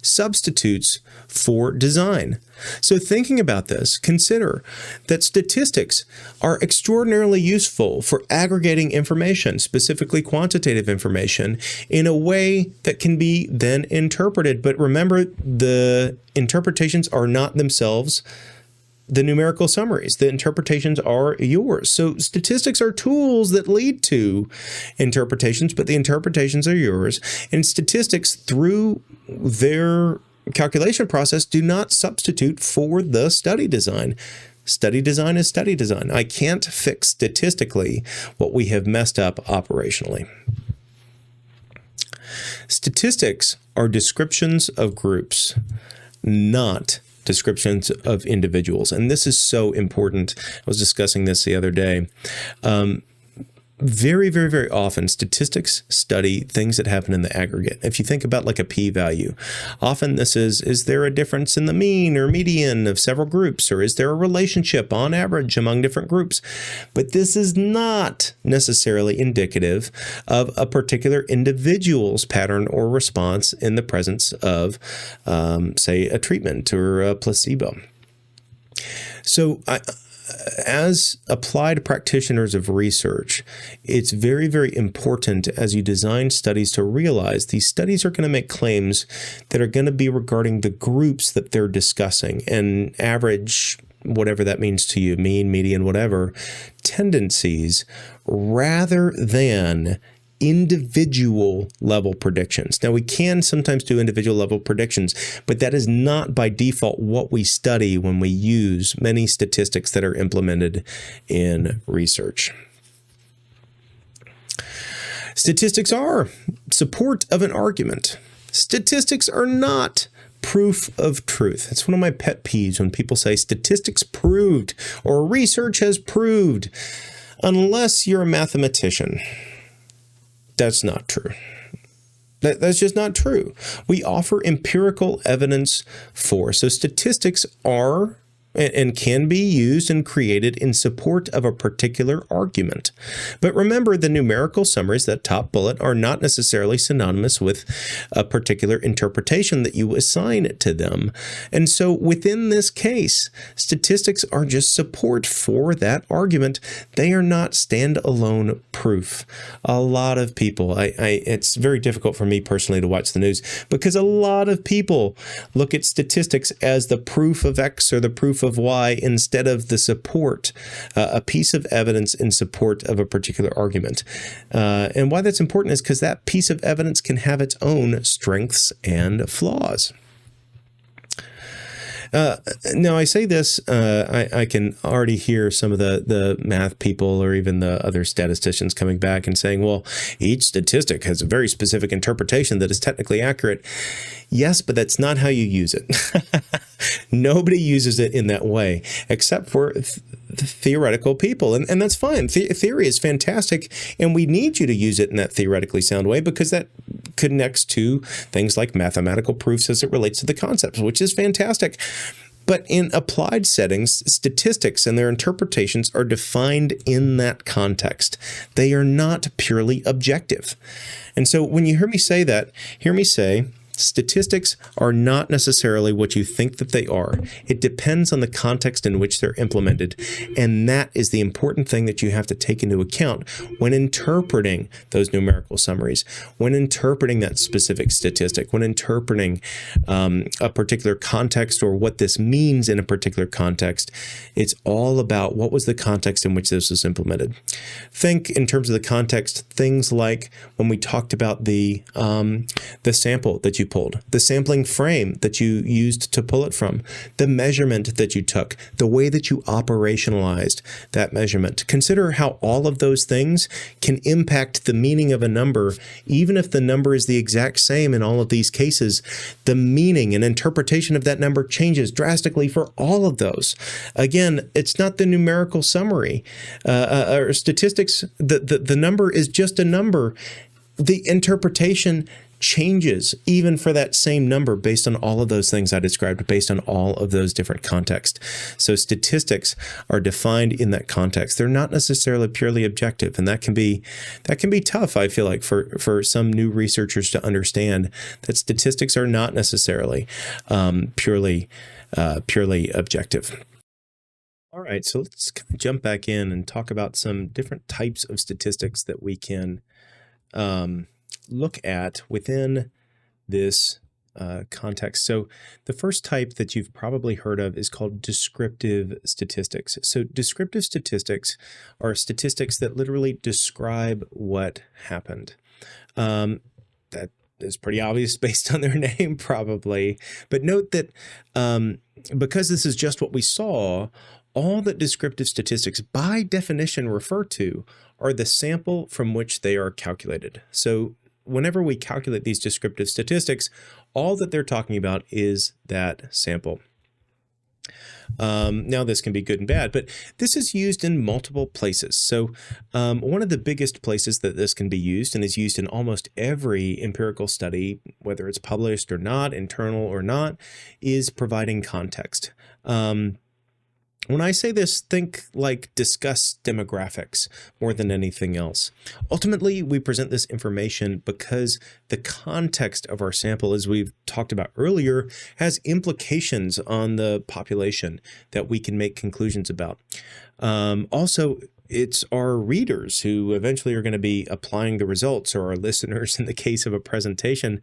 Speaker 1: substitutes for design. So thinking about this, consider that statistics are extraordinarily useful for aggregating information, specifically quantitative information, in a way that can be then interpreted. But remember, the interpretations are not themselves the numerical summaries. The interpretations are yours. So statistics are tools that lead to interpretations, but the interpretations are yours. And statistics, through their calculation process, do not substitute for the study design. Study design is study design. I can't fix statistically what we have messed up operationally. Statistics are descriptions of groups, not descriptions of individuals. And this is so important. I was discussing this the other day. Very, very, very often, statistics study things that happen in the aggregate. If you think about like a p-value, often this is there a difference in the mean or median of several groups, or is there a relationship on average among different groups? But this is not necessarily indicative of a particular individual's pattern or response in the presence of, say, a treatment or a placebo. So as applied practitioners of research, it's very, very important as you design studies to realize these studies are going to make claims that are going to be regarding the groups that they're discussing, and average, whatever that means to you, mean, median, whatever, tendencies, rather than individual level predictions. Now, we can sometimes do individual level predictions, but that is not by default what we study when we use many statistics that are implemented in research. Statistics are support of an argument. Statistics are not proof of truth. It's one of my pet peeves when people say statistics proved or research has proved, unless you're a mathematician. That's not true. That's just not true. We offer empirical evidence for. So statistics are and can be used and created in support of a particular argument. But remember, the numerical summaries, that top bullet, are not necessarily synonymous with a particular interpretation that you assign to them. And so within this case, statistics are just support for that argument. They are not standalone proof. A lot of people, it's very difficult for me personally to watch the news because a lot of people look at statistics as the proof of X or the proof proof of why instead of the support, a piece of evidence in support of a particular argument. And why that's important is because that piece of evidence can have its own strengths and flaws. Now, I say this, I can already hear some of the math people or even the other statisticians coming back and saying, well, each statistic has a very specific interpretation that is technically accurate. Yes, but that's not how you use it. Nobody uses it in that way, except for theoretical people. And that's fine. Theory is fantastic, and we need you to use it in that theoretically sound way because that connects to things like mathematical proofs as it relates to the concepts, which is fantastic. But in applied settings, statistics and their interpretations are defined in that context. They are not purely objective. And so when you hear me say that, hear me say, statistics are not necessarily what you think that they are. It depends on the context in which they're implemented. And that is the important thing that you have to take into account when interpreting those numerical summaries, when interpreting that specific statistic, when interpreting a particular context or what this means in a particular context. It's all about what was the context in which this was implemented. Think in terms of the context, things like when we talked about the sample that you pulled, the sampling frame that you used to pull it from, the measurement that you took, the way that you operationalized that measurement. Consider how all of those things can impact the meaning of a number. Even if the number is the exact same in all of these cases, the meaning and interpretation of that number changes drastically for all of those. Again, it's not the numerical summary or statistics. The number is just a number. The interpretation changes even for that same number based on all of those things I described, based on all of those different contexts. So statistics are defined in that context. They're not necessarily purely objective, and that can be tough, I feel like, for some new researchers to understand that statistics are not necessarily purely objective. All right, so let's kind of jump back in and talk about some different types of statistics that we can look at within this context. So the first type that you've probably heard of is called descriptive statistics. So descriptive statistics are statistics that literally describe what happened. That is pretty obvious based on their name, probably. But note that because this is just what we saw, all that descriptive statistics by definition refer to are the sample from which they are calculated. So whenever we calculate these descriptive statistics, all that they're talking about is that sample. Now, this can be good and bad, but this is used in multiple places. So one of the biggest places that this can be used, and is used in almost every empirical study, whether it's published or not, internal or not, is providing context. When I say this, think like discuss demographics more than anything else. Ultimately, we present this information because the context of our sample, as we've talked about earlier, has implications on the population that we can make conclusions about. Also, it's our readers who eventually are going to be applying the results, or our listeners in the case of a presentation,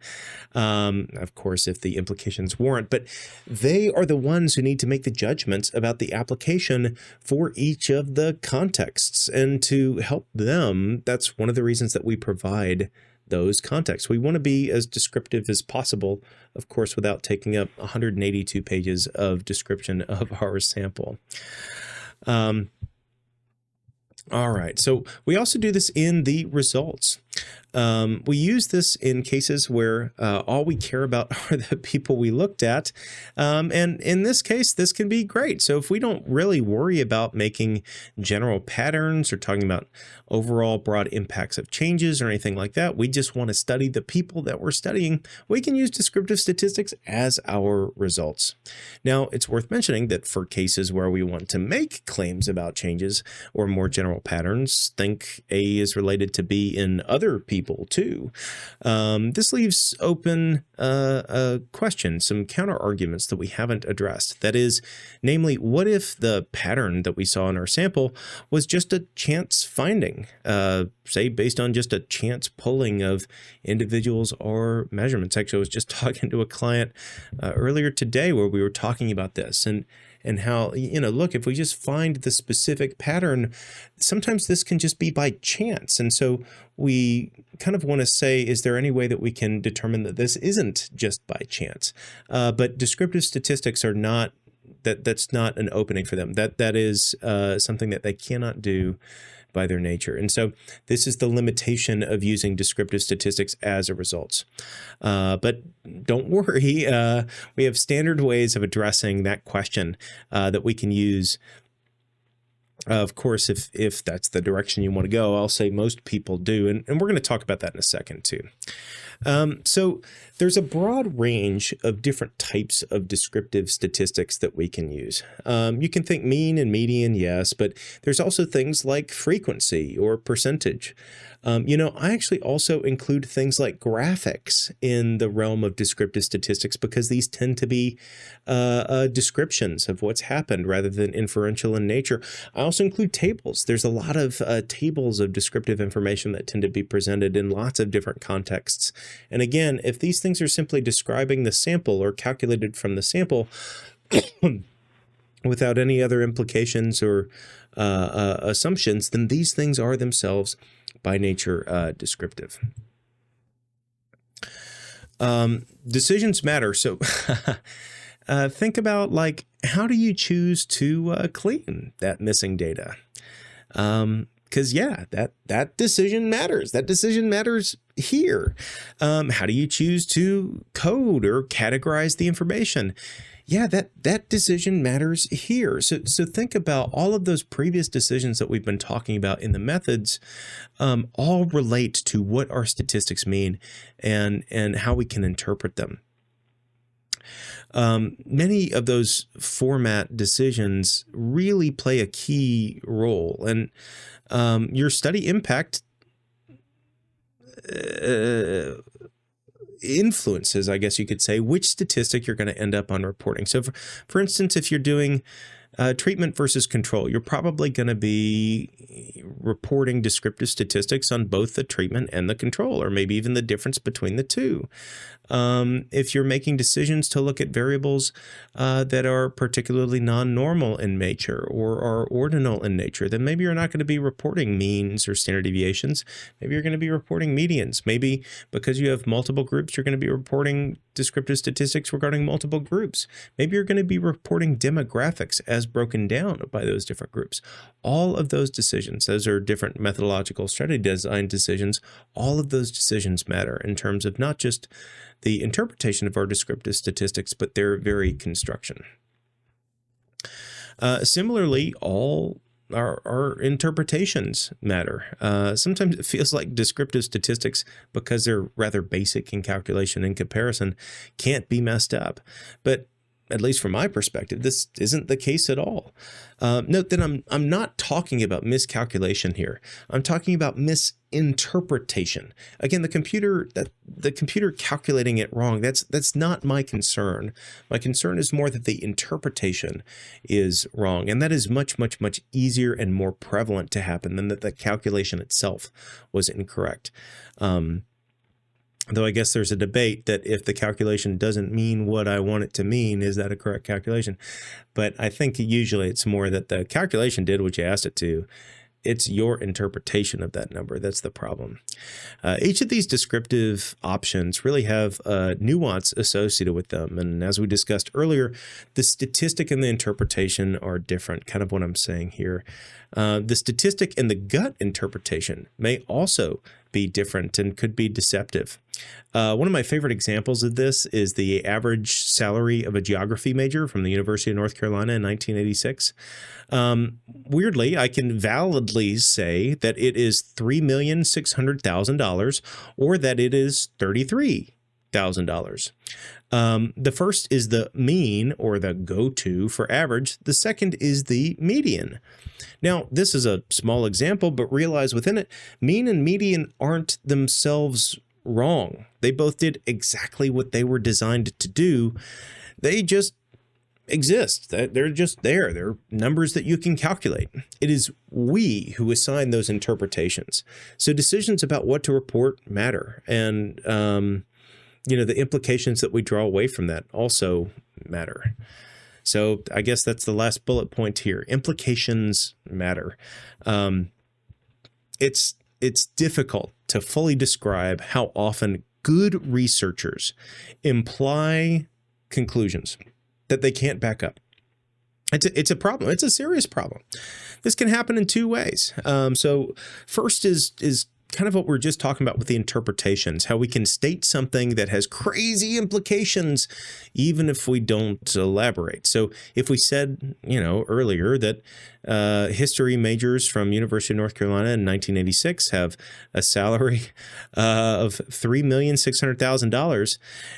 Speaker 1: of course, if the implications warrant, but they are the ones who need to make the judgments about the application for each of the contexts. And to help them, that's one of the reasons that we provide those contexts. We want to be as descriptive as possible, of course, without taking up 182 pages of description of our sample. All right, so we also do this in the results. We use this in cases where all we care about are the people we looked at. And in this case, this can be great. So if we don't really worry about making general patterns or talking about overall broad impacts of changes or anything like that, we just want to study the people that we're studying, we can use descriptive statistics as our results. Now, it's worth mentioning that for cases where we want to make claims about changes or more general patterns, think A is related to B in other people too. This leaves open a question, some counter arguments that we haven't addressed. That is, namely, what if the pattern that we saw in our sample was just a chance finding, say based on just a chance pulling of individuals or measurements? Actually, I was just talking to a client earlier today where we were talking about this, and and how, look, if we just find the specific pattern, sometimes this can just be by chance. And so we kind of want to say, is there any way that we can determine that this isn't just by chance? But descriptive statistics are not, that's not an opening for them. That is something that they cannot do by their nature. And so this is the limitation of using descriptive statistics as a result. But don't worry, we have standard ways of addressing that question that we can use. Of course, if that's the direction you want to go, I'll say most people do. And we're going to talk about that in a second too. So there's a broad range of different types of descriptive statistics that we can use. You can think mean and median, yes, but there's also things like frequency or percentage. I actually also include things like graphics in the realm of descriptive statistics because these tend to be descriptions of what's happened rather than inferential in nature. I also include tables. There's a lot of tables of descriptive information that tend to be presented in lots of different contexts. And again, if these things are simply describing the sample or calculated from the sample without any other implications or assumptions, then these things are themselves by nature descriptive. Decisions matter. So think about, like, how do you choose to clean that missing data? Because that decision matters. That decision matters here. How do you choose to code or categorize the information? Yeah, that decision matters here. So think about all of those previous decisions that we've been talking about in the methods, all relate to what our statistics mean and how we can interpret them. Many of those format decisions really play a key role, and your study impact influences, I guess you could say, which statistic you're going to end up on reporting. So for instance, if you're doing treatment versus control, you're probably going to be reporting descriptive statistics on both the treatment and the control, or maybe even the difference between the two. If you're making decisions to look at variables that are particularly non-normal in nature or are ordinal in nature, then maybe you're not going to be reporting means or standard deviations. Maybe you're going to be reporting medians. Maybe because you have multiple groups, you're going to be reporting descriptive statistics regarding multiple groups. Maybe you're going to be reporting demographics as broken down by those different groups. All of those decisions, those are different methodological strategy design decisions. All of those decisions matter in terms of not just the interpretation of our descriptive statistics, but their very construction. Similarly, all our interpretations matter. Sometimes it feels like descriptive statistics, because they're rather basic in calculation and comparison, can't be messed up. But at least from my perspective, this isn't the case at all. Note that I'm not talking about miscalculation here. I'm talking about misinterpretation. Again, the computer calculating it wrong, that's not my concern. My concern is more that the interpretation is wrong, and that is much, much, much easier and more prevalent to happen than that the calculation itself was incorrect. Though I guess there's a debate that if the calculation doesn't mean what I want it to mean, is that a correct calculation? But I think usually it's more that the calculation did what you asked it to. It's your interpretation of that number that's the problem. Each of these descriptive options really have nuance associated with them. And as we discussed earlier, the statistic and the interpretation are different, kind of what I'm saying here. The statistic and the gut interpretation may also be different and could be deceptive. One of my favorite examples of this is the average salary of a geography major from the University of North Carolina in 1986. Weirdly, I can validly say that it is $3,600,000 or that it is $33,000. The first is the mean, or the go-to for average. The second is the median. Now, this is a small example, but realize within it, mean and median aren't themselves wrong. They both did exactly what they were designed to do. They just exist. They're just there. They're numbers that you can calculate. It is we who assign those interpretations. So decisions about what to report matter. And, the implications that we draw away from that also matter. So I guess that's the last bullet point here. Implications matter. It's difficult to fully describe how often good researchers imply conclusions that they can't back up. It's a problem. It's a serious problem. This can happen in two ways. So first is kind of what we're just talking about with the interpretations, how we can state something that has crazy implications, even if we don't elaborate. So if we said, earlier that history majors from University of North Carolina in 1986 have a salary of $3,600,000,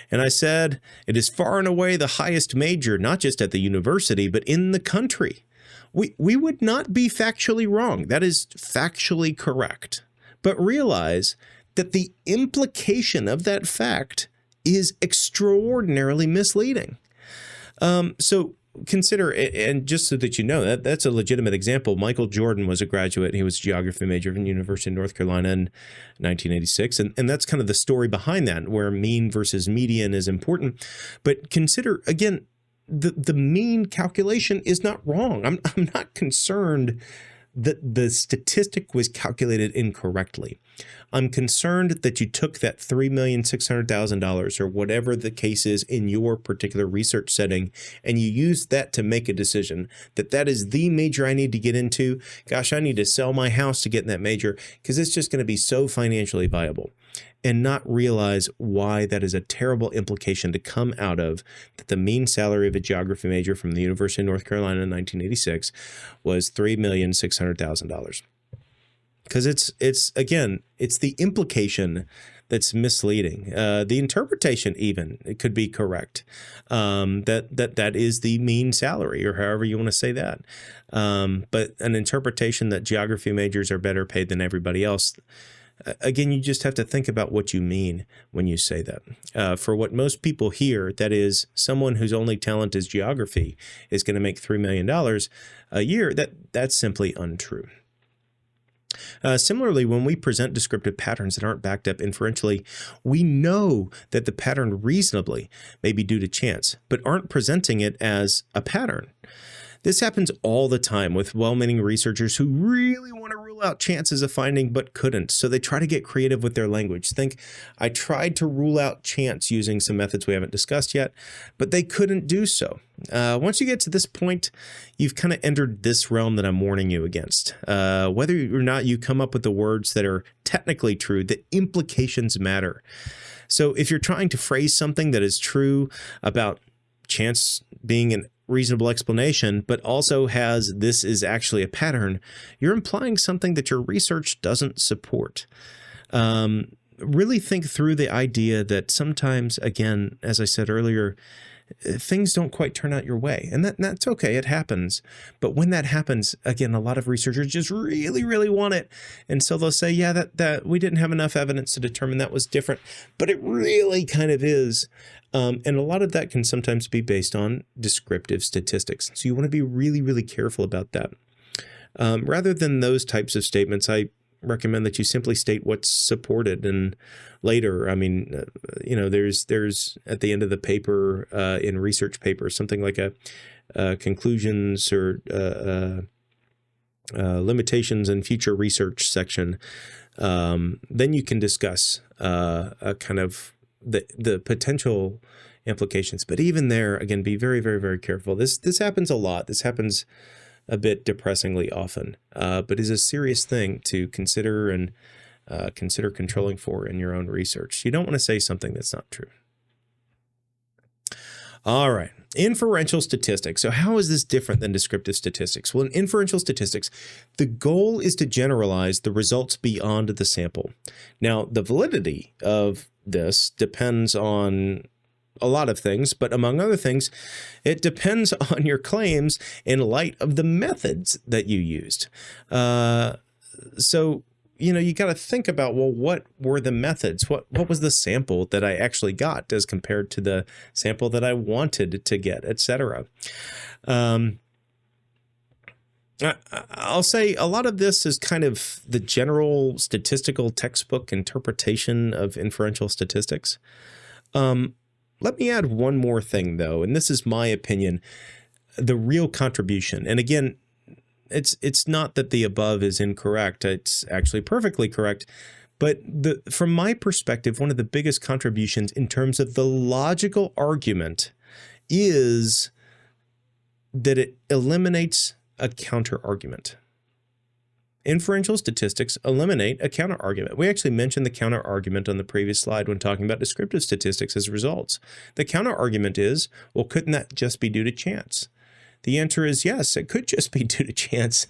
Speaker 1: and I said it is far and away the highest major, not just at the university, but in the country, we would not be factually wrong. That is factually correct. But realize that the implication of that fact is extraordinarily misleading. So consider, and just so that you know, that's a legitimate example. Michael Jordan was a graduate. He was a geography major from the University of North Carolina in 1986. And that's kind of the story behind that, where mean versus median is important. But consider, again, the mean calculation is not wrong. I'm not concerned that the statistic was calculated incorrectly. I'm concerned that you took that $3,600,000 or whatever the case is in your particular research setting, and you used that to make a decision that is the major I need to get into. Gosh, I need to sell my house to get in that major because it's just going to be so financially viable, and not realize why that is a terrible implication to come out of that the mean salary of a geography major from the University of North Carolina in 1986 was $3,600,000. Because it's the implication that's misleading. The interpretation even, it could be correct, that is the mean salary, or however you want to say that. But an interpretation that geography majors are better paid than everybody else, again, you just have to think about what you mean when you say that. For what most people hear, that is, someone whose only talent is geography is going to make $3 million a year, that's simply untrue. Similarly, when we present descriptive patterns that aren't backed up inferentially, we know that the pattern reasonably may be due to chance, but aren't presenting it as a pattern. This happens all the time with well-meaning researchers who really want to rule out chance as a finding but couldn't, so they try to get creative with their language. Think, I tried to rule out chance using some methods we haven't discussed yet, but they couldn't do so. Once you get to this point, you've kind of entered this realm that I'm warning you against. Whether or not you come up with the words that are technically true, the implications matter. So if you're trying to phrase something that is true about chance being an reasonable explanation, but also has this is actually a pattern, you're implying something that your research doesn't support. Really think through the idea that sometimes, again, as I said earlier, things don't quite turn out your way, and that's okay. It happens. But when that happens, again, a lot of researchers just really, really want it. And so they'll say, yeah, that we didn't have enough evidence to determine that was different, but it really kind of is. And a lot of that can sometimes be based on descriptive statistics. So you want to be really, really careful about that. Rather than those types of statements, I recommend that you simply state what's supported. And later, I mean, there's at the end of the paper, in research papers, something like a conclusions or limitations in future research section. Then you can discuss a kind of the potential implications. But even there, again, be very, very, very careful. This happens a lot. This happens a bit depressingly often, but is a serious thing to consider and consider controlling for in your own research. You don't want to say something that's not true. All right. Inferential statistics. So how is this different than descriptive statistics? Well, in inferential statistics, the goal is to generalize the results beyond the sample. Now, the validity of this depends on a lot of things, but among other things, it depends on your claims in light of the methods that you used. So you got to think about, well, what were the methods? What was the sample that I actually got as compared to the sample that I wanted to get, etc. I'll say a lot of this is kind of the general statistical textbook interpretation of inferential statistics. Let me add one more thing, though, and this is my opinion. the real contribution. And again, it's not that the above is incorrect. It's actually perfectly correct. But from my perspective, one of the biggest contributions in terms of the logical argument is that it eliminates a counter argument. Inferential statistics eliminate a counter argument. We actually mentioned the counter argument on the previous slide when talking about descriptive statistics as results. The counter argument is, well, couldn't that just be due to chance? The answer is yes, it could just be due to chance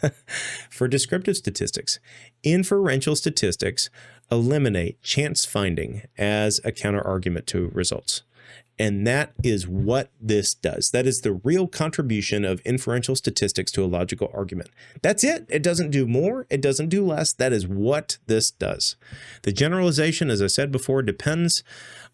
Speaker 1: for descriptive statistics. Inferential statistics eliminate chance finding as a counter argument to results. And that is what this does. That is the real contribution of inferential statistics to a logical argument. That's it. It doesn't do more. It doesn't do less. That is what this does. The generalization, as I said before, depends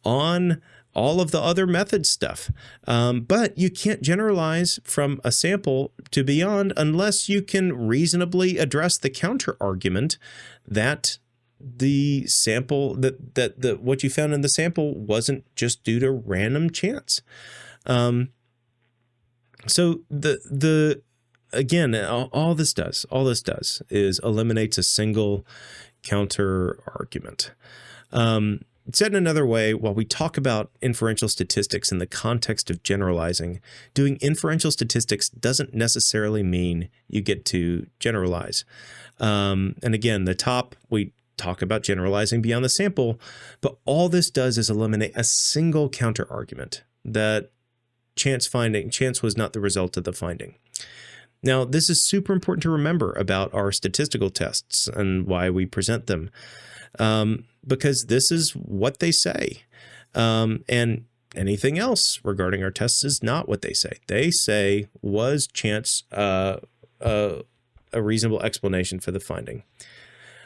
Speaker 1: on all of the other method stuff. But you can't generalize from a sample to beyond unless you can reasonably address the counter argument that the sample, that what you found in the sample wasn't just due to random chance. So again, all this does is eliminates a single counter argument. Said in another way, while we talk about inferential statistics in the context of generalizing, doing inferential statistics doesn't necessarily mean you get to generalize. And again, we talk about generalizing beyond the sample, but all this does is eliminate a single counter argument that chance was not the result of the finding. Now, this is super important to remember about our statistical tests and why we present them. Because this is what they say. And anything else regarding our tests is not what they say. They say, was chance a reasonable explanation for the finding?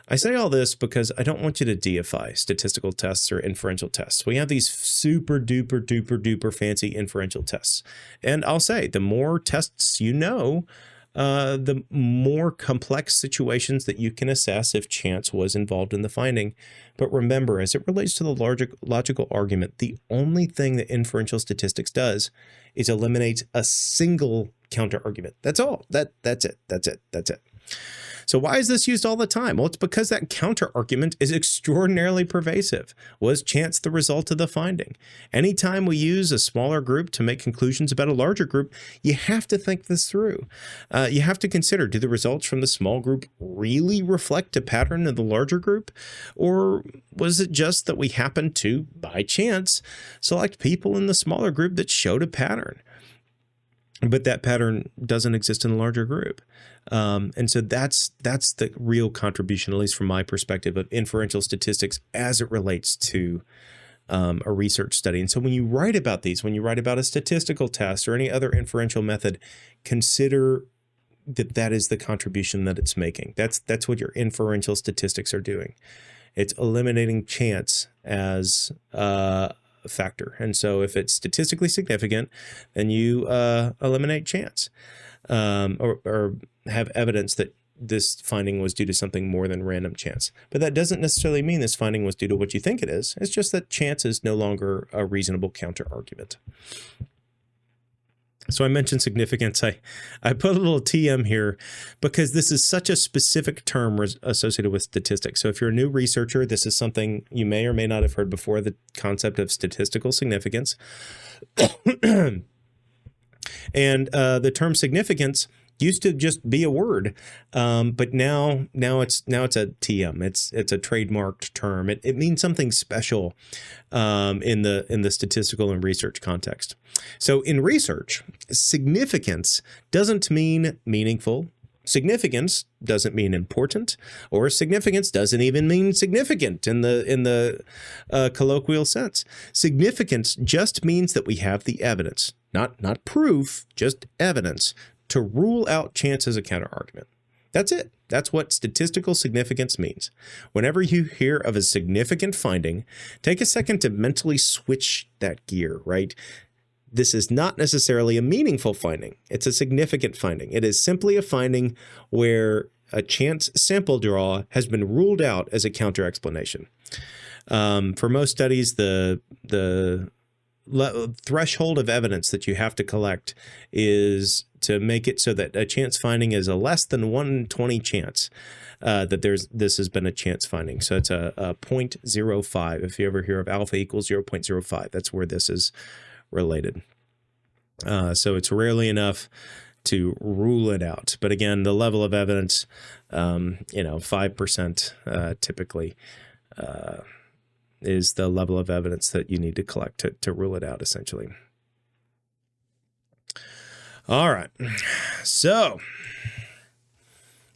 Speaker 1: I say all this because I don't want you to deify statistical tests or inferential tests. We have these super duper fancy inferential tests. And I'll say, the more tests you know, the more complex situations that you can assess if chance was involved in the finding. But remember, as it relates to the logical argument, the only thing that inferential statistics does is eliminates a single counter argument. That's all. That's it. So why is this used all the time? Well, it's because that counter argument is extraordinarily pervasive. Was chance the result of the finding? Anytime we use a smaller group to make conclusions about a larger group, you have to think this through. You have to consider, do the results from the small group really reflect a pattern in the larger group? Or was it just that we happened to, by chance, select people in the smaller group that showed a pattern? But that pattern doesn't exist in the larger group. And so that's the real contribution, at least from my perspective, of inferential statistics as it relates to a research study. And so when you write about these, when you write about a statistical test or any other inferential method, consider that is the contribution that it's making. That's what your inferential statistics are doing. It's eliminating chance as factor. And so if it's statistically significant, then you eliminate chance or have evidence that this finding was due to something more than random chance. But that doesn't necessarily mean this finding was due to what you think it is. It's just that chance is no longer a reasonable counter argument. So I mentioned significance. I put a little TM here because this is such a specific term associated with statistics. So if you're a new researcher, this is something you may or may not have heard before, the concept of statistical significance. And the term significance used to just be a word, but now it's a TM. It's a trademarked term. It means something special in the statistical and research context. So in research, significance doesn't mean meaningful. Significance doesn't mean important, or significance doesn't even mean significant in the colloquial sense. Significance just means that we have the evidence, not proof, just evidence to rule out chance as a counterargument. That's it. That's what statistical significance means. Whenever you hear of a significant finding, take a second to mentally switch that gear, right? This is not necessarily a meaningful finding. It's a significant finding. It is simply a finding where a chance sample draw has been ruled out as a counter explanation. For most studies, the threshold of evidence that you have to collect is to make it so that a chance finding is a less than 1 in 20 chance that this has been a chance finding. So it's a 0.05. If you ever hear of alpha equals 0.05, that's where this is related. So it's rarely enough to rule it out. But again, the level of evidence, 5% typically is the level of evidence that you need to collect to rule it out, essentially. All right. So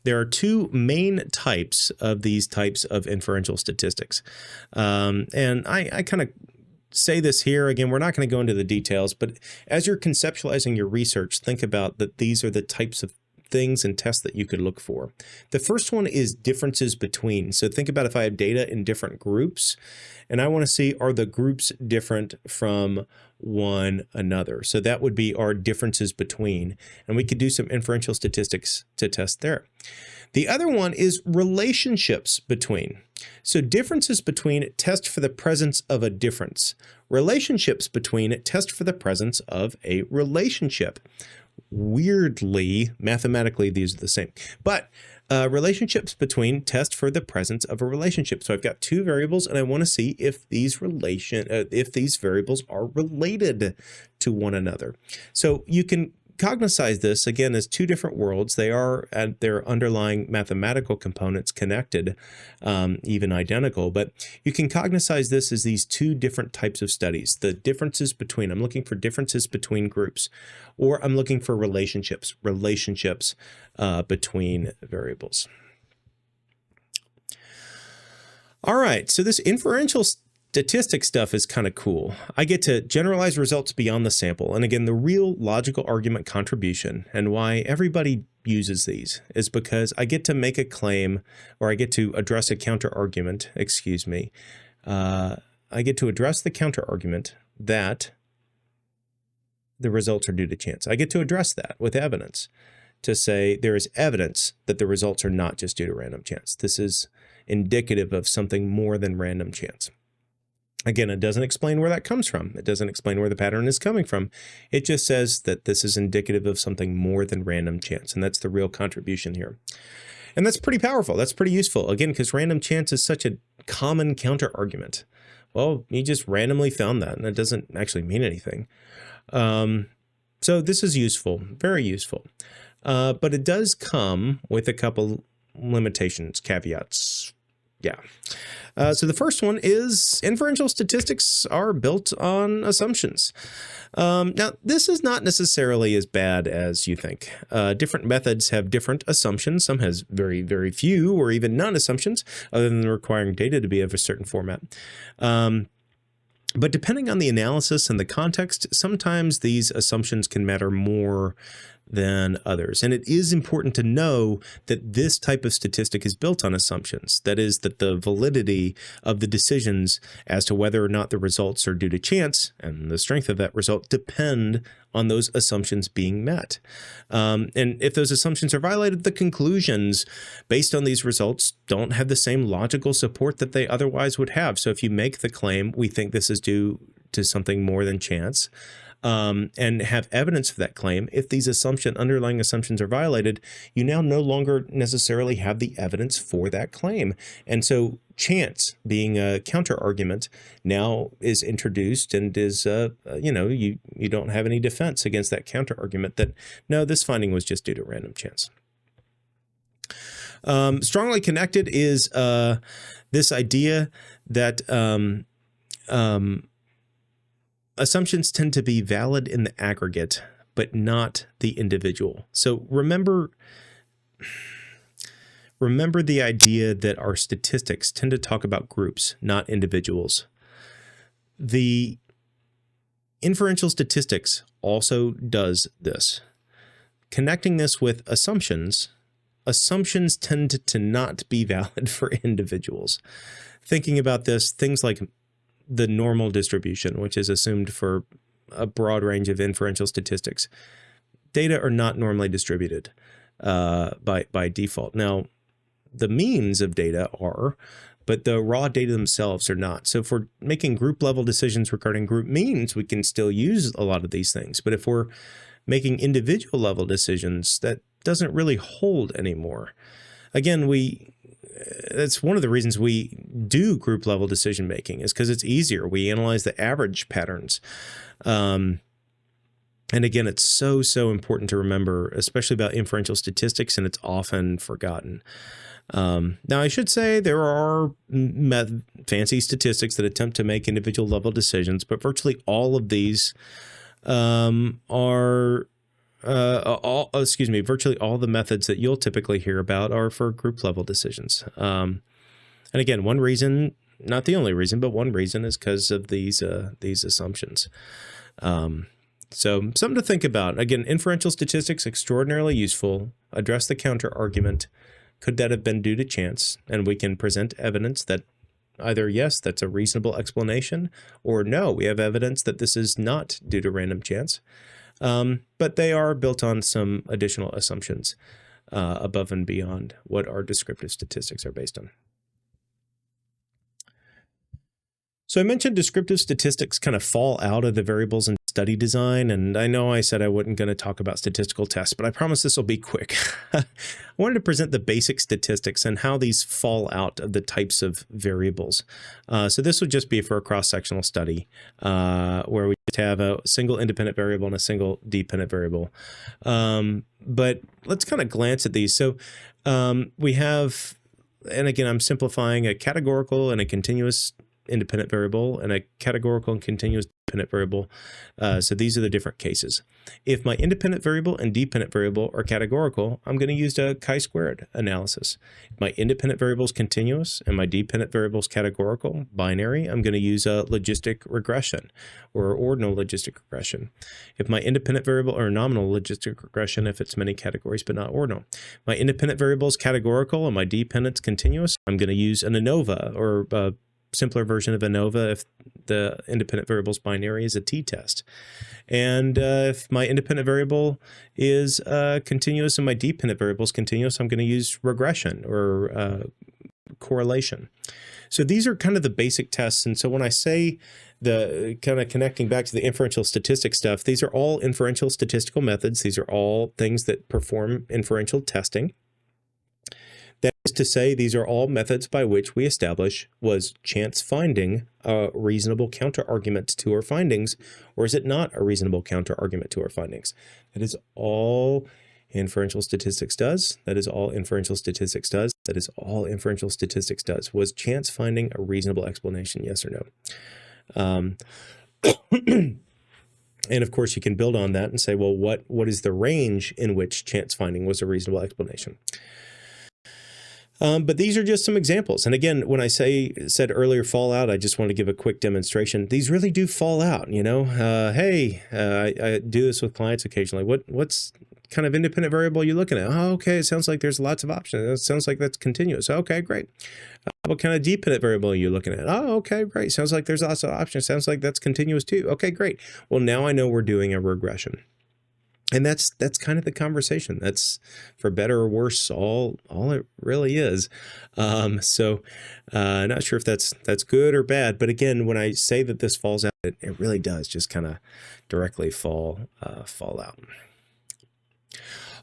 Speaker 1: there are two main types of these types of inferential statistics. And I kind of say this here. Again, we're not going to go into the details, but as you're conceptualizing your research, think about that these are the types of things and tests that you could look for. The first one is differences between. So think about if I have data in different groups and I want to see, are the groups different from one another? So that would be our differences between, and we could do some inferential statistics to test there. The other one is relationships between. So differences between, test for the presence of a difference. Relationships between, test for the presence of a relationship. Weirdly, mathematically, these are the same. But relationships between, test for the presence of a relationship. So I've got two variables, and I want to see if these variables are related to one another. So you can cognize this again as two different worlds. They are at their underlying mathematical components connected, even identical, but you can cognize this as these two different types of studies. The differences between, I'm looking for differences between groups, or I'm looking for relationships between variables. All right, so this inferential statistics stuff is kind of cool. I get to generalize results beyond the sample. And again, the real logical argument contribution and why everybody uses these is because I get to make a claim, or I get to address a counter argument, I get to address the counter argument that the results are due to chance. I get to address that with evidence to say there is evidence that the results are not just due to random chance. This is indicative of something more than random chance. Again, it doesn't explain where that comes from. It doesn't explain where the pattern is coming from. It just says that this is indicative of something more than random chance, and that's the real contribution here. And that's pretty powerful. That's pretty useful. Again, because random chance is such a common counter-argument. Well, you just randomly found that, and it doesn't actually mean anything. So this is useful, very useful. But it does come with a couple limitations, caveats. Yeah. So the first one is inferential statistics are built on assumptions. Now, this is not necessarily as bad as you think. Different methods have different assumptions. Some has very, very few or even none assumptions other than requiring data to be of a certain format. But depending on the analysis and the context, sometimes these assumptions can matter more than others. And it is important to know that this type of statistic is built on assumptions. That is, that the validity of the decisions as to whether or not the results are due to chance and the strength of that result depend on those assumptions being met. And if those assumptions are violated, the conclusions based on these results don't have the same logical support that they otherwise would have. So if you make the claim, we think this is due to something more than chance, and have evidence for that claim, if these underlying assumptions are violated, you now no longer necessarily have the evidence for that claim. And so chance, being a counter argument, now is introduced and is, you don't have any defense against that counter argument that, no, this finding was just due to random chance. Strongly connected is this idea that assumptions tend to be valid in the aggregate, but not the individual. So remember the idea that our statistics tend to talk about groups, not individuals. The inferential statistics also does this. Connecting this with assumptions tend to not be valid for individuals. Thinking about this, things like the normal distribution, which is assumed for a broad range of inferential statistics. Data are not normally distributed by default. Now, the means of data are, but the raw data themselves are not. So if we're making group level decisions regarding group means, we can still use a lot of these things. But if we're making individual level decisions, that doesn't really hold anymore. Again, that's one of the reasons we do group level decision making, is because it's easier. We analyze the average patterns. And again, it's so important to remember, especially about inferential statistics, and it's often forgotten. Now, I should say there are fancy statistics that attempt to make individual level decisions, but virtually all of these virtually all the methods that you'll typically hear about are for group level decisions. And again, one reason, not the only reason, but one reason is because of these assumptions. So something to think about. Again, inferential statistics, extraordinarily useful. Address the counter argument. Could that have been due to chance? And we can present evidence that either, yes, that's a reasonable explanation, or no, we have evidence that this is not due to random chance. But they are built on some additional assumptions above and beyond what our descriptive statistics are based on. So I mentioned descriptive statistics kind of fall out of the variables in study design, and I know I said I wasn't going to talk about statistical tests, but I promise this will be quick. I wanted to present the basic statistics and how these fall out of the types of variables. So this would just be for a cross-sectional study where we just have a single independent variable and a single dependent variable. But let's kind of glance at these. So we have, and again, I'm simplifying, a categorical and a continuous independent variable and a categorical and continuous dependent variable. So these are the different cases. If my independent variable and dependent variable are categorical, I'm going to use a chi-squared analysis. If my independent variable is continuous and my dependent variable is categorical, binary, I'm going to use a logistic regression or ordinal logistic regression. If my independent variable or nominal logistic regression, if it's many categories but not ordinal. My independent variable is categorical and my dependent is continuous, I'm going to use an ANOVA, or a simpler version of ANOVA if the independent variable is binary, is a t-test. And if my independent variable is continuous and my dependent variable is continuous, I'm going to use regression or correlation. So these are kind of the basic tests. And so when I say the kind of connecting back to the inferential statistics stuff, these are all inferential statistical methods. These are all things that perform inferential testing. That is to say, these are all methods by which we establish, was chance finding a reasonable counter-argument to our findings, or is it not a reasonable counter-argument to our findings? That is all inferential statistics does. That is all inferential statistics does. That is all inferential statistics does. Was chance finding a reasonable explanation, yes or no? And of course, you can build on that and say, well, what is the range in which chance finding was a reasonable explanation? But these are just some examples. And again, when I said earlier fall out, I just want to give a quick demonstration. These really do fall out, you know. Hey, I do this with clients occasionally. What's kind of independent variable you're looking at? Oh, okay, it sounds like there's lots of options. It sounds like that's continuous. Okay, great. What kind of dependent variable are you looking at? Oh, okay, great. Sounds like there's lots of options. Sounds like that's continuous too. Okay, great. Well, now I know we're doing a regression. And that's kind of the conversation. That's, for better or worse, all it really is. Not sure if that's good or bad. But again, when I say that this falls out, it really does just kind of directly fall out.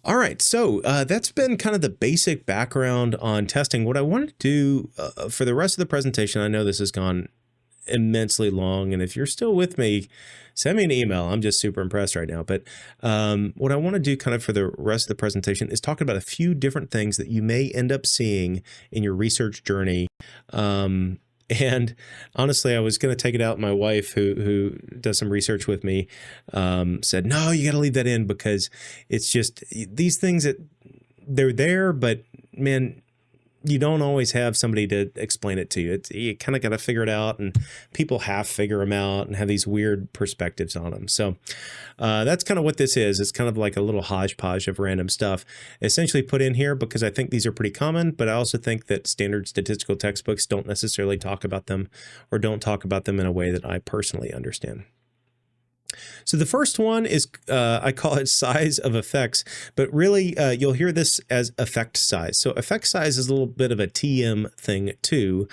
Speaker 1: All right, so that's been kind of the basic background on testing. What I wanted to do for the rest of the presentation, I know this has gone immensely long, and if you're still with me, send me an email. I'm just super impressed right now. But what I want to do kind of for the rest of the presentation is talk about a few different things that you may end up seeing in your research journey. And honestly, I was going to take it out. My wife, who does some research with me, said, no, you got to leave that in, because it's just these things that they're there, but man, you don't always have somebody to explain it to you. You kind of got to figure it out, and people half figure them out and have these weird perspectives on them. So that's kind of what this is. It's kind of like a little hodgepodge of random stuff essentially put in here because I think these are pretty common, but I also think that standard statistical textbooks don't necessarily talk about them, or don't talk about them in a way that I personally understand. So the first one is, I call it size of effects, but really you'll hear this as effect size. So effect size is a little bit of a TM thing too,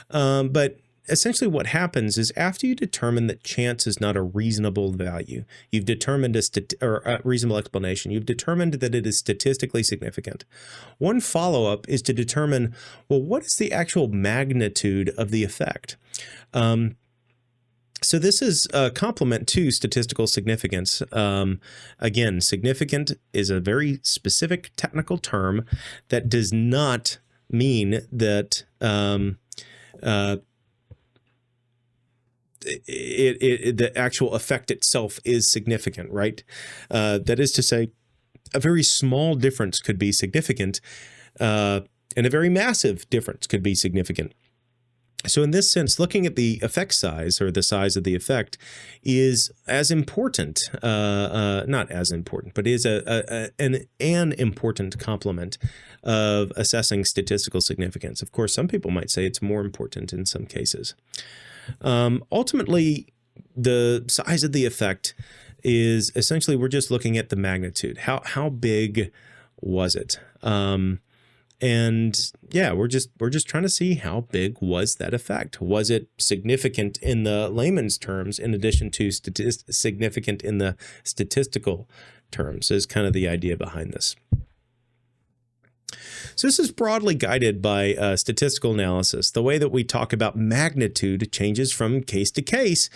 Speaker 1: but essentially what happens is after you determine that chance is not a reasonable value, you've determined a reasonable explanation, you've determined that it is statistically significant. One follow-up is to determine, well, what is the actual magnitude of the effect? So this is a complement to statistical significance. Again, significant is a very specific technical term that does not mean that the actual effect itself is significant, right? That is to say, a very small difference could be significant, and a very massive difference could be significant. So in this sense, looking at the effect size, or the size of the effect, is as important, not as important, but is an important complement of assessing statistical significance. Of course, some people might say it's more important in some cases. Ultimately, the size of the effect is essentially, we're just looking at the magnitude. How big was it? And yeah, we're just trying to see how big was that effect. Was it significant in the layman's terms, in addition to significant in the statistical terms, is kind of the idea behind this. So this is broadly guided by statistical analysis. The way that we talk about magnitude changes from case to case.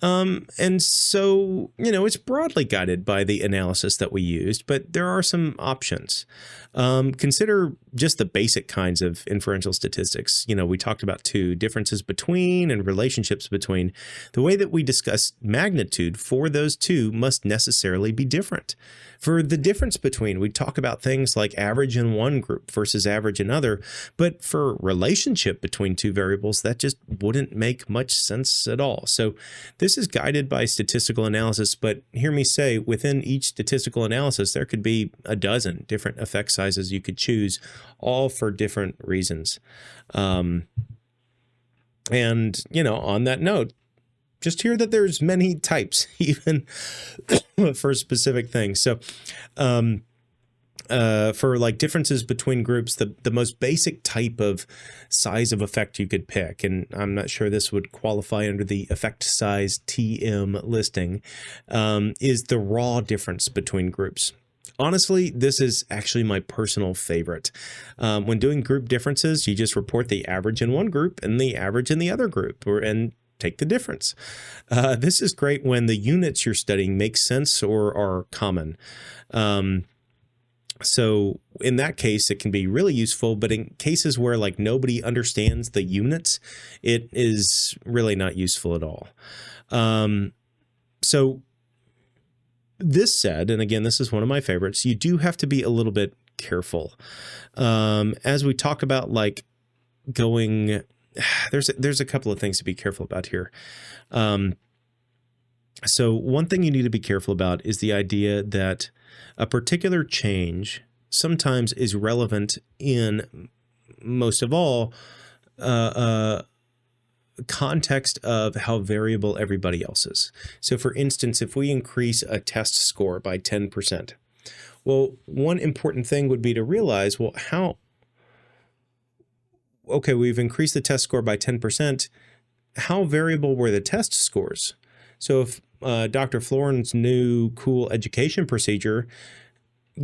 Speaker 1: And so, it's broadly guided by the analysis that we used, but there are some options. Consider just the basic kinds of inferential statistics. We talked about two: differences between and relationships between. The way that we discuss magnitude for those two must necessarily be different. For the difference between, we talk about things like average in one group versus average in other, but for relationship between two variables, that just wouldn't make much sense at all. So this is guided by statistical analysis, but hear me say, within each statistical analysis, there could be a dozen different effect sizes you could choose, all for different reasons. And, on that note, just hear that there's many types, even for specific things. So for like differences between groups, the most basic type of size of effect you could pick, and I'm not sure this would qualify under the effect size TM listing, is the raw difference between groups. Honestly, this is actually my personal favorite. When doing group differences, you just report the average in one group and the average in the other group, and take the difference. This is great when the units you're studying make sense or are common. So in that case, it can be really useful, but in cases where like nobody understands the units, it is really not useful at all. So this said, and again, this is one of my favorites, you do have to be a little bit careful. As we talk about like going, there's a couple of things to be careful about here. So one thing you need to be careful about is the idea that a particular change sometimes is relevant in, most of all, context of how variable everybody else is. So for instance, if we increase a test score by 10%, well, one important thing would be to realize, well, okay, we've increased the test score by 10%. How variable were the test scores? So if Dr. Florin's new cool education procedure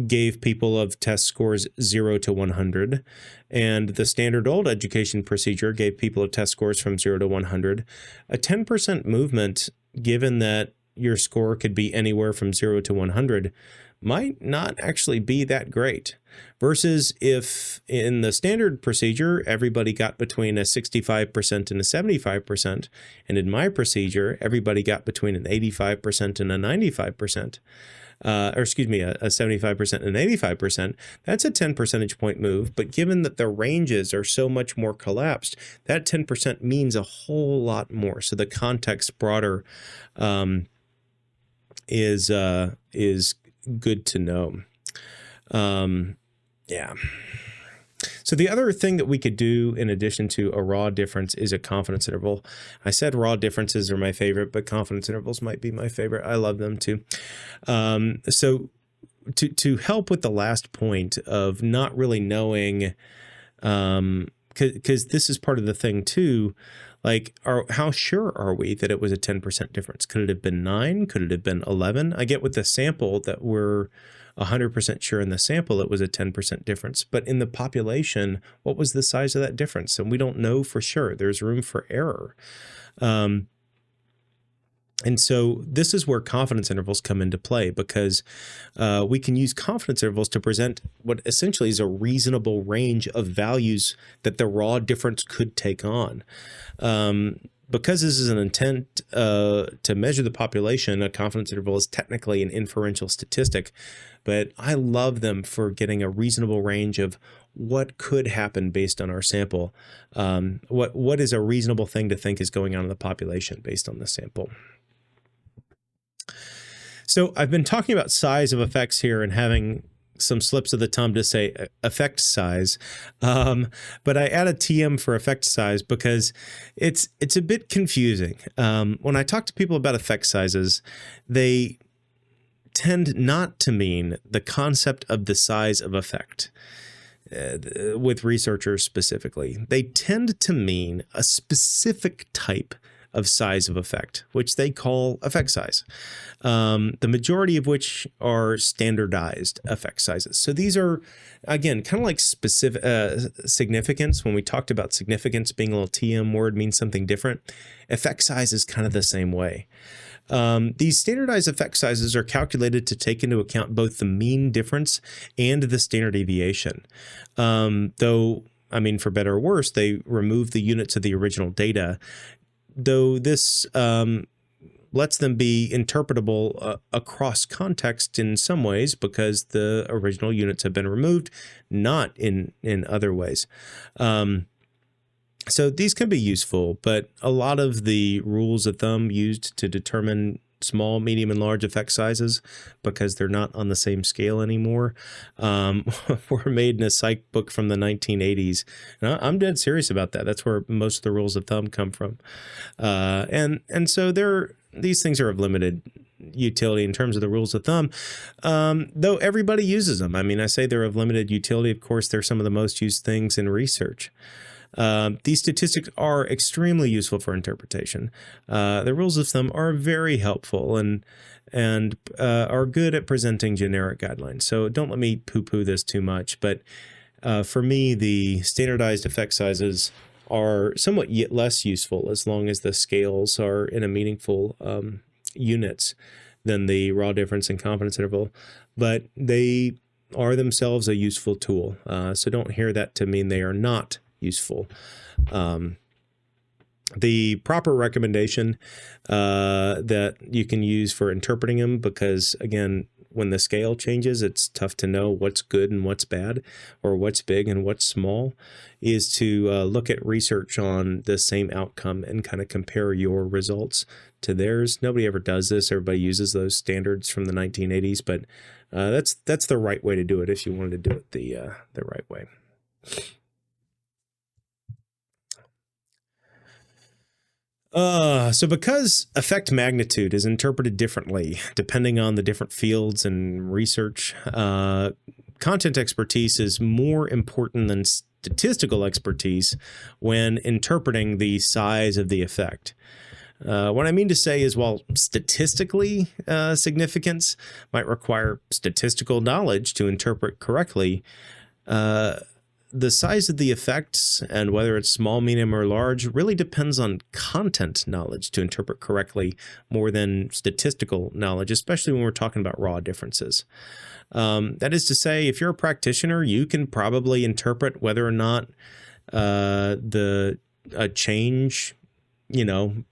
Speaker 1: gave people of test scores 0 to 100, and the standard old education procedure gave people of test scores from 0 to 100, a 10% movement, given that your score could be anywhere from 0 to 100, might not actually be that great. Versus if in the standard procedure, everybody got between a 65% and a 75%, and in my procedure, everybody got between an 85% and a 95%, a 75% and an 85%, that's a 10 percentage point move. But given that the ranges are so much more collapsed, that 10% means a whole lot more. So the context broader is good to know. Yeah. So the other thing that we could do in addition to a raw difference is a confidence interval. I said raw differences are my favorite, but confidence intervals might be my favorite. I love them too. So to help with the last point of not really knowing, because this is part of the thing too, Like, how sure are we that it was a 10% difference? Could it have been 9? Could it have been 11? I get with the sample that we're 100% sure in the sample it was a 10% difference. But in the population, what was the size of that difference? And we don't know for sure. There's room for error. And so this is where confidence intervals come into play, because we can use confidence intervals to present what essentially is a reasonable range of values that the raw difference could take on. Because this is an intent to measure the population, a confidence interval is technically an inferential statistic, but I love them for getting a reasonable range of what could happen based on our sample. What is a reasonable thing to think is going on in the population based on the sample? So I've been talking about size of effects here and having some slips of the tongue to say effect size, but I add a TM for effect size because it's a bit confusing. When I talk to people about effect sizes, they tend not to mean the concept of the size of effect. With researchers specifically, they tend to mean a specific type of size of effect, which they call effect size, the majority of which are standardized effect sizes. So these are, again, kind of like specific significance. When we talked about significance being a little TM word means something different, effect size is kind of the same way. These standardized effect sizes are calculated to take into account both the mean difference and the standard deviation. Though, I mean, for better or worse, they remove the units of the original data, though this lets them be interpretable across context in some ways because the original units have been removed, not in other ways. So these can be useful, but a lot of the rules of thumb used to determine small, medium, and large effect sizes, because they're not on the same scale anymore, were made in a psych book from the 1980s. And I'm dead serious about that. That's where most of the rules of thumb come from. And so these things are of limited utility in terms of the rules of thumb, though everybody uses them. I mean, I say they're of limited utility. Of course, they're some of the most used things in research. These statistics are extremely useful for interpretation. The rules of thumb are very helpful and are good at presenting generic guidelines. So don't let me poo-poo this too much. But for me, the standardized effect sizes are somewhat less useful as long as the scales are in a meaningful units than the raw difference and confidence interval. But they are themselves a useful tool. So don't hear that to mean they are not useful. The proper recommendation that you can use for interpreting them, because again, when the scale changes, it's tough to know what's good and what's bad, or what's big and what's small, is to look at research on the same outcome and kind of compare your results to theirs. Nobody ever does this. Everybody uses those standards from the 1980s, but that's the right way to do it if you wanted to do it the right way. So because effect magnitude is interpreted differently depending on the different fields and research, content expertise is more important than statistical expertise when interpreting the size of the effect. What I mean to say is, while statistically significance might require statistical knowledge to interpret correctly, the size of the effects and whether it's small, medium, or large really depends on content knowledge to interpret correctly more than statistical knowledge, especially when we're talking about raw differences. That is to say, if you're a practitioner, you can probably interpret whether or not a change,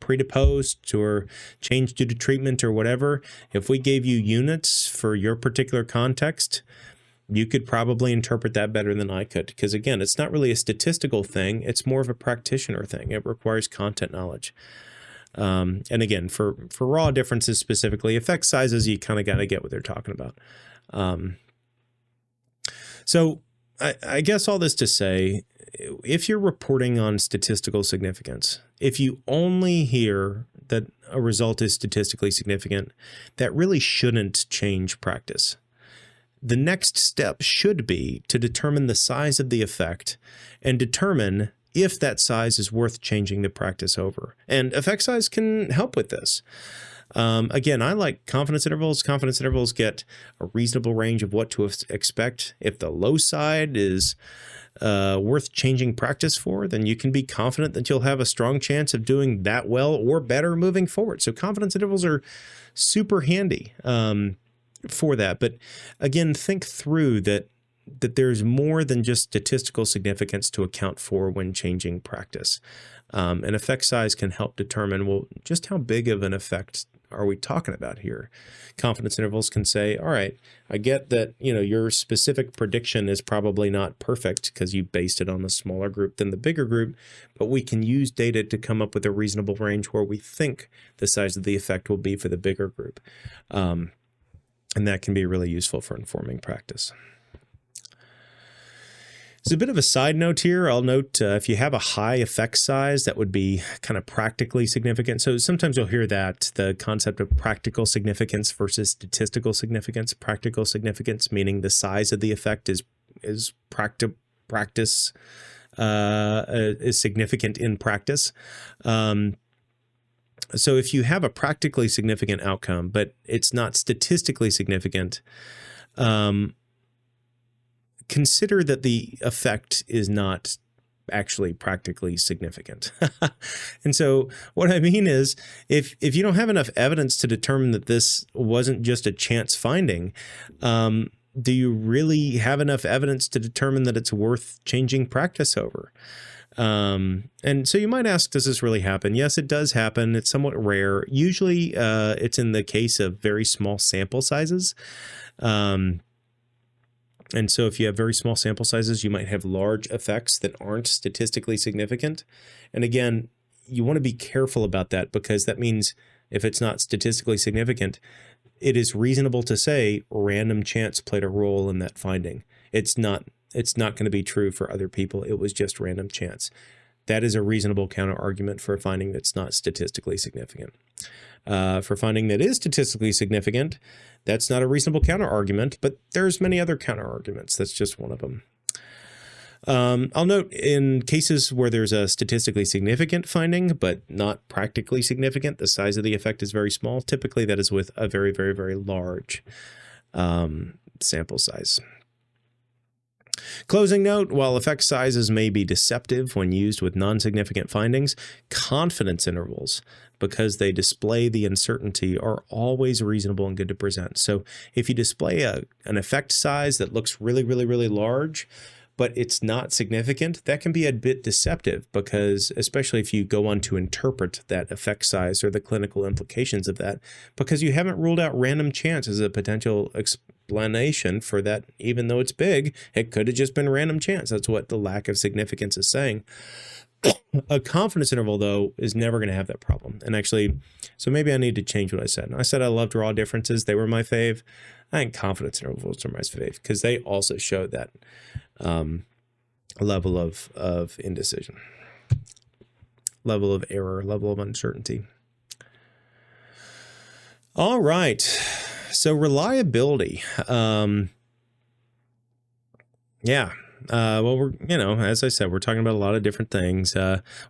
Speaker 1: pre to post or change due to treatment or whatever, if we gave you units for your particular context, you could probably interpret that better than I could, because again, it's not really a statistical thing. It's more of a practitioner thing. It requires content knowledge. And again, for raw differences specifically, effect sizes, you kind of got to get what they're talking about. So I guess all this to say, if you're reporting on statistical significance, if you only hear that a result is statistically significant, that really shouldn't change practice. The next step should be to determine the size of the effect and determine if that size is worth changing the practice over. And effect size can help with this. Again, I like confidence intervals. Confidence intervals get a reasonable range of what to expect. If the low side is worth changing practice for, then you can be confident that you'll have a strong chance of doing that well or better moving forward. So confidence intervals are super handy for that. But again, think through that there's more than just statistical significance to account for when changing practice. And effect size can help determine, well, just how big of an effect are we talking about here? Confidence intervals can say, all right, I get that, your specific prediction is probably not perfect because you based it on a smaller group than the bigger group, but we can use data to come up with a reasonable range where we think the size of the effect will be for the bigger group. And that can be really useful for informing practice. As a bit of a side note here, I'll note if you have a high effect size, that would be kind of practically significant. So sometimes you'll hear that, the concept of practical significance versus statistical significance. Practical significance meaning the size of the effect is significant in practice. So if you have a practically significant outcome, but it's not statistically significant, consider that the effect is not actually practically significant. And so what I mean is, if you don't have enough evidence to determine that this wasn't just a chance finding, do you really have enough evidence to determine that it's worth changing practice over? And so you might ask, does this really happen? Yes, it does happen. It's somewhat rare. Usually it's in the case of very small sample sizes. And so if you have very small sample sizes, you might have large effects that aren't statistically significant. And again, you want to be careful about that, because that means if it's not statistically significant, it is reasonable to say random chance played a role in that finding. It's not going to be true for other people. It was just random chance. That is a reasonable counter argument for a finding that's not statistically significant. For a finding that is statistically significant, that's not a reasonable counter argument, but there's many other counter arguments. That's just one of them. I'll note in cases where there's a statistically significant finding, but not practically significant, the size of the effect is very small. Typically, that is with a very, very, very large sample size. Closing note, while effect sizes may be deceptive when used with non-significant findings, confidence intervals, because they display the uncertainty, are always reasonable and good to present. So if you display an effect size that looks really, really, really large, but it's not significant, that can be a bit deceptive, because especially if you go on to interpret that effect size or the clinical implications of that, because you haven't ruled out random chance as a potential explanation for that. Even though it's big, it could have just been random chance. That's what the lack of significance is saying. A confidence interval, though, is never going to have that problem. And actually, so maybe I need to change what I said. I said I loved raw differences. They were my fave. I think confidence intervals are my fave, because they also show that level of indecision, level of error, level of uncertainty. All right. So reliability. Well, as I said, we're talking about a lot of different things.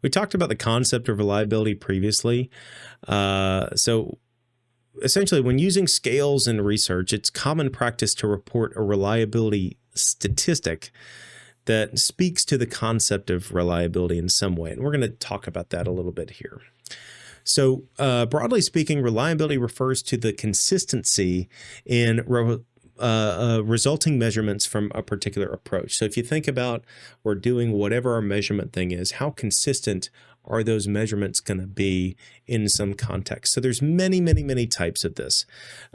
Speaker 1: We talked about the concept of reliability previously. So essentially, when using scales in research, it's common practice to report a reliability statistic that speaks to the concept of reliability in some way. And we're going to talk about that a little bit here. So broadly speaking, reliability refers to the consistency in resulting measurements from a particular approach. So if you think about, we're doing whatever our measurement thing is, how consistent are those measurements going to be in some context? So there's many, many, many types of this.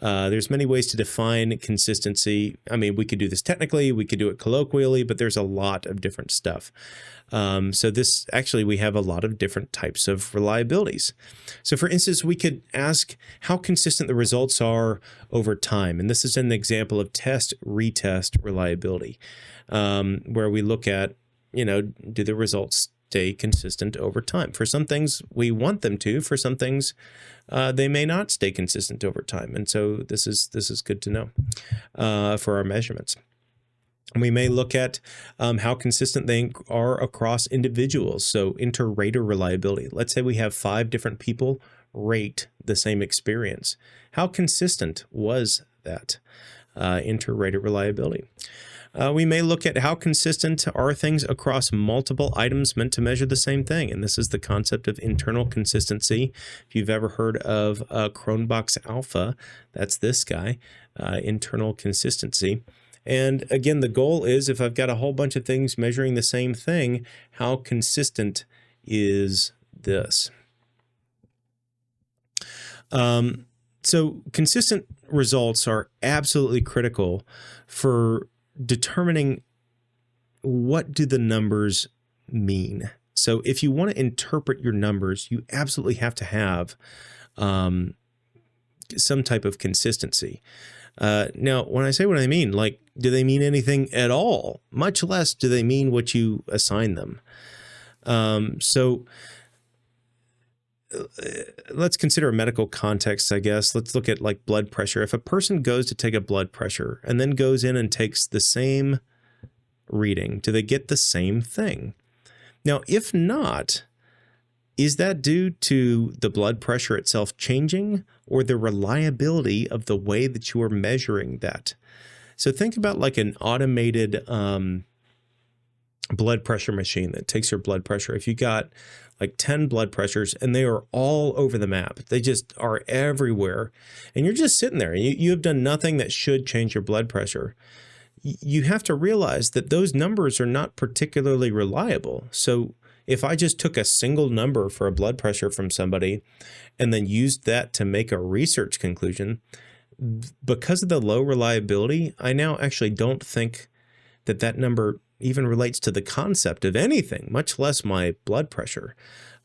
Speaker 1: There's many ways to define consistency. I mean, we could do this technically, we could do it colloquially, but there's a lot of different stuff. So we have a lot of different types of reliabilities. So for instance, we could ask how consistent the results are over time. And this is an example of test-retest reliability, where we look at, do the results stay consistent over time? For some things, we want them to. For some things, they may not stay consistent over time. And so this is good to know for our measurements. We may look at how consistent they are across individuals. So inter-rater reliability. Let's say we have 5 different people rate the same experience. How consistent was that inter-rater reliability? We may look at how consistent are things across multiple items meant to measure the same thing. And this is the concept of internal consistency. If you've ever heard of Cronbach's alpha, that's this guy, internal consistency. And again, the goal is, if I've got a whole bunch of things measuring the same thing, how consistent is this? So consistent results are absolutely critical for determining what do the numbers mean. So if you want to interpret your numbers, you absolutely have to have some type of consistency. Now, when I say what I mean, like, do they mean anything at all? Much less do they mean what you assign them. So let's consider a medical context, I guess. Let's look at like blood pressure. If a person goes to take a blood pressure and then goes in and takes the same reading, do they get the same thing? Now, if not, is that due to the blood pressure itself changing or the reliability of the way that you are measuring that? So think about like an automated blood pressure machine that takes your blood pressure. If you got like 10 blood pressures and they are all over the map, they just are everywhere, and you're just sitting there, you have done nothing that should change your blood pressure, you have to realize that those numbers are not particularly reliable. So if I just took a single number for a blood pressure from somebody and then used that to make a research conclusion, because of the low reliability, I now actually don't think that that number even relates to the concept of anything, much less my blood pressure.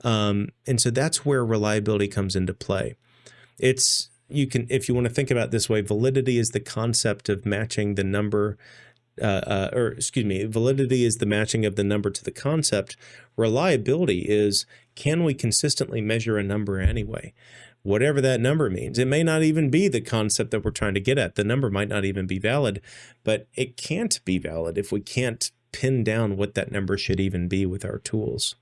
Speaker 1: And so that's where reliability comes into play. If you want to think about it this way, validity is the concept of matching the number, validity is the matching of the number to the concept. Reliability is, can we consistently measure a number anyway? Whatever that number means. It may not even be the concept that we're trying to get at. The number might not even be valid, but it can't be valid if we can't pin down what that number should even be with our tools.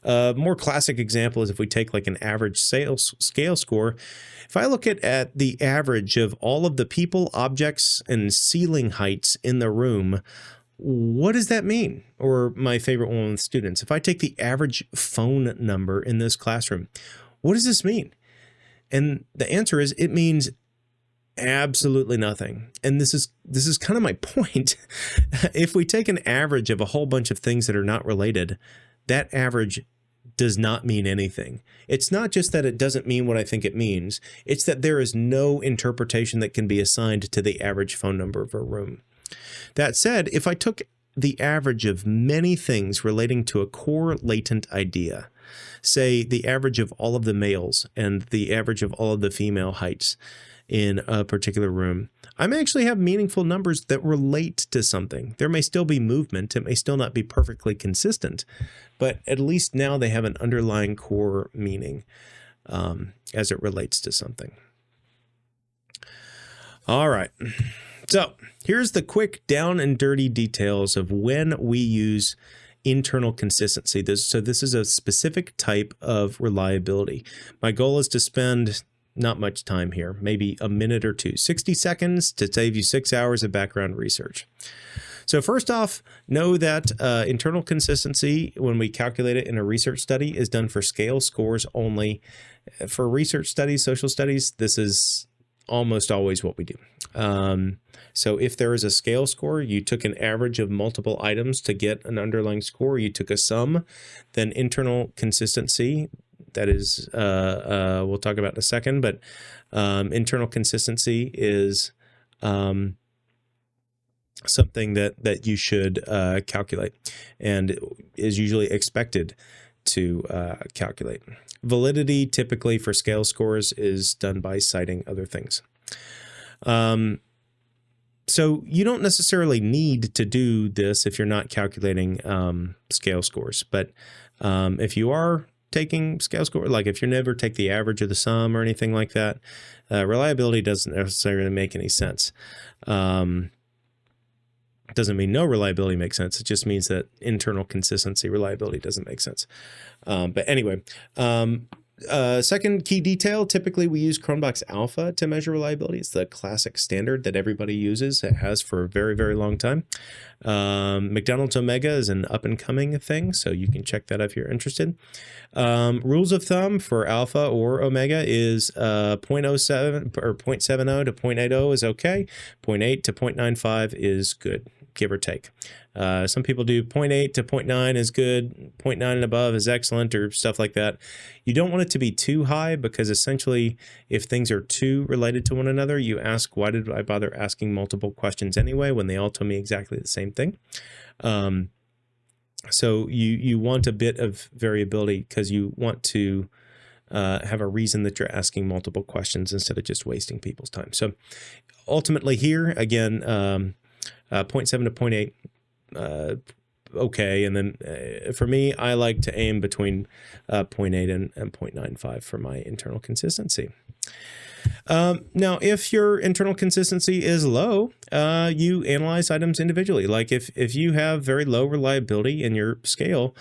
Speaker 1: A more classic example is if we take like an average sales scale score. If I look at the average of all of the people, objects, and ceiling heights in the room, what does that mean? Or my favorite one with students, if I take the average phone number in this classroom, what does this mean? And the answer is, it means absolutely nothing. And this is kind of my point. If we take an average of a whole bunch of things that are not related, that average does not mean anything. It's not just that it doesn't mean what I think it means. It's that there is no interpretation that can be assigned to the average phone number of a room. That said, if I took the average of many things relating to a core latent idea, say the average of all of the males and the average of all of the female heights in a particular room, I may actually have meaningful numbers that relate to something. There may still be movement. It may still not be perfectly consistent, but at least now they have an underlying core meaning as it relates to something. All right. So here's the quick down and dirty details of when we use internal consistency. So this is a specific type of reliability. My goal is to spend not much time here, maybe a minute or two, 60 seconds to save you 6 hours of background research. So first off, know that internal consistency, when we calculate it in a research study, is done for scale scores only. For research studies, social studies, this is almost always what we do. So if there is a scale score, you took an average of multiple items to get an underlying score, you took a sum, then internal consistency, that is, we'll talk about in a second, but internal consistency is something that you should calculate and is usually expected to calculate. Validity, typically for scale scores, is done by citing other things. So you don't necessarily need to do this if you're not calculating scale scores, but if you are taking scale score, like if you never take the average of the sum or anything like that, reliability doesn't necessarily make any sense. Doesn't mean no reliability makes sense. It just means that internal consistency reliability doesn't make sense. But anyway, second key detail, typically we use Cronbach's Alpha to measure reliability. It's the classic standard that everybody uses. It has for a very, very long time. McDonald's Omega is an up and coming thing, so you can check that if you're interested. Rules of thumb for Alpha or Omega is 0.07 or 0.70 to 0.80 is okay. 0.8 to 0.95 is good, give or take. Some people do 0.8 to 0.9 is good, 0.9 and above is excellent, or stuff like that. You don't want it to be too high, because essentially if things are too related to one another, you ask, why did I bother asking multiple questions anyway when they all told me exactly the same thing? So you want a bit of variability, because you want to have a reason that you're asking multiple questions instead of just wasting people's time. So ultimately here, again, 0.7 to 0.8, okay. And then for me, I like to aim between 0.8 and 0.95 for my internal consistency. Now, if your internal consistency is low, you analyze items individually. Like if you have very low reliability in your scale,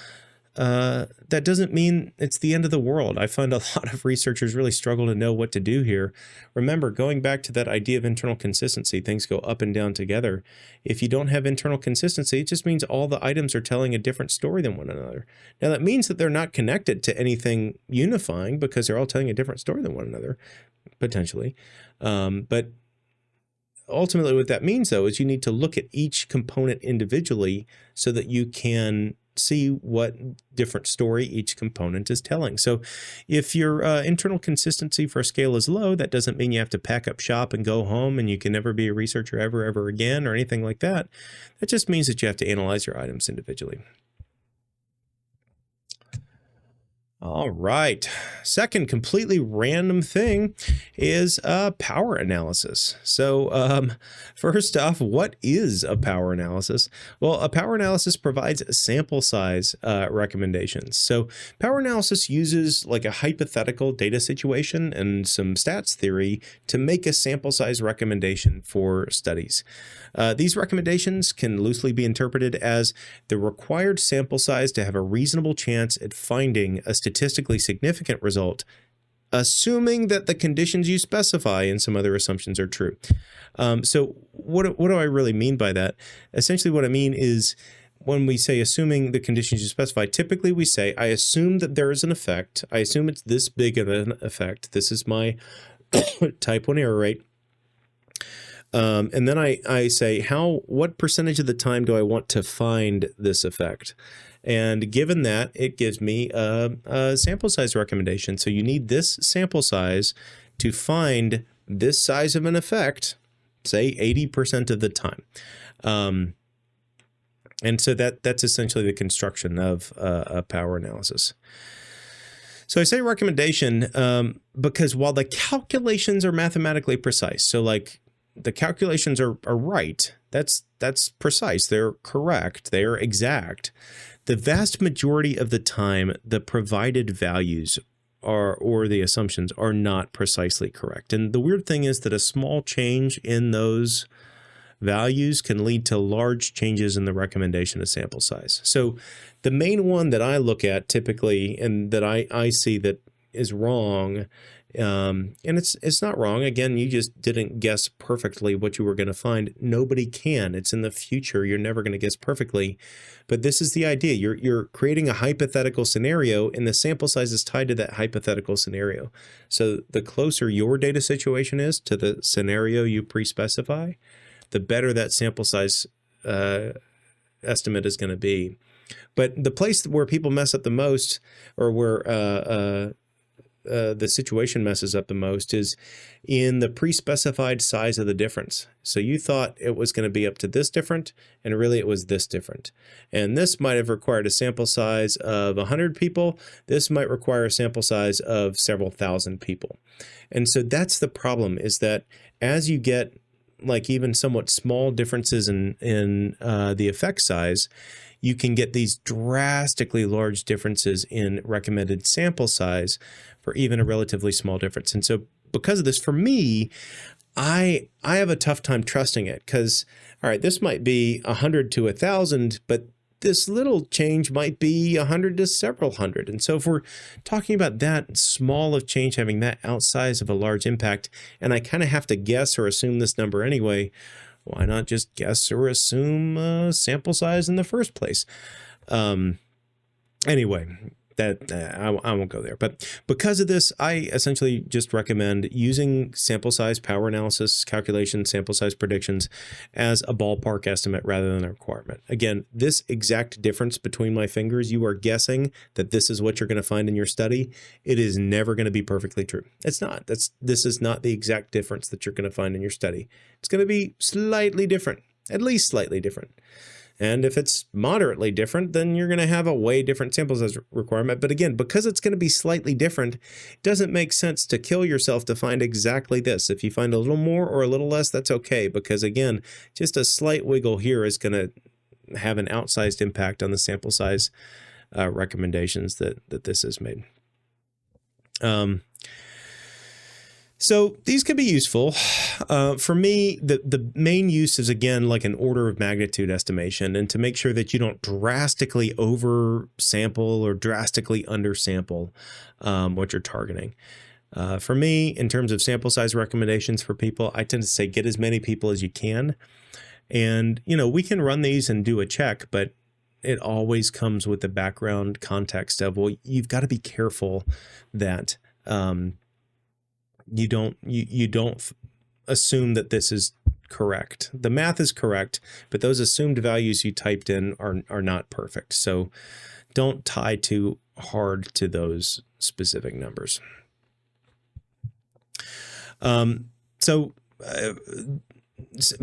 Speaker 1: that doesn't mean it's the end of the world. I find a lot of researchers really struggle to know what to do here. Remember, going back to that idea of internal consistency, things go up and down together. If you don't have internal consistency, it just means all the items are telling a different story than one another. Now, that means that they're not connected to anything unifying, because they're all telling a different story than one another, potentially. But ultimately what that means, though, is you need to look at each component individually so that you can see what different story each component is telling. So if your internal consistency for a scale is low, that doesn't mean you have to pack up shop and go home and you can never be a researcher ever again or anything like that. That just means that you have to analyze your items individually. All right. Second completely random thing is power analysis. So first off, what is a power analysis? Well, a power analysis provides sample size recommendations. So power analysis uses like a hypothetical data situation and some stats theory to make a sample size recommendation for studies. These recommendations can loosely be interpreted as the required sample size to have a reasonable chance at finding a statistically significant result, assuming that the conditions you specify and some other assumptions are true. So what do I really mean by that? Essentially what I mean is, when we say assuming the conditions you specify, typically we say, I assume that there is an effect. I assume it's this big of an effect. This is my type 1 error rate. And then I say, what percentage of the time do I want to find this effect? And given that, it gives me a sample size recommendation. So you need this sample size to find this size of an effect, say 80% of the time. And so that's essentially the construction of a power analysis. So I say recommendation because while the calculations are mathematically precise, so like the calculations are right, that's precise, they're correct, they're exact, the vast majority of the time the provided values or the assumptions are not precisely correct. And the weird thing is that a small change in those values can lead to large changes in the recommendation of sample size. So the main one that I look at typically and that I see that is wrong, and it's not wrong. Again, you just didn't guess perfectly what you were going to find. Nobody can. It's in the future. You're never going to guess perfectly. But this is the idea. You're creating a hypothetical scenario, and the sample size is tied to that hypothetical scenario. So the closer your data situation is to the scenario you pre-specify, the better that sample size estimate is going to be. But the place where people mess up the most, or where the situation messes up the most, is in the pre-specified size of the difference. So you thought it was going to be up to this different, and really it was this different. And this might have required a sample size of 100 people. This might require a sample size of several thousand people. And so that's the problem, is that as you get like even somewhat small differences in the effect size, you can get these drastically large differences in recommended sample size for even a relatively small difference. And so because of this, for me, I have a tough time trusting it, because all right, this might be 100 to 1,000, but this little change might be 100 to several hundred. And so if we're talking about that small of change having that outsize of a large impact, and I kind of have to guess or assume this number anyway, why not just guess or assume sample size in the first place? Anyway, that I won't go there. But because of this, I essentially just recommend using sample size power analysis calculation, sample size predictions as a ballpark estimate rather than a requirement. Again, this exact difference between my fingers, you are guessing that this is what you're going to find in your study. It is never going to be perfectly true. It's not. This is not the exact difference that you're going to find in your study. It's going to be slightly different, at least slightly different. And if it's moderately different, then you're going to have a way different sample size requirement. But again, because it's going to be slightly different, it doesn't make sense to kill yourself to find exactly this. If you find a little more or a little less, that's okay. Because again, just a slight wiggle here is going to have an outsized impact on the sample size recommendations that this has made. So these can be useful. For me, the main use is, again, like an order of magnitude estimation, and to make sure that you don't drastically oversample or drastically undersample what you're targeting. For me, in terms of sample size recommendations for people, I tend to say get as many people as you can. And, we can run these and do a check, but it always comes with the background context of, well, you've got to be careful that you don't assume that this is correct. The math is correct, but those assumed values you typed in are not perfect. So don't tie too hard to those specific numbers.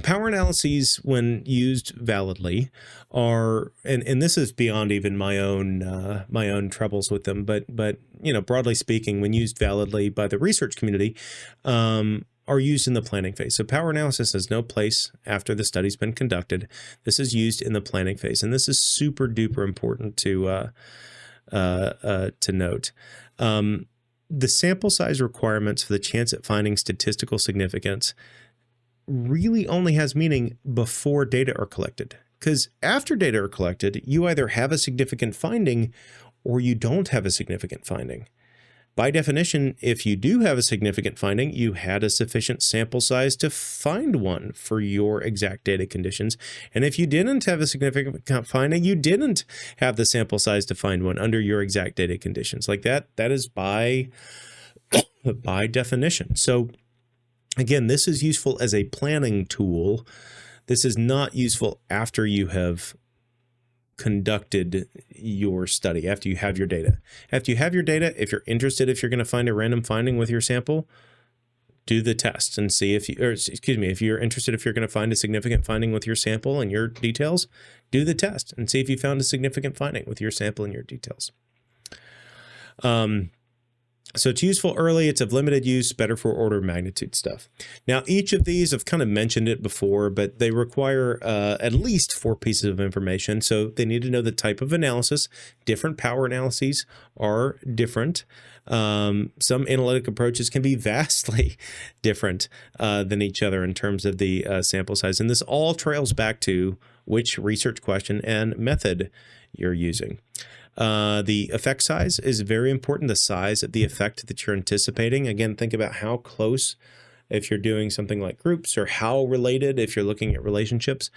Speaker 1: Power analyses, when used validly, are, and this is beyond even my own troubles with them, but broadly speaking, when used validly by the research community, are used in the planning phase. So power analysis has no place after the study's been conducted. This is used in the planning phase, and this is super duper important to note. The sample size requirements for the chance at finding statistical significance really only has meaning before data are collected. Because after data are collected, you either have a significant finding or you don't have a significant finding. By definition, if you do have a significant finding, you had a sufficient sample size to find one for your exact data conditions. And if you didn't have a significant finding, you didn't have the sample size to find one under your exact data conditions. Like that is by definition. So again, this is useful as a planning tool. This is not useful after you have conducted your study, after you have your data. After you have your data, if you're interested, if you're going to find a random finding with your sample, do the test and see if you're interested, if you're going to find a significant finding with your sample and your details, do the test and see if you found a significant finding with your sample and your details. So it's useful early, it's of limited use, better for order of magnitude stuff. Now, each of these, I've kind of mentioned it before, but they require at least 4 pieces of information. So they need to know the type of analysis. Different power analyses are different. Some analytic approaches can be vastly different than each other in terms of the sample size. And this all trails back to which research question and method you're using. The effect size is very important, the size of the effect that you're anticipating. Again, think about how close, if you're doing something like groups, or how related if you're looking at relationships.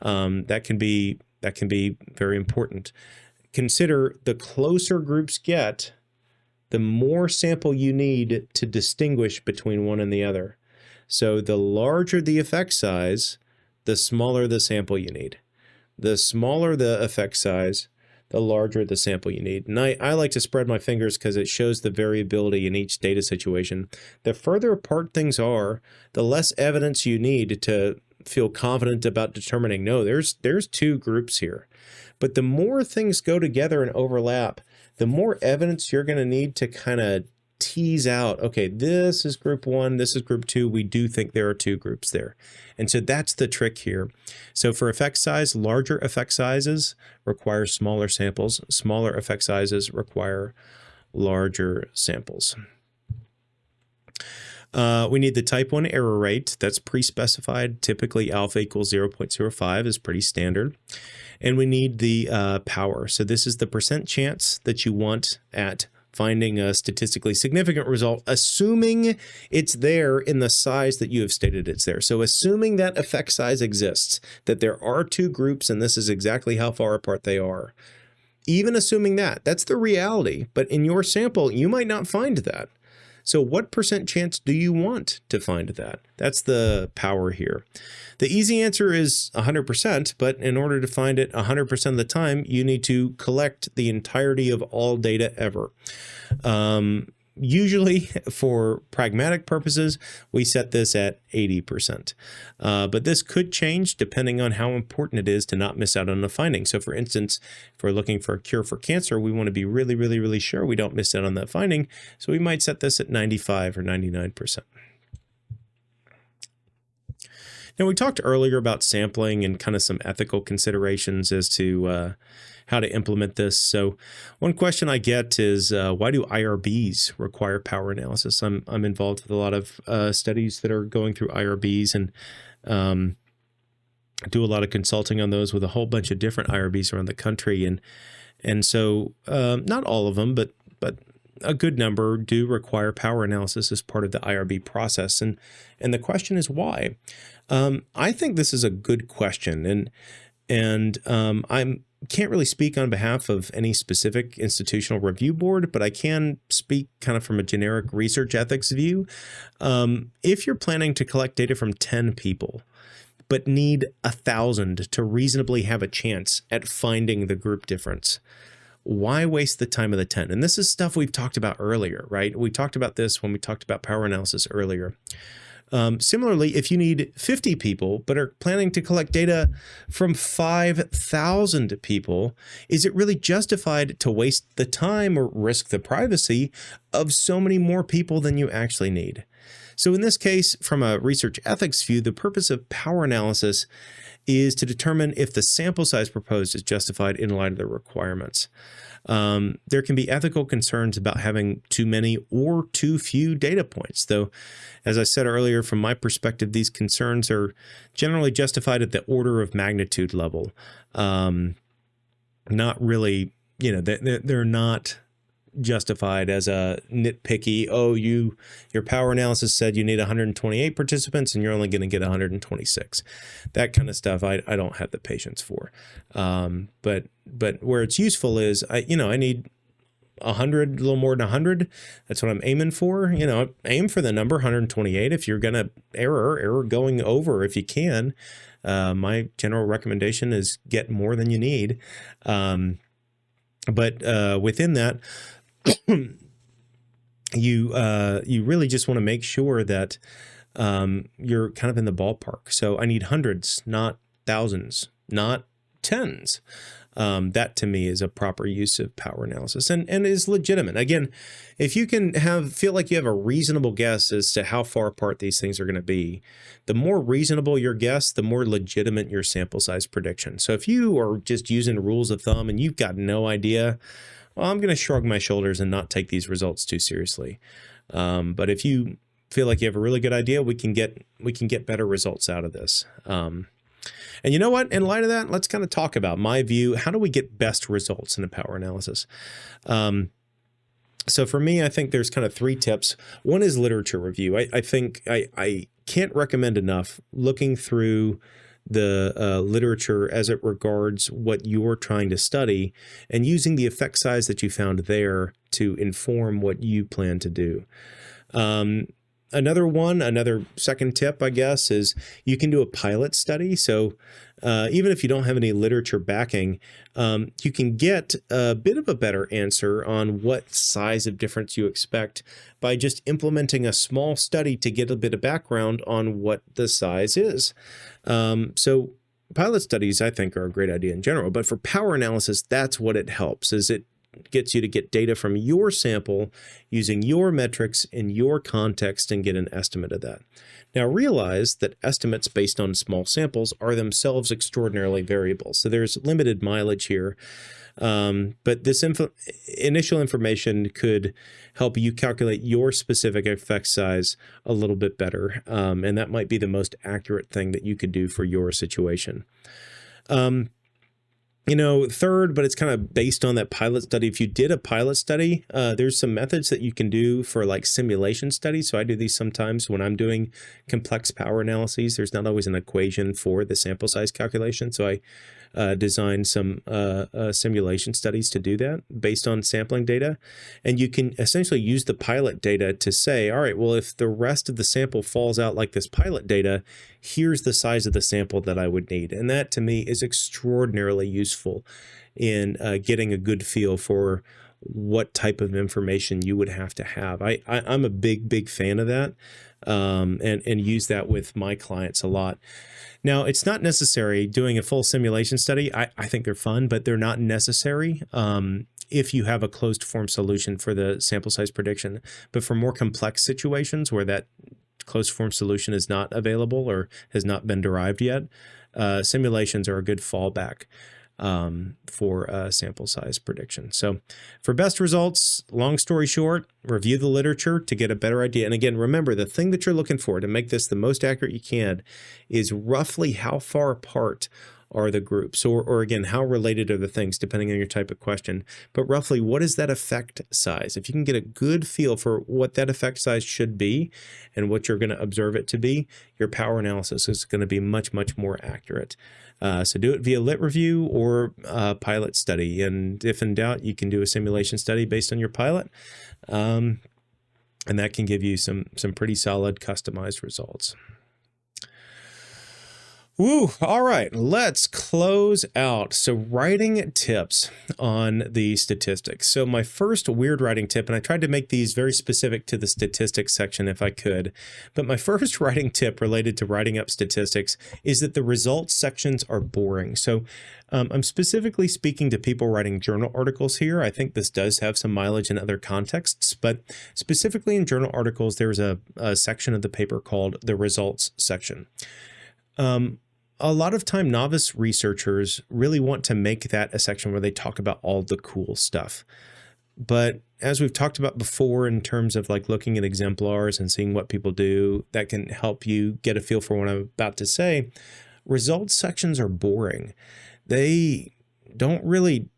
Speaker 1: That can be very important. Consider the closer groups get, the more sample you need to distinguish between one and the other. So the larger the effect size, the smaller the sample you need. The smaller the effect size, the larger the sample you need. And I like to spread my fingers because it shows the variability in each data situation. The further apart things are, the less evidence you need to feel confident about determining, no, there's 2 groups here. But the more things go together and overlap, the more evidence you're going to need to kind of tease out, okay, this is group 1, this is group 2. We do think there are 2 groups there. And so that's the trick here. So for effect size, larger effect sizes require smaller samples. Smaller effect sizes require larger samples. We need the type 1 error rate. That's pre-specified. Typically, alpha equals 0.05 is pretty standard. And we need the power. So this is the percent chance that you want at finding a statistically significant result, assuming it's there in the size that you have stated it's there. So assuming that effect size exists, that there are two groups and this is exactly how far apart they are. Even assuming that, that's the reality. But in your sample, you might not find that. So what percent chance do you want to find that? That's the power here. The easy answer is 100%, but in order to find it 100% of the time, you need to collect the entirety of all data ever. Usually for pragmatic purposes, we set this at 80%. But this could change depending on how important it is to not miss out on a finding. So for instance, if we're looking for a cure for cancer, we want to be really, really, really sure we don't miss out on that finding. So we might set this at 95 or 99%. Now, we talked earlier about sampling and kind of some ethical considerations as to how to implement this. So one question I get is, why do IRBs require power analysis? I'm involved with a lot of studies that are going through IRBs and do a lot of consulting on those with a whole bunch of different IRBs around the country. And so not all of them, but a good number do require power analysis as part of the IRB process. And the question is why? I think this is a good question, and I can't really speak on behalf of any specific institutional review board, but I can speak kind of from a generic research ethics view. If you're planning to collect data from 10 people, but need 1,000 to reasonably have a chance at finding the group difference, why waste the time of the 10? And this is stuff we've talked about earlier, right? We talked about this when we talked about power analysis earlier. Similarly, if you need 50 people but are planning to collect data from 5,000 people, is it really justified to waste the time or risk the privacy of so many more people than you actually need? So in this case, from a research ethics view, the purpose of power analysis is to determine if the sample size proposed is justified in light of the requirements. There can be ethical concerns about having too many or too few data points, though, as I said earlier, from my perspective, these concerns are generally justified at the order of magnitude level. Not really, they're not justified as a nitpicky, your power analysis said you need 128 participants and you're only going to get 126. That kind of stuff I don't have the patience for. But where it's useful is I need 100, a little more than 100. That's what I'm aiming for. Aim for the number 128. If you're going to error going over if you can. My general recommendation is get more than you need. But within that, you really just want to make sure that you're kind of in the ballpark. So I need hundreds, not thousands, not tens. That to me is a proper use of power analysis and is legitimate. Again, if you can feel like you have a reasonable guess as to how far apart these things are going to be, the more reasonable your guess, the more legitimate your sample size prediction. So if you are just using rules of thumb and you've got no idea, well, I'm going to shrug my shoulders and not take these results too seriously. But if you feel like you have a really good idea, we can get better results out of this. And you know what? In light of that, let's kind of talk about my view. How do we get best results in a power analysis? So for me, I think there's kind of 3 tips. One is literature review. I think I can't recommend enough looking through the literature as it regards what you're trying to study and using the effect size that you found there to inform what you plan to do. Another second tip, I guess, is you can do a pilot study. So even if you don't have any literature backing, you can get a bit of a better answer on what size of difference you expect by just implementing a small study to get a bit of background on what the size is. So pilot studies, I think, are a great idea in general. But for power analysis, that's what it helps, is it gets you to get data from your sample using your metrics in your context and get an estimate of that. Now realize that estimates based on small samples are themselves extraordinarily variable. So there's limited mileage here. But this initial information could help you calculate your specific effect size a little bit better. And that might be the most accurate thing that you could do for your situation. Third, but it's kind of based on that pilot study. If you did a pilot study, there's some methods that you can do for like simulation studies. So I do these sometimes when I'm doing complex power analyses. There's not always an equation for the sample size calculation. So I design some simulation studies to do that based on sampling data. And you can essentially use the pilot data to say, all right, well, if the rest of the sample falls out like this pilot data, here's the size of the sample that I would need. And that to me is extraordinarily useful in getting a good feel for what type of information you would have to have. I'm a big fan of that, and use that with my clients a lot. Now, it's not necessary doing a full simulation study. I think they're fun, but they're not necessary if you have a closed form solution for the sample size prediction. But for more complex situations where that closed form solution is not available or has not been derived yet, simulations are a good fallback for sample size prediction. So for best results, long story short, review the literature to get a better idea. And again, remember, the thing that you're looking for to make this the most accurate you can is roughly how far apart are the groups, or again, how related are the things, depending on your type of question. But roughly, what is that effect size? If you can get a good feel for what that effect size should be and what you're going to observe it to be, your power analysis is going to be much more accurate. So do it via lit review or pilot study. And if in doubt, you can do a simulation study based on your pilot. And that can give you some pretty solid customized results. Woo! All right, let's close out. So writing tips on the statistics. So my first weird writing tip, and I tried to make these very specific to the statistics section if I could, but my first writing tip related to writing up statistics is that the results sections are boring. So I'm specifically speaking to people writing journal articles here. I think this does have some mileage in other contexts, but specifically in journal articles, there's a section of the paper called the results section. A lot of time, novice researchers really want to make that a section where they talk about all the cool stuff. But as we've talked about before, in terms of like looking at exemplars and seeing what people do, that can help you get a feel for what I'm about to say. Results sections are boring. They don't really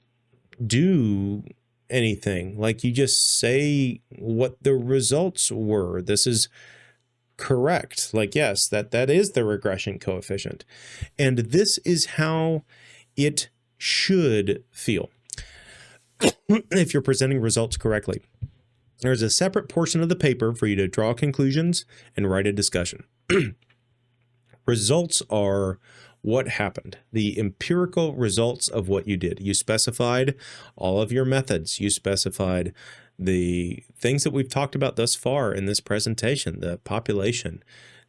Speaker 1: do anything. Like, you just say what the results were. This is correct. Like, yes, that is the regression coefficient. And this is how it should feel if you're presenting results correctly. There's a separate portion of the paper for you to draw conclusions and write a discussion. Results are what happened, the empirical results of what you did. You specified all of your methods. You specified the things that we've talked about thus far in this presentation, the population,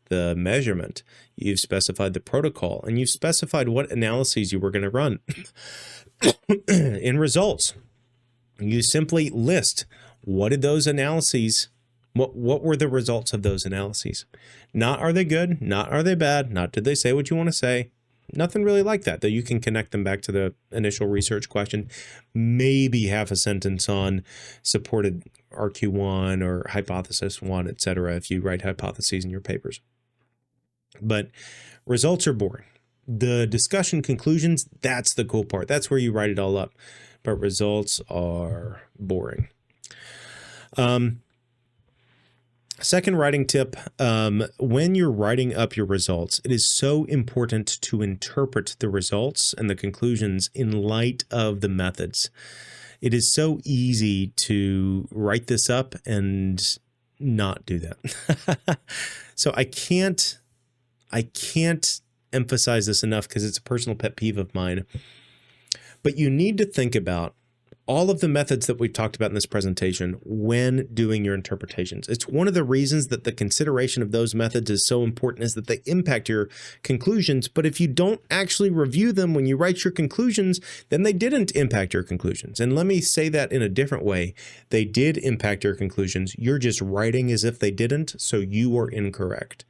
Speaker 1: the measurement. You've specified the protocol, and you've specified what analyses you were going to run. In results, you simply list what did those analyses, what were the results of those analyses. Not are they good, not are they bad, not did they say what you want to say. Nothing really like that, though you can connect them back to the initial research question. Maybe half a sentence on supported RQ1 or hypothesis 1, etc. if you write hypotheses in your papers. But results are boring. The discussion conclusions, that's the cool part. That's where you write it all up. But results are boring. Second writing tip, when you're writing up your results, it is so important to interpret the results and the conclusions in light of the methods. It is so easy to write this up and not do that. So I can't emphasize this enough because it's a personal pet peeve of mine. But you need to think about all of the methods that we've talked about in this presentation when doing your interpretations. It's one of the reasons that the consideration of those methods is so important, is that they impact your conclusions. But if you don't actually review them when you write your conclusions, then they didn't impact your conclusions. And let me say that in a different way. They did impact your conclusions. You're just writing as if they didn't, so you are incorrect.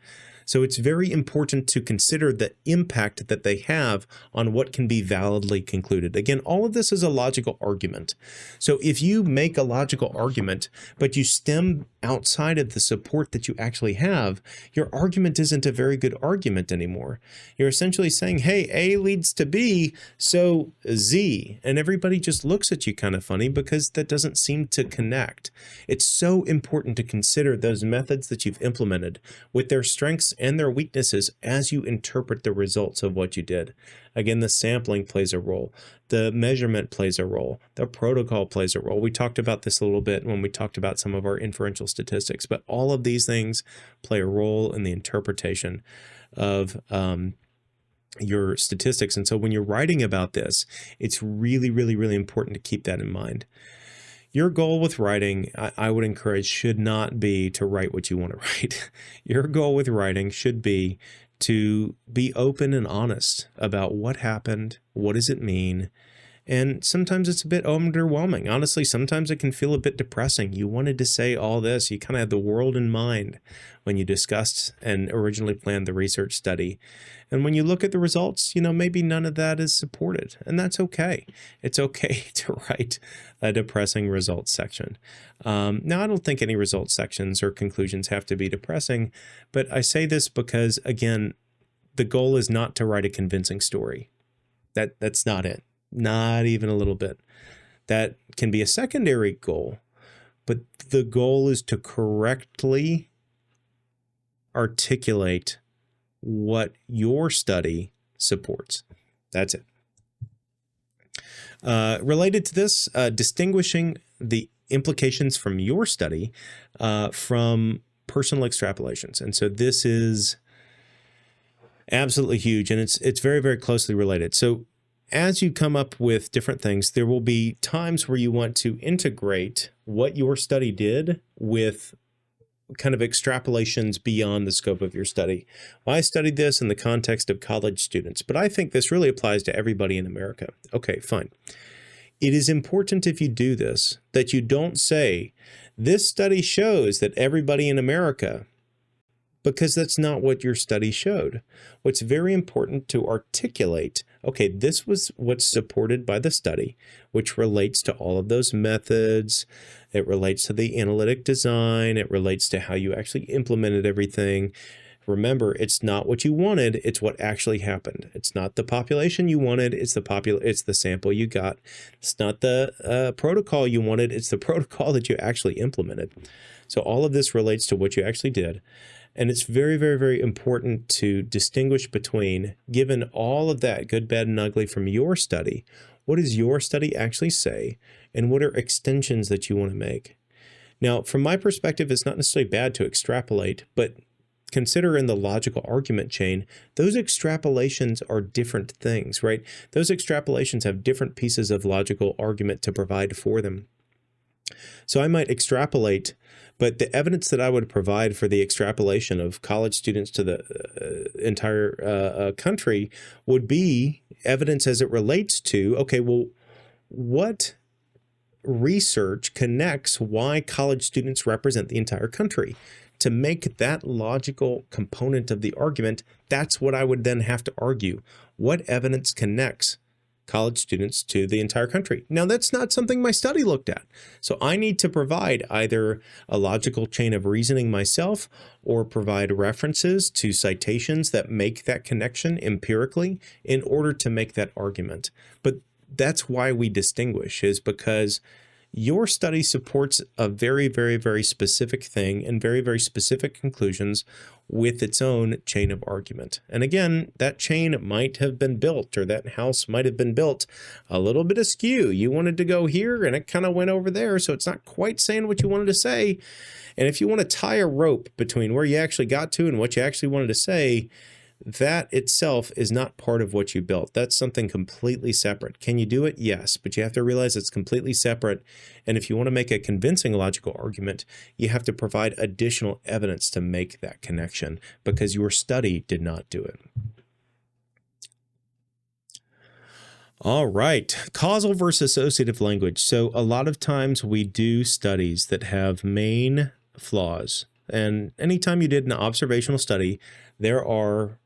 Speaker 1: So it's very important to consider the impact that they have on what can be validly concluded. Again, all of this is a logical argument. So if you make a logical argument, but you stem outside of the support that you actually have, your argument isn't a very good argument anymore. You're essentially saying, hey, A leads to B, so Z. And everybody just looks at you kind of funny because that doesn't seem to connect. It's so important to consider those methods that you've implemented with their strengths and their weaknesses as you interpret the results of what you did. Again, the sampling plays a role. The measurement plays a role. The protocol plays a role. We talked about this a little bit when we talked about some of our inferential statistics, but all of these things play a role in the interpretation of your statistics. And so when you're writing about this, it's really, really, really important to keep that in mind. Your goal with writing, I would encourage, should not be to write what you want to write. Your goal with writing should be to be open and honest about what happened, what does it mean, and sometimes it's a bit underwhelming. Honestly, sometimes it can feel a bit depressing. You wanted to say all this, you kind of had the world in mind when you discussed and originally planned the research study. And when you look at the results, maybe none of that is supported, and that's okay. It's okay to write a depressing results section. Now, I don't think any results sections or conclusions have to be depressing, but I say this because, again, the goal is not to write a convincing story. That's not it. Not even a little bit. That can be a secondary goal, but the goal is to correctly articulate what your study supports. That's it. Related to this, distinguishing the implications from your study from personal extrapolations. And so this is absolutely huge, and it's very, very closely related. So as you come up with different things, there will be times where you want to integrate what your study did with kind of extrapolations beyond the scope of your study. Well, I studied this in the context of college students, but I think this really applies to everybody in America. Okay, fine. It is important, if you do this, that you don't say, this study shows that everybody in America, because that's not what your study showed. What's very important to articulate, okay, this was what's supported by the study, which relates to all of those methods. It relates to the analytic design. It relates to how you actually implemented everything. Remember, it's not what you wanted, it's what actually happened. It's not the population you wanted, it's the sample you got. It's not the protocol you wanted, it's the protocol that you actually implemented. So all of this relates to what you actually did. And it's very, very, very important to distinguish between, given all of that good, bad, and ugly from your study, what does your study actually say, and what are extensions that you want to make? Now, from my perspective, it's not necessarily bad to extrapolate, but consider in the logical argument chain, those extrapolations are different things, right? Those extrapolations have different pieces of logical argument to provide for them. So I might extrapolate, but the evidence that I would provide for the extrapolation of college students to the entire country would be evidence as it relates to, okay, well, what research connects why college students represent the entire country? To make that logical component of the argument, that's what I would then have to argue. What evidence connects college students to the entire country? Now, that's not something my study looked at. So I need to provide either a logical chain of reasoning myself or provide references to citations that make that connection empirically in order to make that argument. But that's why we distinguish, is because your study supports a very, very, very specific thing and very, very specific conclusions with its own chain of argument. And again, that chain might have been built, or that house might have been built a little bit askew. You wanted to go here and it kind of went over there, so it's not quite saying what you wanted to say. And if you want to tie a rope between where you actually got to and what you actually wanted to say, that itself is not part of what you built. That's something completely separate. Can you do it? Yes, but you have to realize it's completely separate. And if you want to make a convincing logical argument, you have to provide additional evidence to make that connection because your study did not do it. All right, causal versus associative language. So a lot of times we do studies that have main flaws. And anytime you did an observational study, there are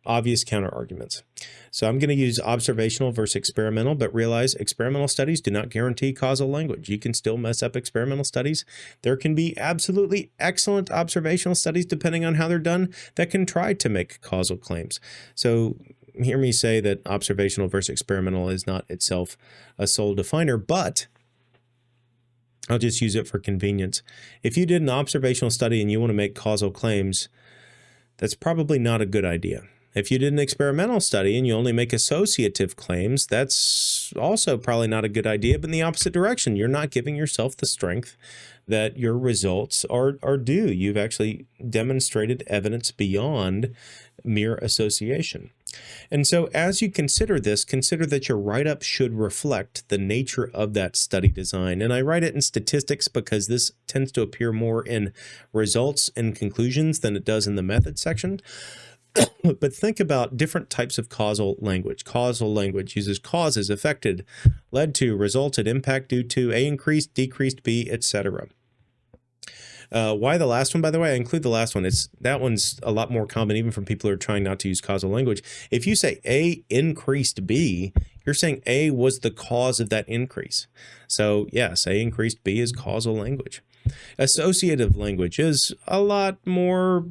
Speaker 1: obvious counterarguments. So I'm going to use observational versus experimental, but realize experimental studies do not guarantee causal language. You can still mess up experimental studies. There can be absolutely excellent observational studies, depending on how they're done, that can try to make causal claims. So hear me say that observational versus experimental is not itself a sole definer, but I'll just use it for convenience. If you did an observational study and you want to make causal claims, that's probably not a good idea. If you did an experimental study and you only make associative claims, that's also probably not a good idea, but in the opposite direction. You're not giving yourself the strength that your results are due. You've actually demonstrated evidence beyond mere association. And so as you consider this, consider that your write-up should reflect the nature of that study design. And I write it in statistics because this tends to appear more in results and conclusions than it does in the method section. But think about different types of causal language. Causal language uses causes, affected, led to, resulted, impact due to, A increased, decreased, B, etc. Why the last one, by the way? I include the last one. That one's a lot more common even from people who are trying not to use causal language. If you say A increased B, you're saying A was the cause of that increase. So yes, A increased B is causal language. Associative language is a lot more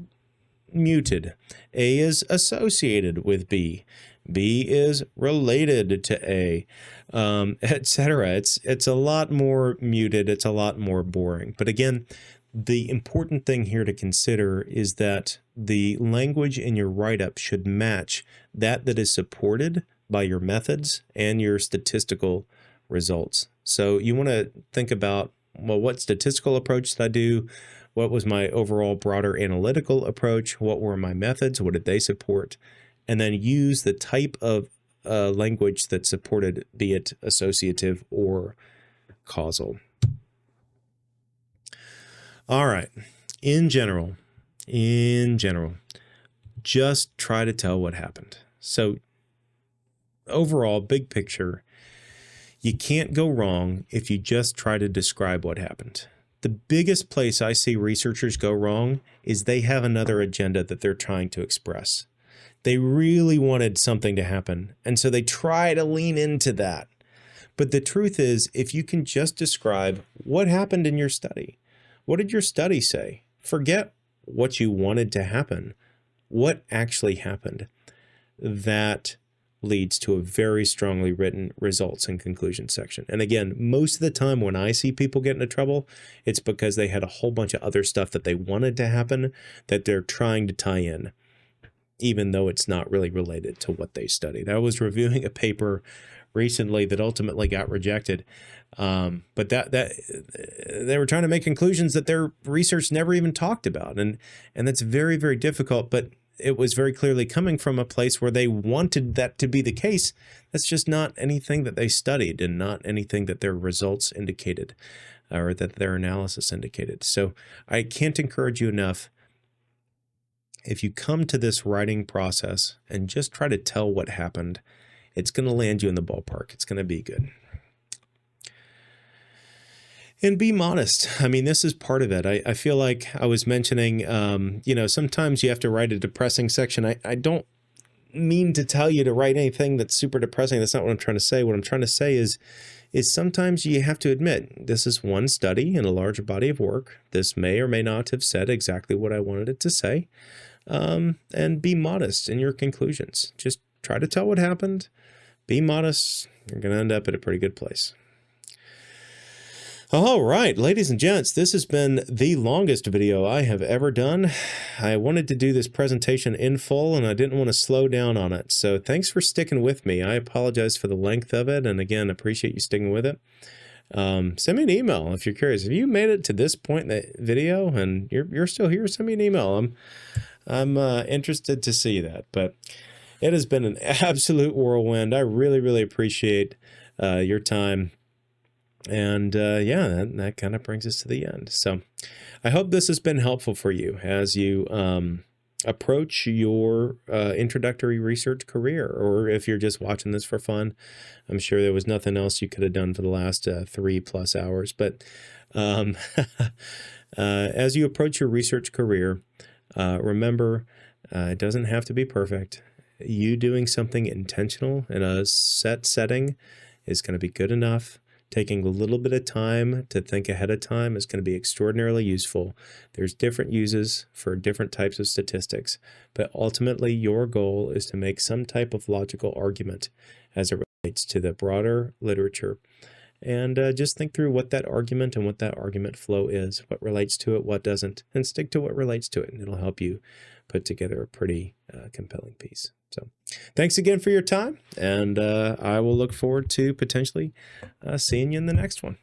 Speaker 1: muted. A is associated with B. B is related to A, etc. It's a lot more muted. It's a lot more boring. But again, the important thing here to consider is that the language in your write-up should match that is supported by your methods and your statistical results. So you want to think about, well, what statistical approach did I do? What was my overall broader analytical approach? What were my methods? What did they support? And then use the type of language that supported, be it associative or causal. All right. In general, just try to tell what happened. So overall, big picture, you can't go wrong if you just try to describe what happened. The biggest place I see researchers go wrong is they have another agenda that they're trying to express. They really wanted something to happen, and so they try to lean into that. But the truth is, if you can just describe what happened in your study, what did your study say? Forget what you wanted to happen. What actually happened? That leads to a very strongly written results and conclusion section. And again, most of the time when I see people get into trouble, it's because they had a whole bunch of other stuff that they wanted to happen that they're trying to tie in, even though it's not really related to what they studied. I was reviewing a paper recently that ultimately got rejected, but that they were trying to make conclusions that their research never even talked about, and that's very, very difficult. But it was very clearly coming from a place where they wanted that to be the case. That's just not anything that they studied and not anything that their results indicated or that their analysis indicated. So I can't encourage you enough. If you come to this writing process and just try to tell what happened, it's going to land you in the ballpark. It's going to be good. And be modest. I mean, this is part of it. I feel like I was mentioning, sometimes you have to write a depressing section. I don't mean to tell you to write anything that's super depressing. That's not what I'm trying to say. What I'm trying to say is sometimes you have to admit this is one study in a larger body of work. This may or may not have said exactly what I wanted it to say. And be modest in your conclusions. Just try to tell what happened. Be modest. You're going to end up at a pretty good place. All right, ladies and gents, this has been the longest video I have ever done. I wanted to do this presentation in full, and I didn't want to slow down on it. So thanks for sticking with me. I apologize for the length of it, and again, appreciate you sticking with it. Send me an email if you're curious. If you made it to this point in the video and you're still here, send me an email. I'm interested to see that, but it has been an absolute whirlwind. I really, really appreciate your time. And yeah, that kind of brings us to the end. So I hope this has been helpful for you as you approach your introductory research career, or if you're just watching this for fun. I'm sure there was nothing else you could have done for the last 3+ hours. But as you approach your research career, remember, it doesn't have to be perfect. You doing something intentional in a set setting is going to be good enough. Taking a little bit of time to think ahead of time is going to be extraordinarily useful. There's different uses for different types of statistics, but ultimately your goal is to make some type of logical argument as it relates to the broader literature. And just think through what that argument and what that argument flow is, what relates to it, what doesn't, and stick to what relates to it. And it'll help you put together a pretty compelling piece. So thanks again for your time. And I will look forward to potentially seeing you in the next one.